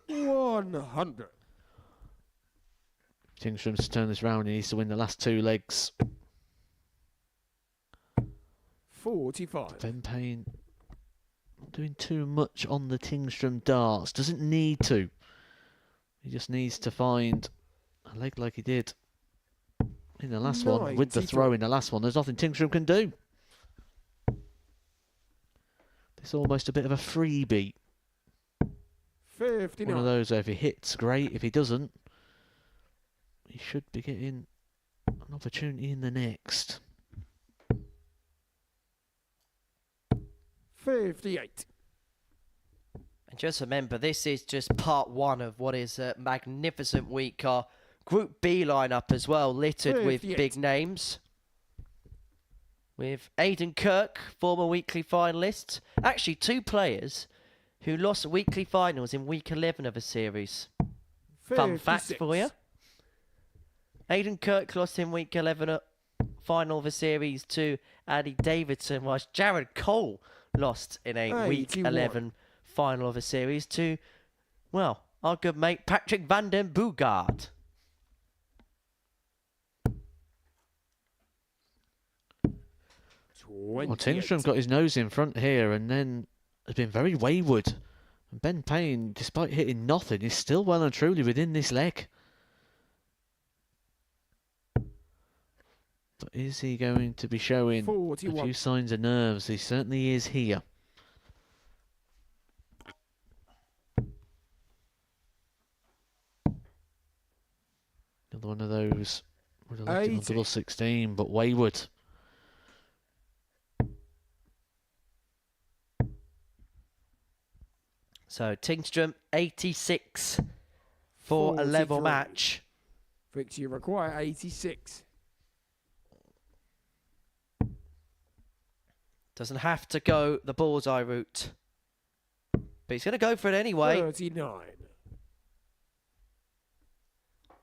on. $100. Tingstrom's to turn this round, he needs to win the last 2 legs. 45. Ben Payne not doing too much on the Tingstrom darts. Doesn't need to. He just needs to find a leg like he did in the last one. With the throw in the last one, there's nothing Tingstrom can do. It's almost a bit of a freebie. 59. One of those, if he hits, great. If he doesn't, he should be getting an opportunity in the next. 58. And just remember, this is just part 1 of what is a magnificent week. Our Group B lineup as well, littered with 58. big names. With Aidan Kirk, former weekly finalist. Actually, 2 players who lost weekly finals in week 11 of a series. Fun fact 56. for you. Aidan Kirk lost in week 11 final of a series to Andy Davidson, whilst Jared Cole lost in a week 81. 11 final of a series to, well, our good mate Patrick van den Boogaard. Well, Tingstrom got his nose in front here and then has been very wayward. And Ben Payne, despite hitting nothing, is still well and truly within this leg. But is he going to be showing 41. a few signs of nerves? He certainly is here. Another one of those would have left him on 80. double 16, but wayward. So Tingstrom 86 for a level 43. match. Victor, you require 86. Doesn't have to go the bullseye route, but he's going to go for it anyway. 39.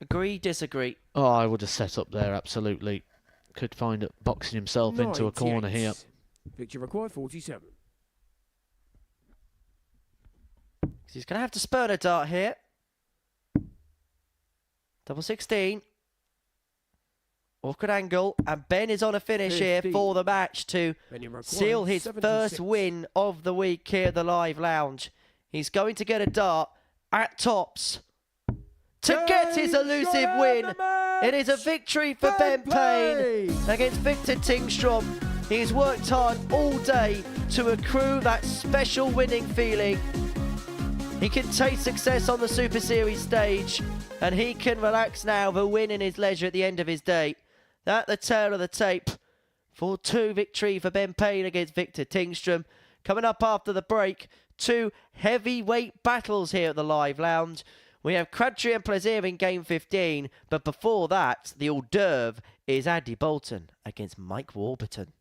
Agree, disagree. Oh, I would have set up there, absolutely. Could find it boxing himself into a corner 98. here. Victor, you require 47. He's going to have to spurn a dart here. Double 16. Awkward angle. And Ben is on a finish 50. here for the match to Then you require seal his 76. first win of the week here at the Live Lounge. He's going to get a dart at tops to get his elusive win. It is a victory for Ben Payne against Victor Tingstrom. He's worked hard all day to accrue that special winning feeling. He can taste success on the Super Series stage, and he can relax now with a win in his leisure at the end of his day. That's the tail of the tape. 4-2 victory for Ben Payne against Victor Tingstrom. Coming up after the break, 2 heavyweight battles here at the Live Lounge. We have Crabtree and Plaisir in game 15, but before that, the hors d'oeuvre is Andy Bolton against Mike Warburton.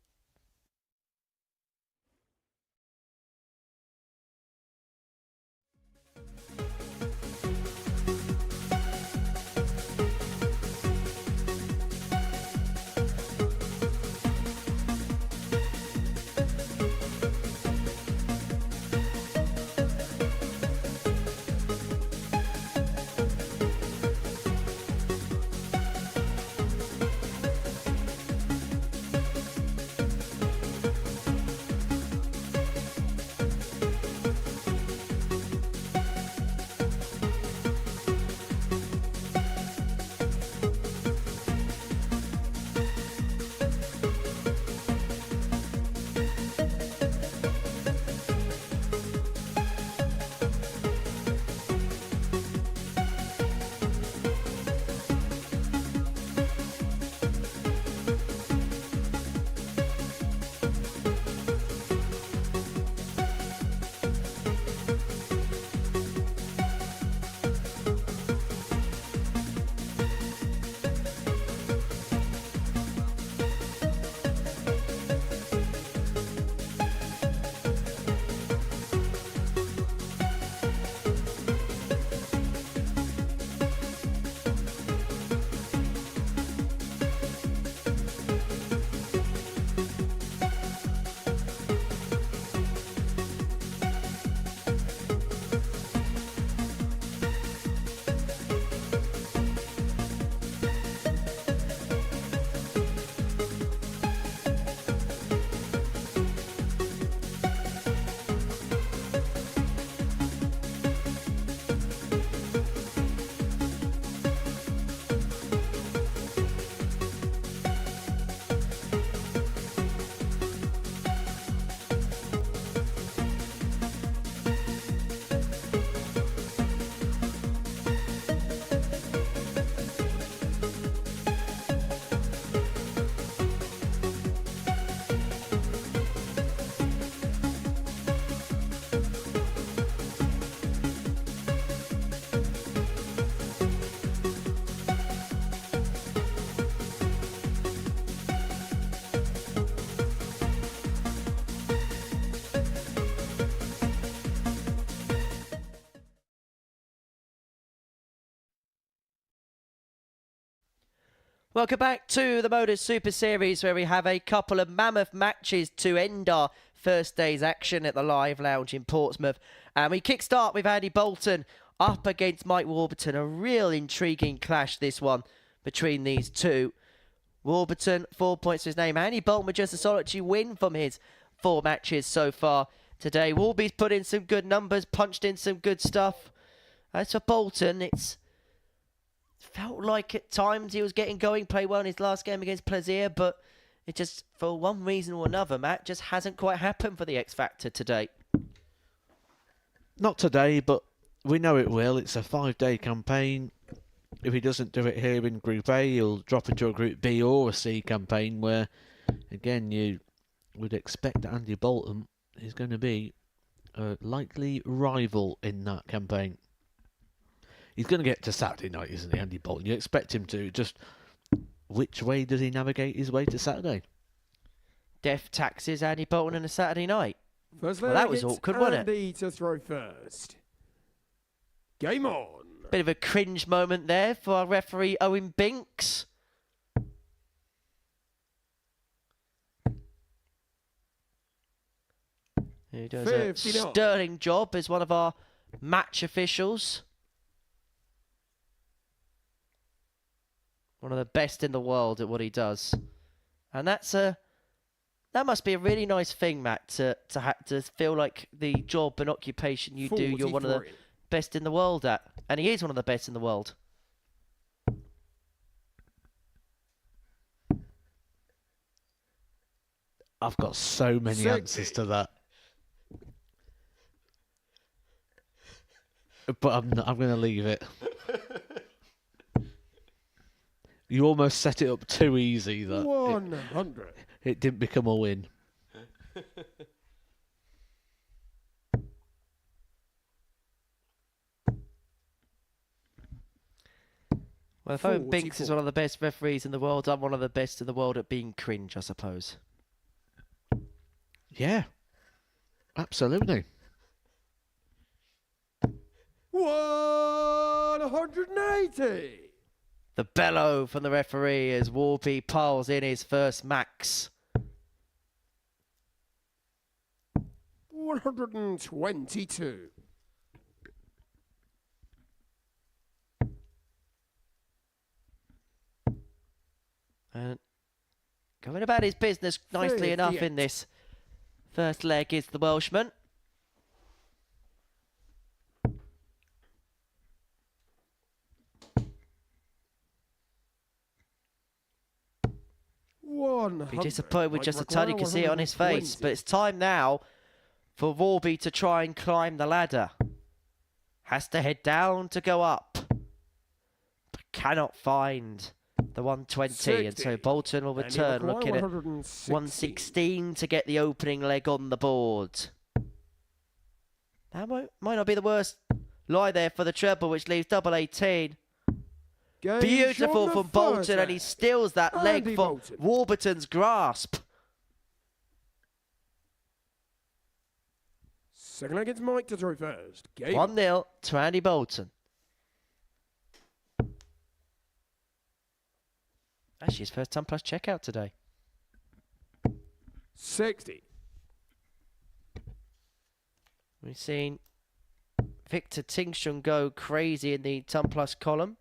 Welcome back to the Modus Super Series, where we have a couple of mammoth matches to end our first day's action at the Live Lounge in Portsmouth. And we kickstart with Andy Bolton up against Mike Warburton. A real intriguing clash, this one, between these two. Warburton, 4 points to his name. Andy Bolton with just a solitary win from his 4 matches so far today. Warby's put in some good numbers, punched in some good stuff. As for Bolton, it's felt like at times he was getting going, played well in his last game against Plaisir, but it just, for one reason or another, Matt, just hasn't quite happened for the X Factor today. Not today, but we know it will. It's a 5-day campaign. If he doesn't do it here in Group A, he'll drop into a Group B or a C campaign where, again, you would expect that Andy Bolton is going to be a likely rival in that campaign. He's going to get to Saturday night, isn't he, Andy Bolton? You expect him to. Just which way does he navigate his way to Saturday? Death taxes Andy Bolton on a Saturday night. First well, that was awkward, wasn't it? Andy to throw first. Game on. Bit of a cringe moment there for our referee, Owen Binks. Who does a sterling job as one of our match officials. One of the best in the world at what he does. And that must be a really nice thing, Matt, to feel like the job and occupation you do, you're one of the best in the world at. And he is one of the best in the world. I've got so many answers to that. But I'm going to leave it. You almost set it up too easy. That 100. It didn't become a win. Well, if Owen Binks is one of the best referees in the world, I'm one of the best in the world at being cringe, I suppose. Yeah, absolutely. 180. The bellow from the referee as Warby piles in his first max. 122. And going about his business nicely enough in this first leg is the Welshman. Be disappointed with just a ton. You can see it on his face. But it's time now for Warby to try and climb the ladder. Has to head down to go up. But cannot find the 120. 60. And so Bolton will return looking at 116 to get the opening leg on the board. That might not be the worst lie there for the treble, which leaves double 18. Beautiful from Bolton, and he steals that leg from Warburton's grasp. Second leg, it's Mike to throw first. 1-0 to Andy Bolton. Actually, his first ton plus checkout today. 60. We've seen Victor Tingstrom go crazy in the ton plus column.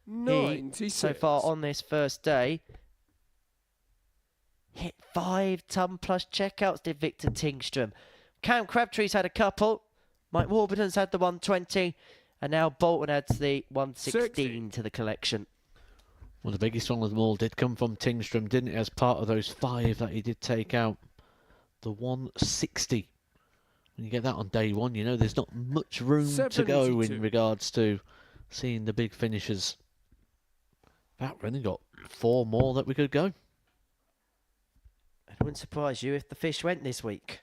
96. So far on this first day, hit 5 ton plus checkouts, did Victor Tingstrom. Cam Crabtree's had a couple. Mike Warburton's had the 120. And now Bolton adds the 116 to the collection. Well, the biggest one of them all did come from Tingstrom, didn't it? As part of those 5 that he did take out. The 160. When you get that on day one, you know there's not much room to go in regards to seeing the big finishers. That really got 4 more that we could go. It wouldn't surprise you if the fish went this week.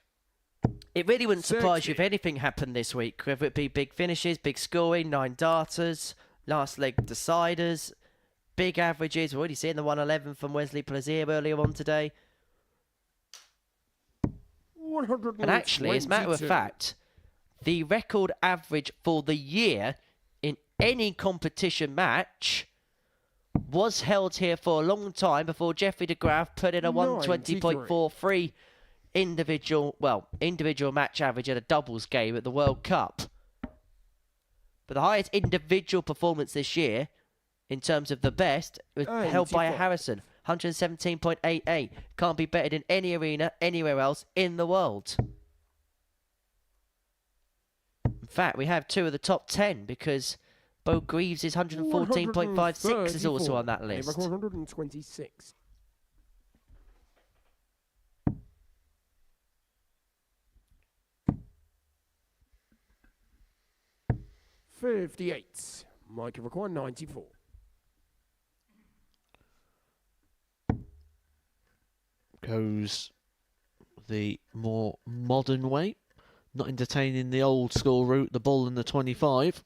It really wouldn't surprise you if anything happened this week, whether it be big finishes, big scoring, 9 darters, last leg deciders, big averages. We're already seeing the 111 from Wesley Plaisir earlier on today. 122. And actually, as a matter of fact, the record average for the year in any competition match was held here for a long time before Jeffrey de Graaf put in a 120.43 individual match average at a doubles game at the World Cup. But the highest individual performance this year, in terms of the best, was held by a Harrison, 117.88. Can't be bettered in any arena, anywhere else in the world. In fact, we have 2 of the top 10 because Bo Greaves' 114.56 is also on that list. 126. 58. Mike require 94. Goes the more modern way, not entertaining the old school route, the bull and the 25.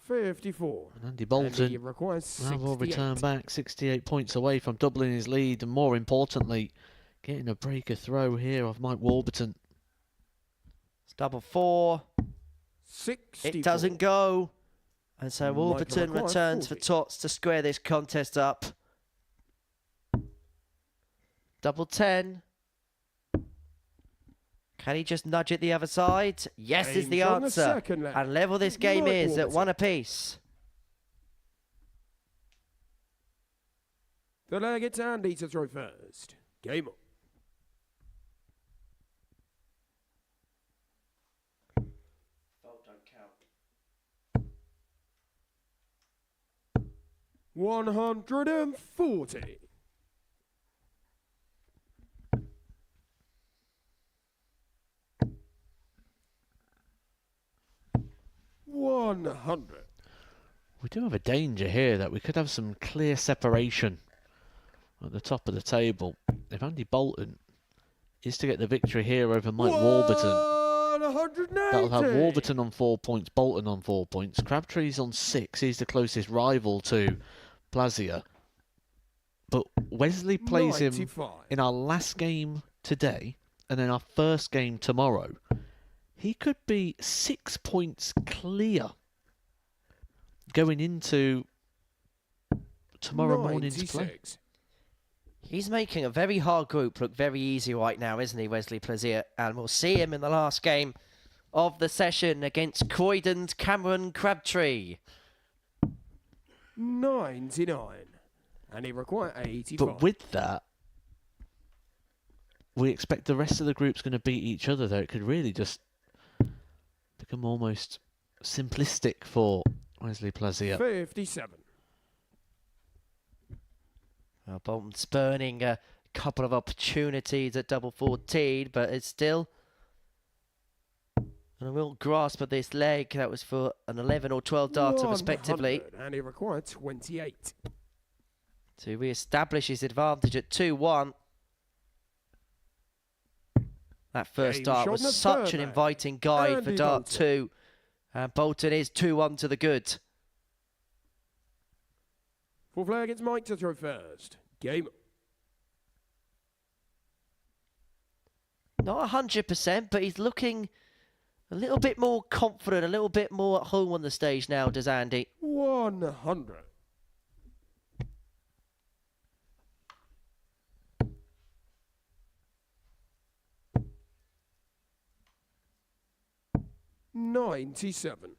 54. And Andy Bolton now will return back 68 points away from doubling his lead, and more importantly, getting a breaker throw here of Mike Warburton. It's double 4. 64. It doesn't go. And so Warburton returns 40. For Tots to square this contest up. Double 10. Can he just nudge it the other side? Yes is the answer. And level this game is at 1 apiece. The leg, it's Andy to throw first. Game on. Don't count. 140. 100. We do have a danger here that we could have some clear separation at the top of the table. If Andy Bolton is to get the victory here over Mike Warburton, 180. That'll have Warburton on 4 points, Bolton on 4 points. Crabtree's on 6. He's the closest rival to Plazia. But Wesley plays him 95. in our last game today and then our first game tomorrow. He could be 6 points clear going into tomorrow morning's play. 96. He's making a very hard group look very easy right now, isn't he, Wesley Plazier? And we'll see him in the last game of the session against Croydon's Cameron Crabtree. 99. And he required 85. But with that, we expect the rest of the group's going to beat each other, though. It could really just become almost simplistic for Wesley Plazier. 57. Bolton spurning a couple of opportunities at double 14, but it's still a real grasp of this leg. That was for an 11 or 12 darter, 100, respectively. And he required 28. To re-establish his advantage at 2-1. That first Game dart shot was in the such third an leg. inviting guide for Andy dart Bolton. 2. And Bolton is 2-1 to the good. Full flare gets Mike to throw first. Game. Not 100%, but he's looking a little bit more confident, a little bit more at home on the stage now, does Andy? 100. $97.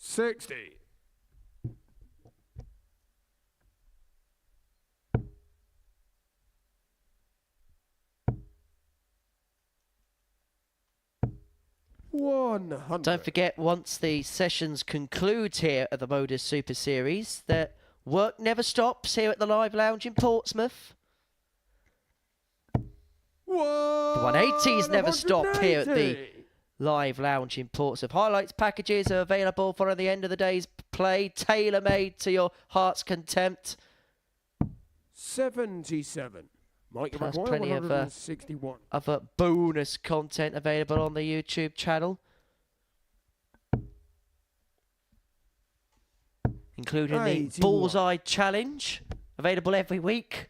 $60. $100. Don't forget, once the sessions conclude here at the Modus Super Series, that work never stops here at the Live Lounge in Portsmouth. The 180s never stop here at the Live Lounge in Portsmouth. Highlights packages are available for the end of the day's play, tailor-made to your heart's content. 77. Mike Plus McGuire, plenty of 161. other bonus content available on the YouTube channel, including the 81. Bullseye Challenge, available every week.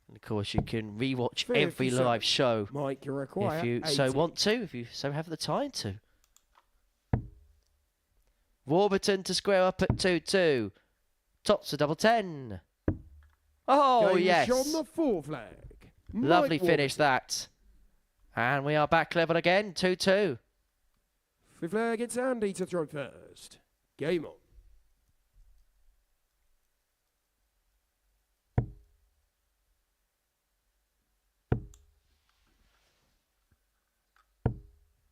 And of course, you can rewatch every 57. live show Mike, you require if you 80. so want to, if you so have the time to. Warburton to square up at 2-2. Tops a double 10. Oh, Game yes. shot on the full flag. Lovely Mike finish that. And we are back level again, 2-2. Fifth flag gets Andy to throw first. Game on.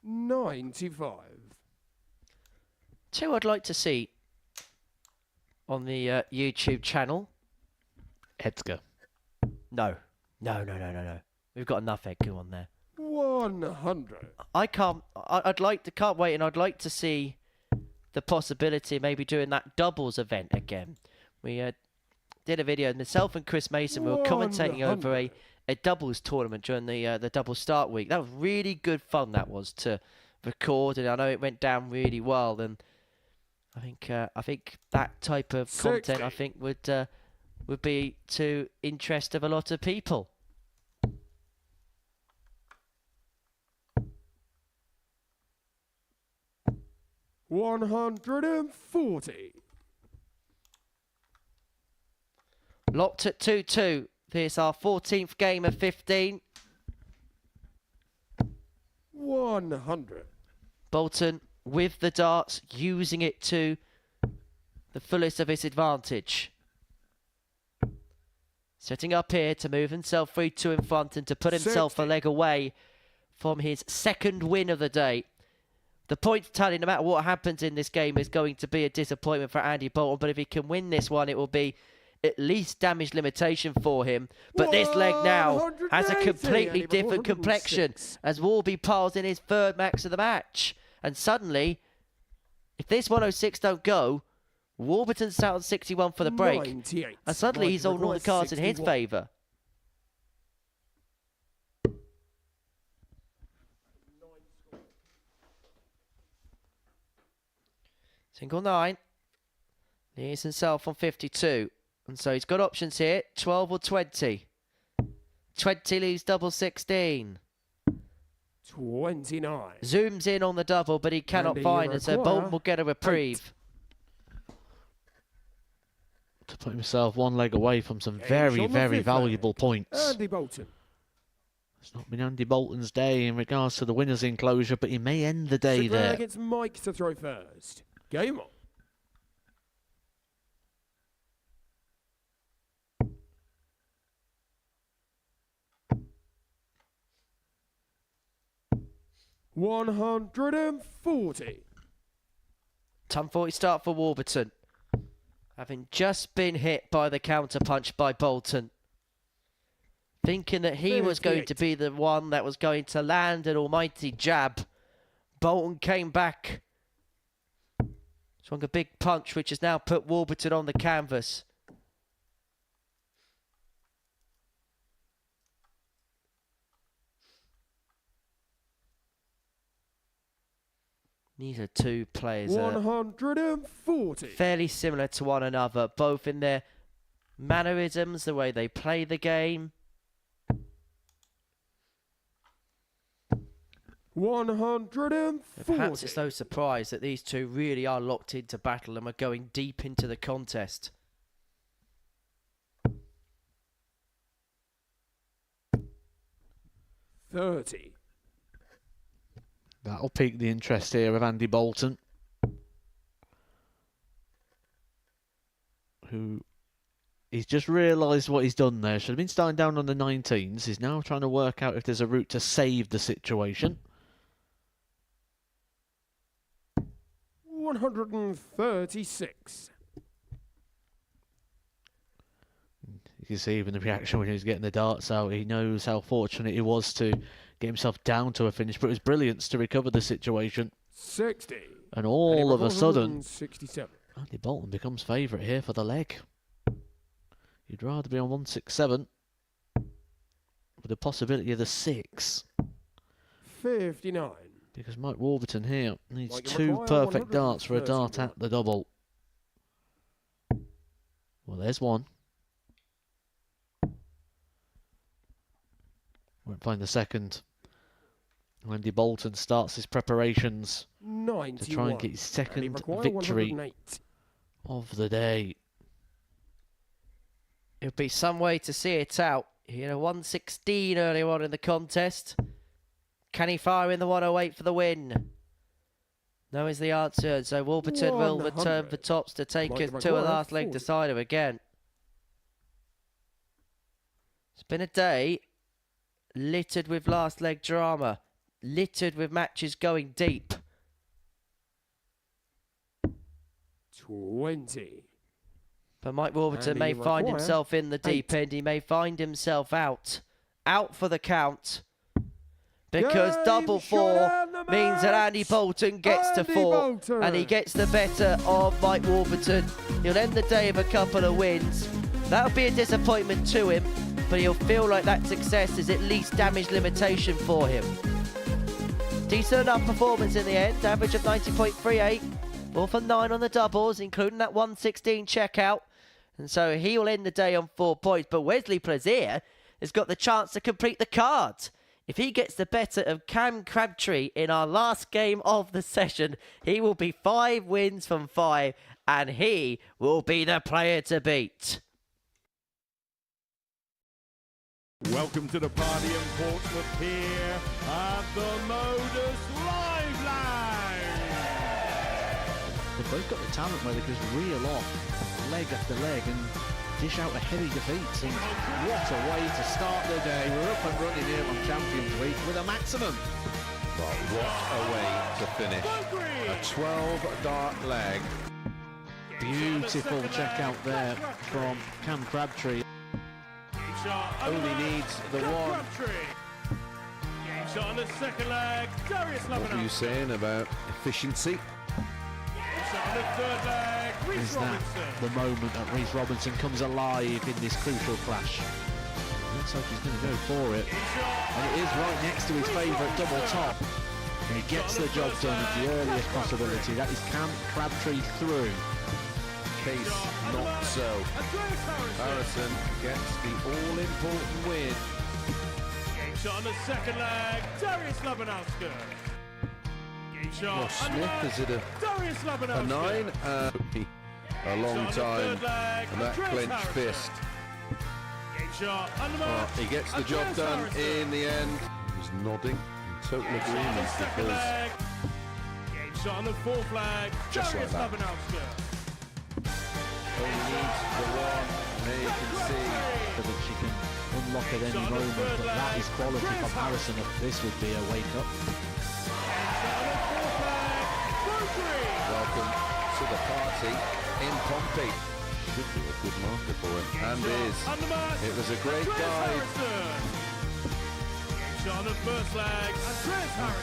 $95. Two I'd like to see on the YouTube channel. Edgar. No. We've got enough Edgar on there. 100. Can't wait, and I'd like to see the possibility of maybe doing that doubles event again. We did a video, myself and Chris Mason, we were commentating over a doubles tournament during the double start week. That was really good fun, that was, to record, and I know it went down really well, and I think that type of content 60. I think would be to interest of a lot of people. $140. Locked at 2-2. This our 14th game of 15. 100. Bolton with the darts, using it to the fullest of his advantage. Setting up here to move himself 3-2 in front and to put himself a leg away from his second win of the day. The points tally, no matter what happens in this game, is going to be a disappointment for Andy Bolton, but if he can win this one, it will be at least damage limitation for him. But this leg now has a completely different complexion as Warby piles in his third max of the match. And suddenly, if this 106 don't go, Warburton's out on 61 for the break. And suddenly he's on all the cards in his favour. Single 9. He's himself on 52. And so he's got options here. 12 or 20. 20 leaves double 16. 29. Zooms in on the double, but he cannot find it. So Bolton will get a reprieve. To put himself one leg away from some very, very valuable points. Andy Bolton. It's not been Andy Bolton's day in regards to the winner's enclosure, but he may end the day there. Against Mike to throw first. Game on. $140. Ton 40 start for Warburton. Having just been hit by the counter punch by Bolton. Thinking that he was going to be the one that was going to land an almighty jab. Bolton came back. Swung a big punch, which has now put Warburton on the canvas. These are two players 140. Fairly similar to one another, both in their mannerisms, the way they play the game. 140. Perhaps it's no surprise that these two really are locked into battle and are going deep into the contest. $30. That'll pique the interest here of Andy Bolton, who he's just realised what he's done there. Should have been starting down on the 19s. He's now trying to work out if there's a route to save the situation. 136. You can see even the reaction when he was getting the darts out. He knows how fortunate he was to get himself down to a finish, but it was brilliance to recover the situation. 60. And all of a sudden, 67. Andy Bolton becomes favourite here for the leg. You'd rather be on 167 with the possibility of the 6. 59. Because Mike Warburton here needs two perfect darts for a dart at the double. Well, there's one. Won't find the second. Andy Bolton starts his preparations 91. to try and get his second victory of the day. It'll be some way to see it out. He had a 116 earlier on in the contest. Can he fire in the 108 for the win? No is the answer. So Warburton will return for tops to take it to a last leg decider again. It's been a day littered with last leg drama. Littered with matches going deep. 20. But Mike Warburton may find himself in the deep end. He may find himself out. Out for the count. Because double 4 means that Andy Bolton gets to 4. And he gets the better of Mike Warburton. He'll end the day with a couple of wins. That'll be a disappointment to him. But he'll feel like that success is at least damage limitation for him. Decent enough performance in the end. Average of 90.38. 4 for 9 on the doubles, including that 116 checkout. And so he will end the day on 4 points. But Wesley Plaisir has got the chance to complete the card. If he gets the better of Cam Crabtree in our last game of the session, he will be 5 wins from 5. And he will be the player to beat. Welcome to the party in Portsmouth here at the Modus Live Lounge. They've both got the talent where they just reel off leg after leg and dish out a heavy defeat. And what a way to start the day. We're up and running here on Champions Week with a maximum. But what a way to finish. A 12-dart leg. Beautiful check out there from Cam Crabtree. Only needs the one. Game shot on the second leg. Darius What were you saying about efficiency? Shot on the third leg. Is that the moment that Reece Robinson comes alive in this crucial clash? Looks like he's going to go for it. And it is right next to his favourite double top. And he gets the job done at the earliest possibility. That is Cam Crabtree through. Case not so. Harrison gets the all-important win. Game shot on the second leg. Darius Labanowski. Game shot. Ross Smith, is it a 9? A long time. And that clenched fist. Oh, he gets the job done in the end. He's nodding in total agreement because game shot on the fourth leg. Just like that. Only needs the one. There you can see That she can unlock at any moment, but that is quality from Harrison. This would be a wake-up. welcome to the party in Pompey. Should be a good marker for him, and is. It was a great dive. Shot on the first leg.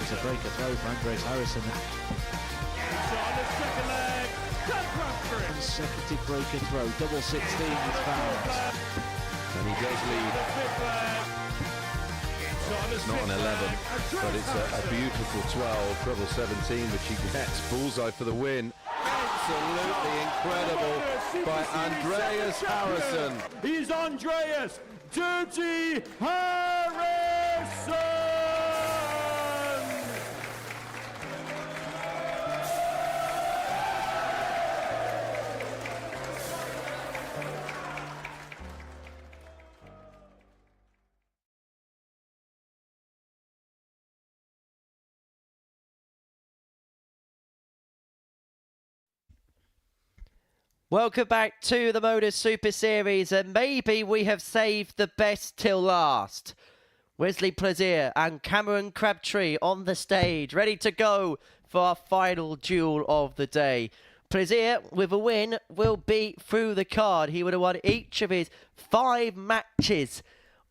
It's a breaker throw for Andres Harrison. Shot on the second leg. Consecutive breaker throw, double 16 is found. And he does lead. It's not an 11, but it's a beautiful 12, treble 17, which he gets. Bullseye for the win. Absolutely incredible by Andreas Harrison. He's Andreas Dirty Harrison! Welcome back to the Modus Super Series, and maybe we have saved the best till last. Wesley Plaisir and Cameron Crabtree on the stage, ready to go for our final duel of the day. Plaisir, with a win, will be through the card. He would have won each of his 5 matches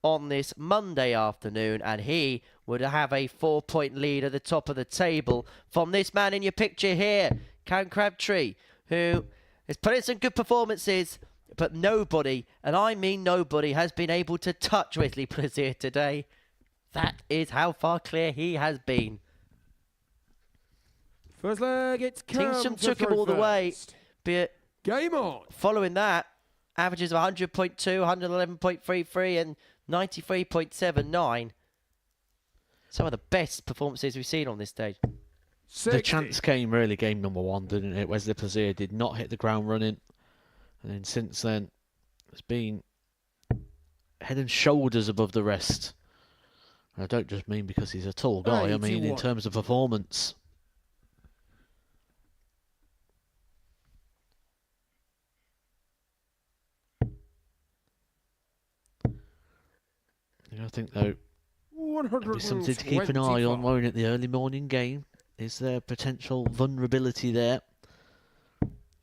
on this Monday afternoon, and he would have a 4-point lead at the top of the table from this man in your picture here, Cam Crabtree, who has put in some good performances, but nobody, and I mean nobody, has been able to touch Wesley Plaisir today. That is how far clear he has been. First leg, it's Cam. Tingstrom took him all the way, but game on. Following that, averages of 100.2, 111.33 and 93.79. Some of the best performances we've seen on this stage. 60. The chance came really game number 1, didn't it? Wesley Plaisir did not hit the ground running. And then since then, it's been head and shoulders above the rest. And I don't just mean because he's a tall guy, I mean in terms of performance. I think, though, there'll be something to keep an eye on, won't it? The early morning game. Is there potential vulnerability there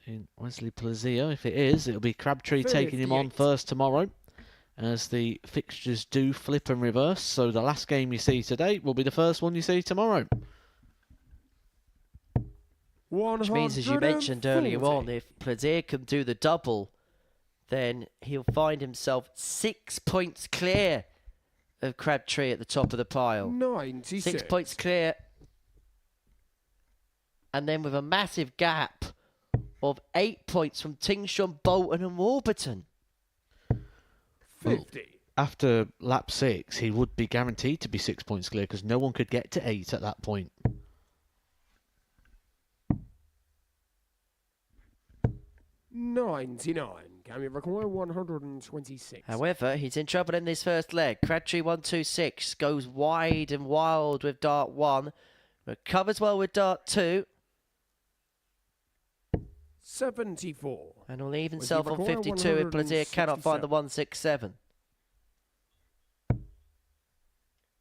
in Wesley Plaisir? If it is, it'll be Crabtree taking him on first tomorrow, as the fixtures do flip and reverse. So the last game you see today will be the first one you see tomorrow. Which means, as you mentioned earlier on, if Plaisir can do the double, then he'll find himself 6 points clear of Crabtree at the top of the pile. 96. 6 points clear. And then with a massive gap of 8 points from Tingstrom, Bolton and Warburton. 50. Well, after lap 6, he would be guaranteed to be 6 points clear because no one could get to 8 at that point. $99. Cammy require 126. However, he's in trouble in this first leg. Crabtree 126 goes wide and wild with dart 1. Recovers well with dart 2. 74. And will leave himself on 52 if Plaisir cannot find the 167.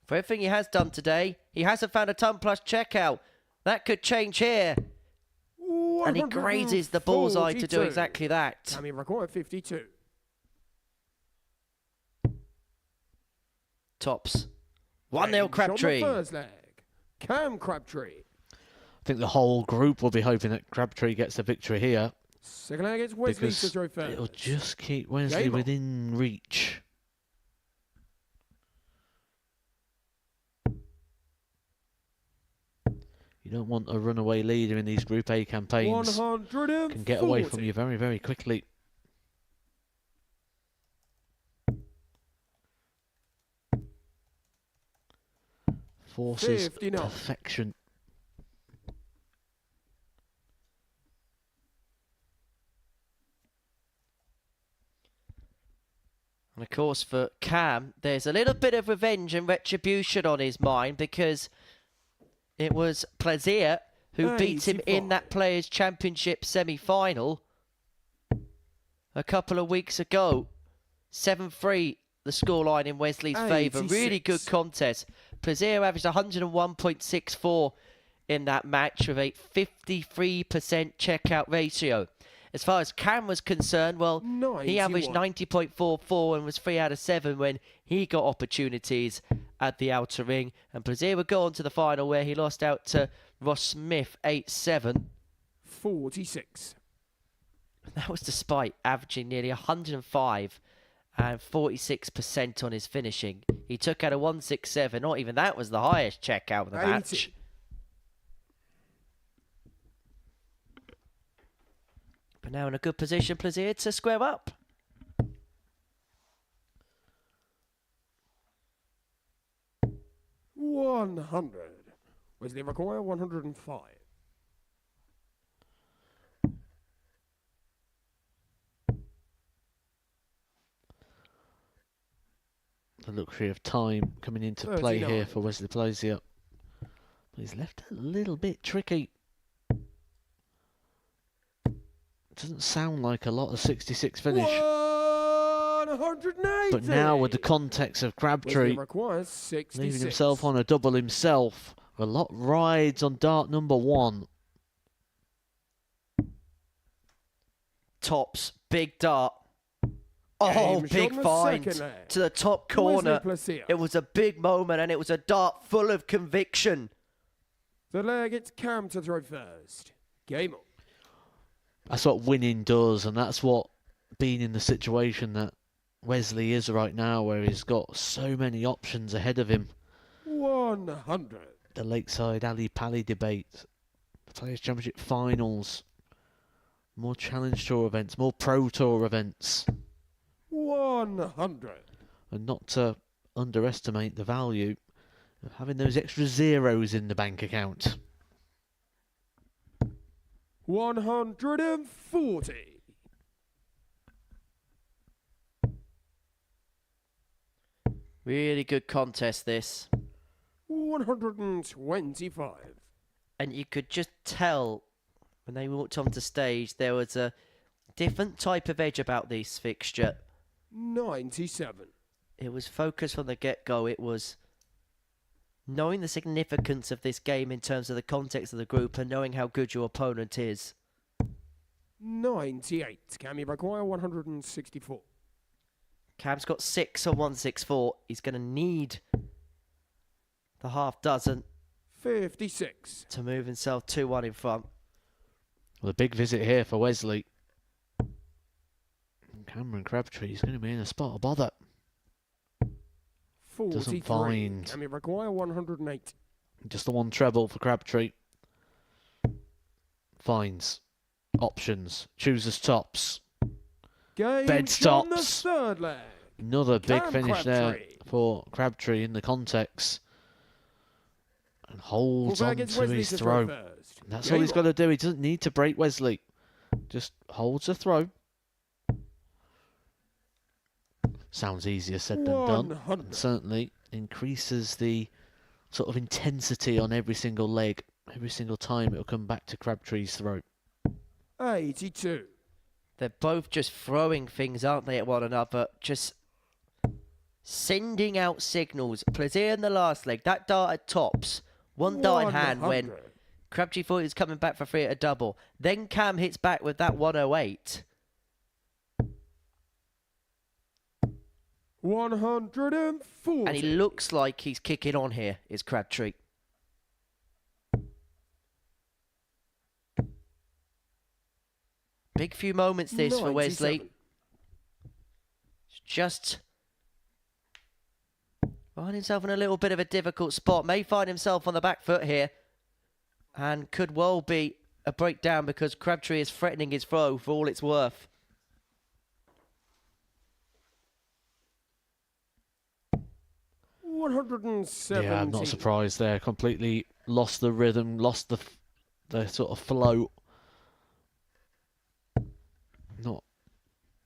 For everything he has done today, he hasn't found a ton plus checkout. That could change here. And he grazes the bullseye to do exactly that. Cammy required 52. Tops. 1-0 Crabtree. On the first leg, Cam Crabtree. I think the whole group will be hoping that Crabtree gets the victory here. Second leg, it's Wesley to Because throw first. it'll just keep Wesley Game on. within reach. You don't want a runaway leader in these Group A campaigns. 140. Can get away from you very, very quickly. Forces 59. perfection. And of course, for Cam, there's a little bit of revenge and retribution on his mind because it was Plaisir who beat him in that Players' Championship semi-final a couple of weeks ago. 7-3, the scoreline in Wesley's favour. Really good contest. Plaisir averaged 101.64 in that match with a 53% checkout ratio. As far as Cam was concerned, well, he averaged 90.44 and was 3 out of 7 when he got opportunities at the outer ring. And Plaisir would go on to the final where he lost out to Ross Smith 8-7. 46. That was despite averaging nearly 105 and 46% on his finishing. He took out a 167. Not even that was the highest checkout of the match. But now in a good position, Plaisir to square up. $100. Wesley require 105. The luxury of time coming into play here for Wesley Plaisir. But he's left a little bit tricky. Doesn't sound like a lot of 66 finish. 180. But now with the context of Crabtree leaving himself on a double himself, a lot rides on dart number 1. Tops, big dart. Oh, big find to the top corner. It was a big moment and it was a dart full of conviction. The leg, it's Cam to throw first. Game on. That's what winning does, and that's what being in the situation that Wesley is right now, where he's got so many options ahead of him. 100. The Lakeside Ali Pally debate, the Players' Championship finals, more Challenge Tour events, more Pro Tour events. 100. And not to underestimate the value of having those extra zeros in the bank account. 140. Really good contest, this. 125. And you could just tell when they walked onto stage there was a different type of edge about this fixture. 97. It was focused from the get-go. It was knowing the significance of this game in terms of the context of the group and knowing how good your opponent is. 98. Cammy require 164. Cam's got 6 on 164. He's going to need the half dozen 56 to move himself 2-1 in front. Well, a big visit here for Wesley. Cameron Crabtree is going to be in a spot of bother. 43. Doesn't find. Cammy require 108. Just the one treble for Crabtree. Finds. Options. Chooses tops. Bed stops. Third leg. Another big Cam finish there Crabtree. for Crabtree in the context. And holds on to his throw. That's all he's got to do. He doesn't need to break Wesley. Just holds the throw. Sounds easier said than done. And certainly increases the sort of intensity on every single leg. Every single time it'll come back to Crabtree's throat. 82. They're both just throwing things, aren't they, at one another? Just sending out signals. Plaisir in the last leg. That dart at tops. One dart in hand when Crabtree thought he was coming back for 3 at a double. Then Cam hits back with that 108. 140. And he looks like he's kicking on here, is Crabtree. Big few moments this for Wesley. Just find himself in a little bit of a difficult spot. May find himself on the back foot here. And could well be a breakdown because Crabtree is threatening his throw for all it's worth. Yeah, I'm not surprised there. Completely lost the rhythm, lost the sort of flow. Not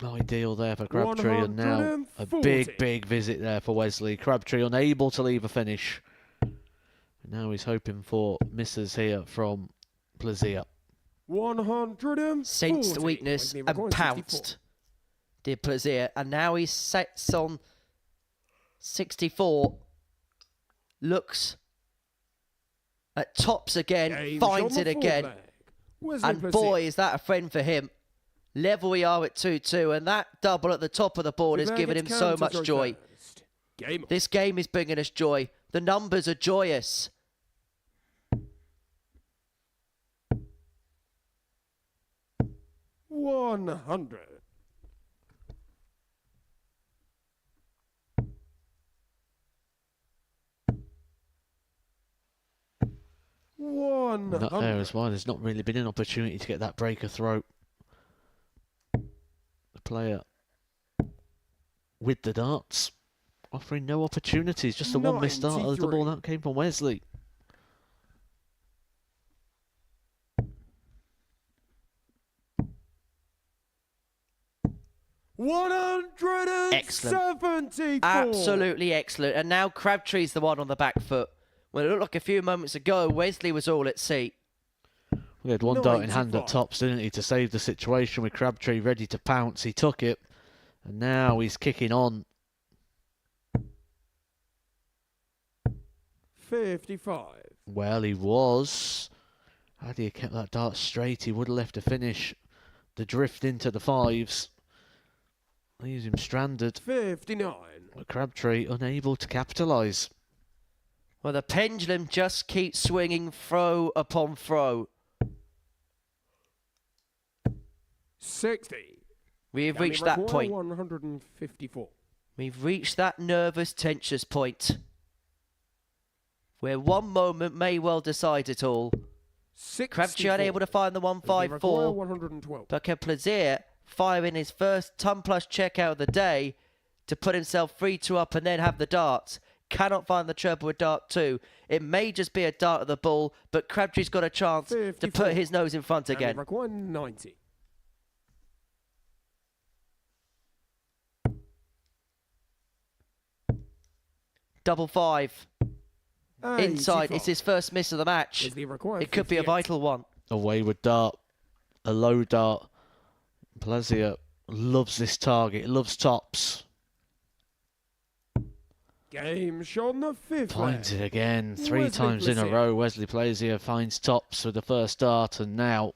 ideal there for Crabtree, and now a big visit there for Wesley. Crabtree unable to leave a finish. Now he's hoping for misses here from Plaisir. 140. Sensed weakness and pounced, did Plaisir. And now he sets on 64. Looks at tops again, finds it again. And boy, is that a friend for him. Level we are at 2-2, and that double at the top of the board has given him so much joy. This game is bringing us joy. The numbers are joyous. $100. Not there as well. There's not really been an opportunity to get that breaker throw. The player with the darts offering no opportunities. Just the one missed dart of the ball that came from Wesley. Excellent. Absolutely excellent. And now Crabtree's the one on the back foot. Well, it looked like a few moments ago, Wesley was all at sea. He had one dart in hand at tops, didn't he, to save the situation with Crabtree ready to pounce. He took it, and now he's kicking on. 55. Well, he was. Had he kept that dart straight, he would have left a finish. The drift into the fives leaves him stranded. 59. But Crabtree unable to capitalise. Well, the pendulum just keeps swinging throw upon throw. 60. We've reached that point. 154. We've reached that nervous, tensious point where one moment may well decide it all. 64. Crabtree unable to find the 154. 112. But can Plaisir firing his first ton plus checkout of the day to put himself 3-2 up and then have the darts. Cannot find the treble with dart 2. It may just be a dart of the ball, but Crabtree's got a chance 54. to put his nose in front again. 90. Double 5. 85. Inside. It's his first miss of the match. It could be a vital one. A wayward dart. A low dart. Plaisir loves this target. Loves tops. Game shot the 5th. Finds it again. 3 times in a row. Wesley Plaisir finds tops for the first dart, and now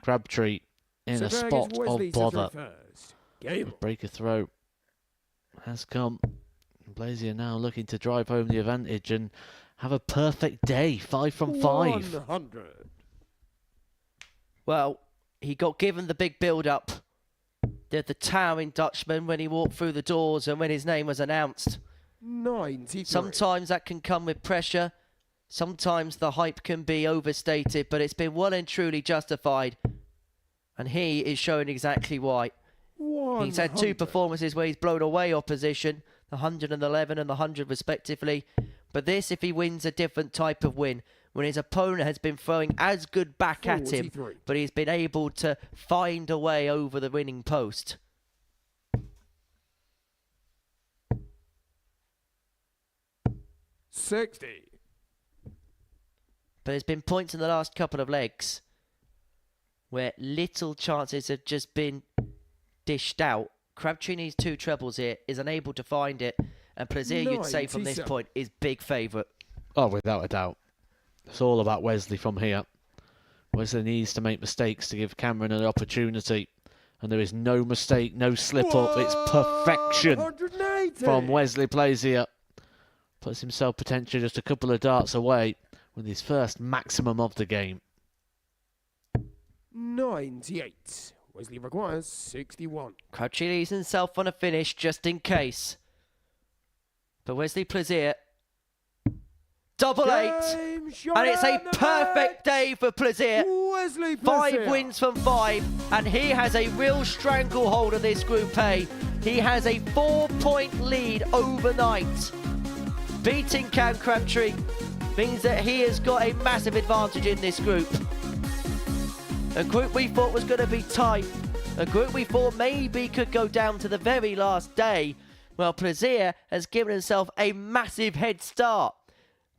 Crabtree in a spot of bother. Breaker throw has come. Plaisir now looking to drive home the advantage and have a perfect day. 5 from 5. 100. Well, he got given the big build-up. The towering Dutchman when he walked through the doors and when his name was announced. 93. Sometimes that can come with pressure. Sometimes the hype can be overstated, but it's been well and truly justified. And he is showing exactly why. 100. He's had 2 performances where he's blown away opposition, the 111 and the 100 respectively. But this, if he wins a different type of win, when his opponent has been throwing as good back at him, 43. but he's been able to find a way over the winning post. $60. But there's been points in the last couple of legs where little chances have just been dished out. Crabtree needs 2 trebles here, is unable to find it, and Plaisir, you'd say from this point, is big favourite. Oh, without a doubt. It's all about Wesley from here. Wesley needs to make mistakes to give Cameron an opportunity. And there is no mistake, no slip up. It's perfection 180. from Wesley Plaisier. Puts himself potentially just a couple of darts away with his first maximum of the game. 98. Wesley requires 61. Crabtree leaves himself on a finish just in case. But Wesley Plaisier, double eight. And it's a perfect day for Plaisier. Wesley 5 wins from 5, and he has a real stranglehold of this Group A. He has a 4-point lead overnight. Beating Cam Crabtree means that he has got a massive advantage in this group. A group we thought was going to be tight. A group we thought maybe could go down to the very last day. Well, Plaisier has given himself a massive head start.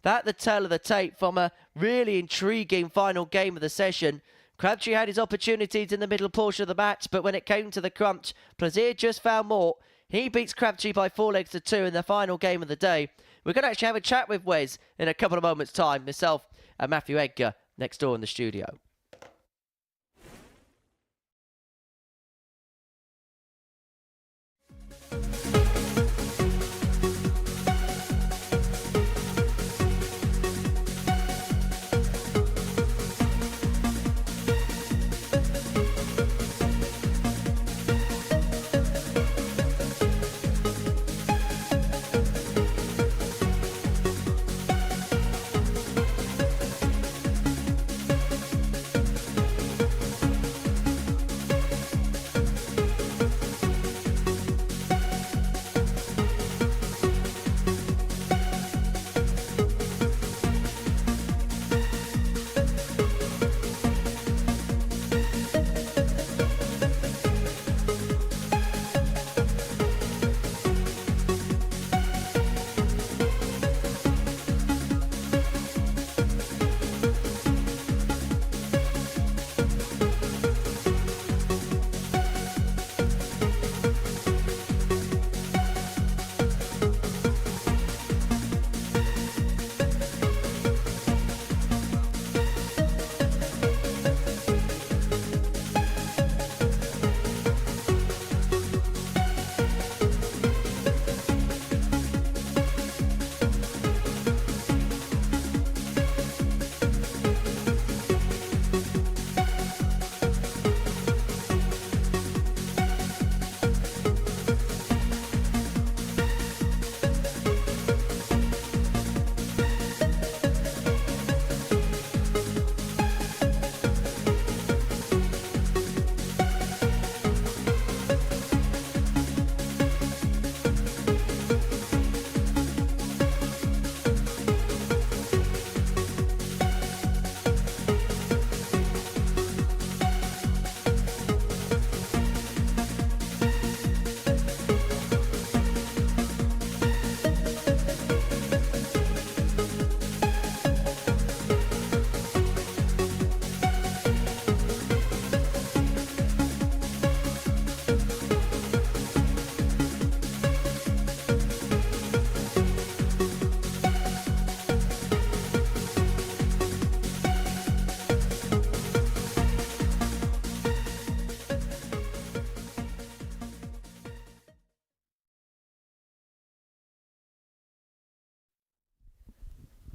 That the tale of the tape from a really intriguing final game of the session. Crabtree had his opportunities in the middle portion of the match, but when it came to the crunch, Plaisier just found more. He beats Crabtree by 4 legs to 2 in the final game of the day. We're going to actually have a chat with Wes in a couple of moments' time, myself and Matthew Edgar next door in the studio.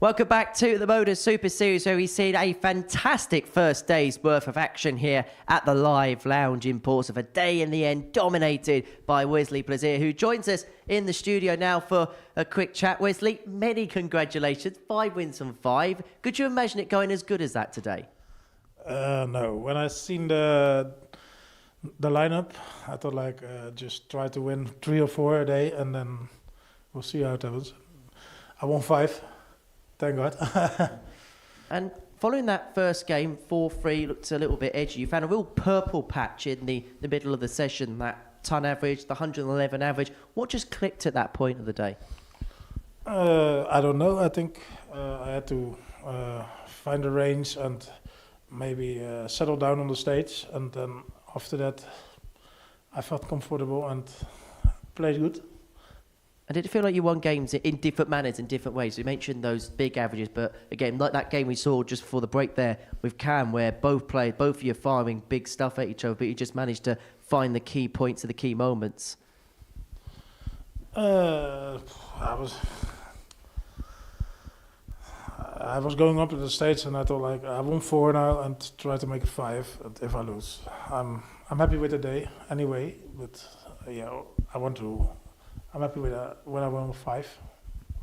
Welcome back to the Modus Super Series, where we've seen a fantastic first day's worth of action here at the Live Lounge in Portsmouth. A day in the end dominated by Wesley Plaisier, who joins us in the studio now for a quick chat. Wesley, many congratulations. 5 wins from 5. Could you imagine it going as good as that today? No. When I seen the lineup, I thought just try to win 3 or 4 a day, and then we'll see how it happens. I won 5. Thank God. And following that first game, 4-3 looked a little bit edgy. You found a real purple patch in the middle of the session, that ton average, the 111 average. What just clicked at that point of the day? I don't know. I think I had to find a range and maybe settle down on the stage. And then after that, I felt comfortable and played good. And did it feel like you won games in different manners, in different ways? We mentioned those big averages, but again, like that game we saw just before the break there with Cam, where both of you are firing big stuff at each other, but you just managed to find the key points and the key moments. I was going up to the stage and I thought like I won 4 now and try to make it 5. And if I lose, I'm happy with the day anyway. But I'm happy with when I won 5.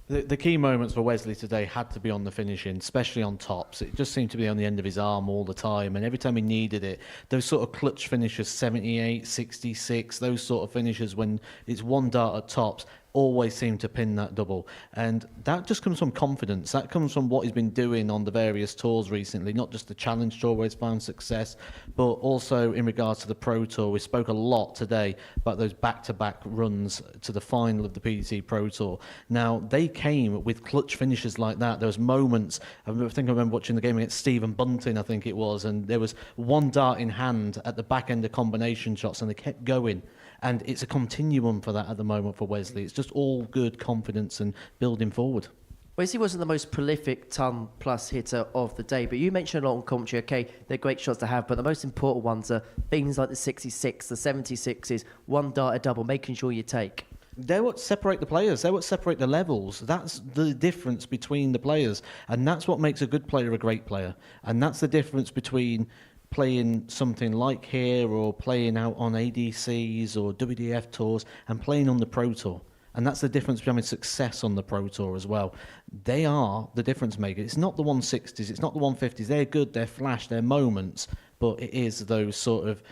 The key moments for Wesley today had to be on the finishing, especially on tops. It just seemed to be on the end of his arm all the time, and every time he needed it, those sort of clutch finishes, 78, 66, those sort of finishes when it's one dart at tops, always seem to pin that double. And that just comes from confidence. That comes from what he's been doing on the various tours recently, not just the Challenge Tour where he's found success, but also in regards to the Pro Tour. We spoke a lot today about those back-to-back runs to the final of the PDC Pro Tour. Now, they came with clutch finishes like that. There was moments, I remember watching the game against Stephen Bunting, I think it was, and there was one dart in hand at the back end of combination shots, and they kept going. And it's a continuum for that at the moment for Wesley. It's just all good confidence and building forward. Wesley wasn't the most prolific ton-plus hitter of the day, but you mentioned a lot on commentary, okay, they're great shots to have, but the most important ones are things like the 66, the 76s, one dart a double, making sure you take. They're what separate the players. They're what separate the levels. That's the difference between the players. And that's what makes a good player a great player. And that's the difference between playing something like here or playing out on ADCs or WDF tours and playing on the Pro Tour. And that's the difference between success on the Pro Tour as well. They are the difference maker. It's not the 160s, it's not the 150s. They're good, they're flash, they're moments, but it is those sort of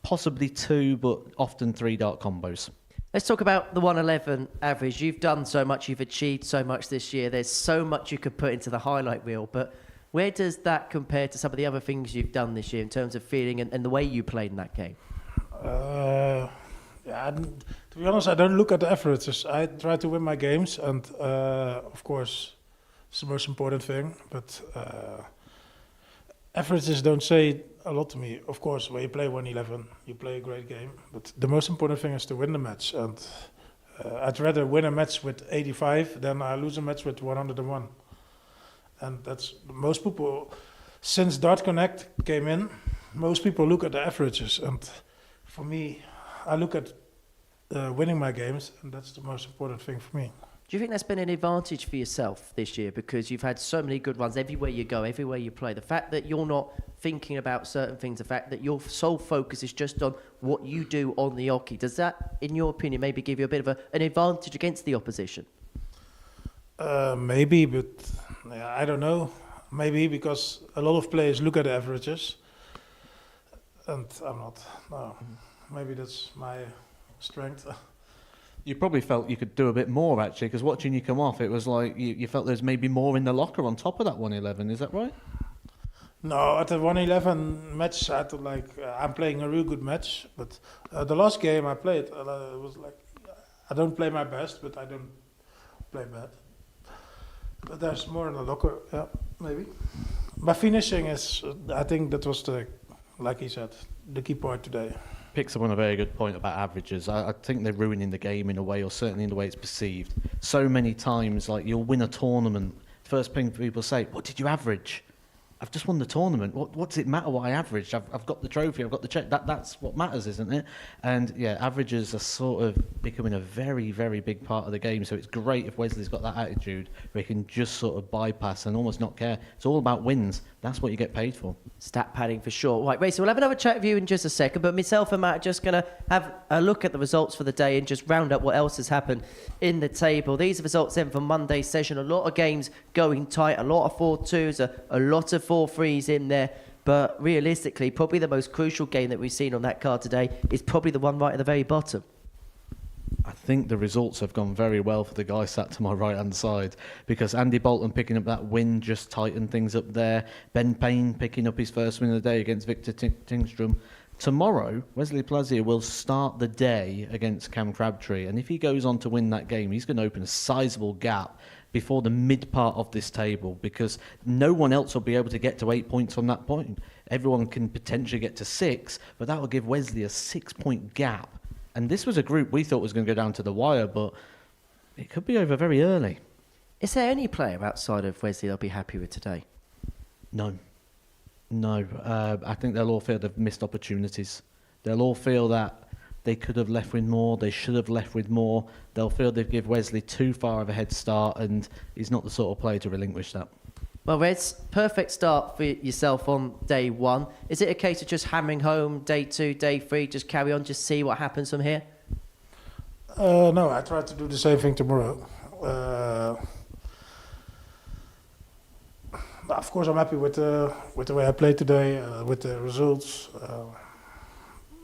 possibly 2 but often 3 dart combos. Let's talk about the 111 average. You've done so much, you've achieved so much this year. There's so much you could put into the highlight reel, but where does that compare to some of the other things you've done this year in terms of feeling and the way you played in that game? To be honest, I don't look at the averages. I try to win my games, and of course, it's the most important thing. But averages don't say a lot to me. Of course, when you play 111, you play a great game. But the most important thing is to win the match. And I'd rather win a match with 85 than I lose a match with 101. And that's most people, since Dart Connect came in, most people look at the averages. And for me, I look at winning my games, and that's the most important thing for me. Do you think that's been an advantage for yourself this year because you've had so many good runs everywhere you go, everywhere you play? The fact that you're not thinking about certain things, the fact that your sole focus is just on what you do on the oche, does that, in your opinion, maybe give you a bit of an advantage against the opposition? Maybe, but I don't know. Maybe because a lot of players look at the averages, and I'm not. No, maybe that's my strength. You probably felt you could do a bit more, actually, because watching you come off, it was like you felt there's maybe more in the locker on top of that 111. Is that right? No, at the 111 match, I thought like I'm playing a real good match. But the last game I played, it was like I don't play my best, but I don't play bad. But there's more in the locker, yeah, maybe. My finishing is, I think that was like he said, the key point today. Picks up on a very good point about averages. I think they're ruining the game in a way, or certainly in the way it's perceived. So many times, like you'll win a tournament, first thing people say, what did you average? I've just won the tournament. What does it matter what I averaged? I've got the trophy, I've got the check. That's what matters, isn't it? And yeah, averages are sort of becoming a very, very big part of the game. So it's great if Wesley's got that attitude where he can just sort of bypass and almost not care. It's all about wins. That's what you get paid for. Stat padding for sure. Right, Ray, so we'll have another chat with you in just a second, but myself and Matt are just going to have a look at the results for the day and just round up what else has happened in the table. These are results then from Monday's session. A lot of games going tight, a lot of 4-2s, a lot of 4-3s in there, but realistically, probably the most crucial game that we've seen on that card today is probably the one right at the very bottom. I think the results have gone very well for the guy sat to my right-hand side because Andy Bolton picking up that win just tightened things up there. Ben Payne picking up his first win of the day against Victor Tingstrom. Tomorrow, Wesley Plazier will start the day against Cam Crabtree, and if he goes on to win that game, he's going to open a sizable gap before the mid part of this table because no one else will be able to get to 8 points from that point. Everyone can potentially get to 6, but that will give Wesley a 6-point gap. And this was a group we thought was going to go down to the wire, but It could be over very early. Is there any player outside of Wesley they'll be happy with today? No. I think they'll all feel they've missed opportunities. They'll all feel that they could have left with more, they should have left with more. They'll feel they've given Wesley too far of a head start, and he's not the sort of player to relinquish that. Well, Reds, perfect start for yourself on day one. Is it a case of just hammering home day 2, day 3, just carry on, just see what happens from here? No, I try to do the same thing tomorrow. Of course, I'm happy with the way I played today, with the results.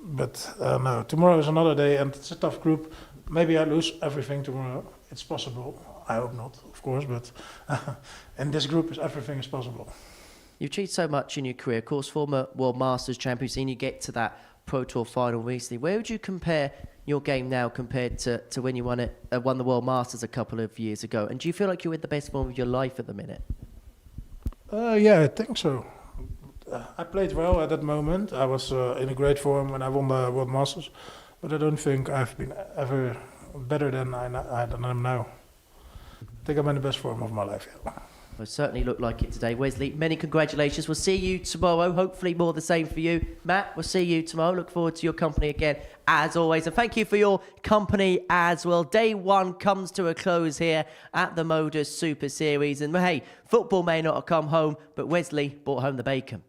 But no, tomorrow is another day, and it's a tough group. Maybe I lose everything tomorrow. It's possible. I hope not, of course, but in this group, everything is possible. You've achieved so much in your career. Of course, former World Masters champion, seen you get to that Pro Tour final recently. Where would you compare your game now compared to when you won the World Masters a couple of years ago? And do you feel like you're in the best form of your life at the minute? Yeah, I think so. I played well at that moment. I was in a great form when I won the World Masters, but I don't think I've been ever better than I am now. I think I'm in the best form of my life. Yeah. Well, it certainly looked like it today. Wesley, many congratulations. We'll see you tomorrow. Hopefully more the same for you. Matt, we'll see you tomorrow. Look forward to your company again, as always. And thank you for your company as well. Day 1 comes to a close here at the Modus Super Series. And hey, football may not have come home, but Wesley brought home the bacon.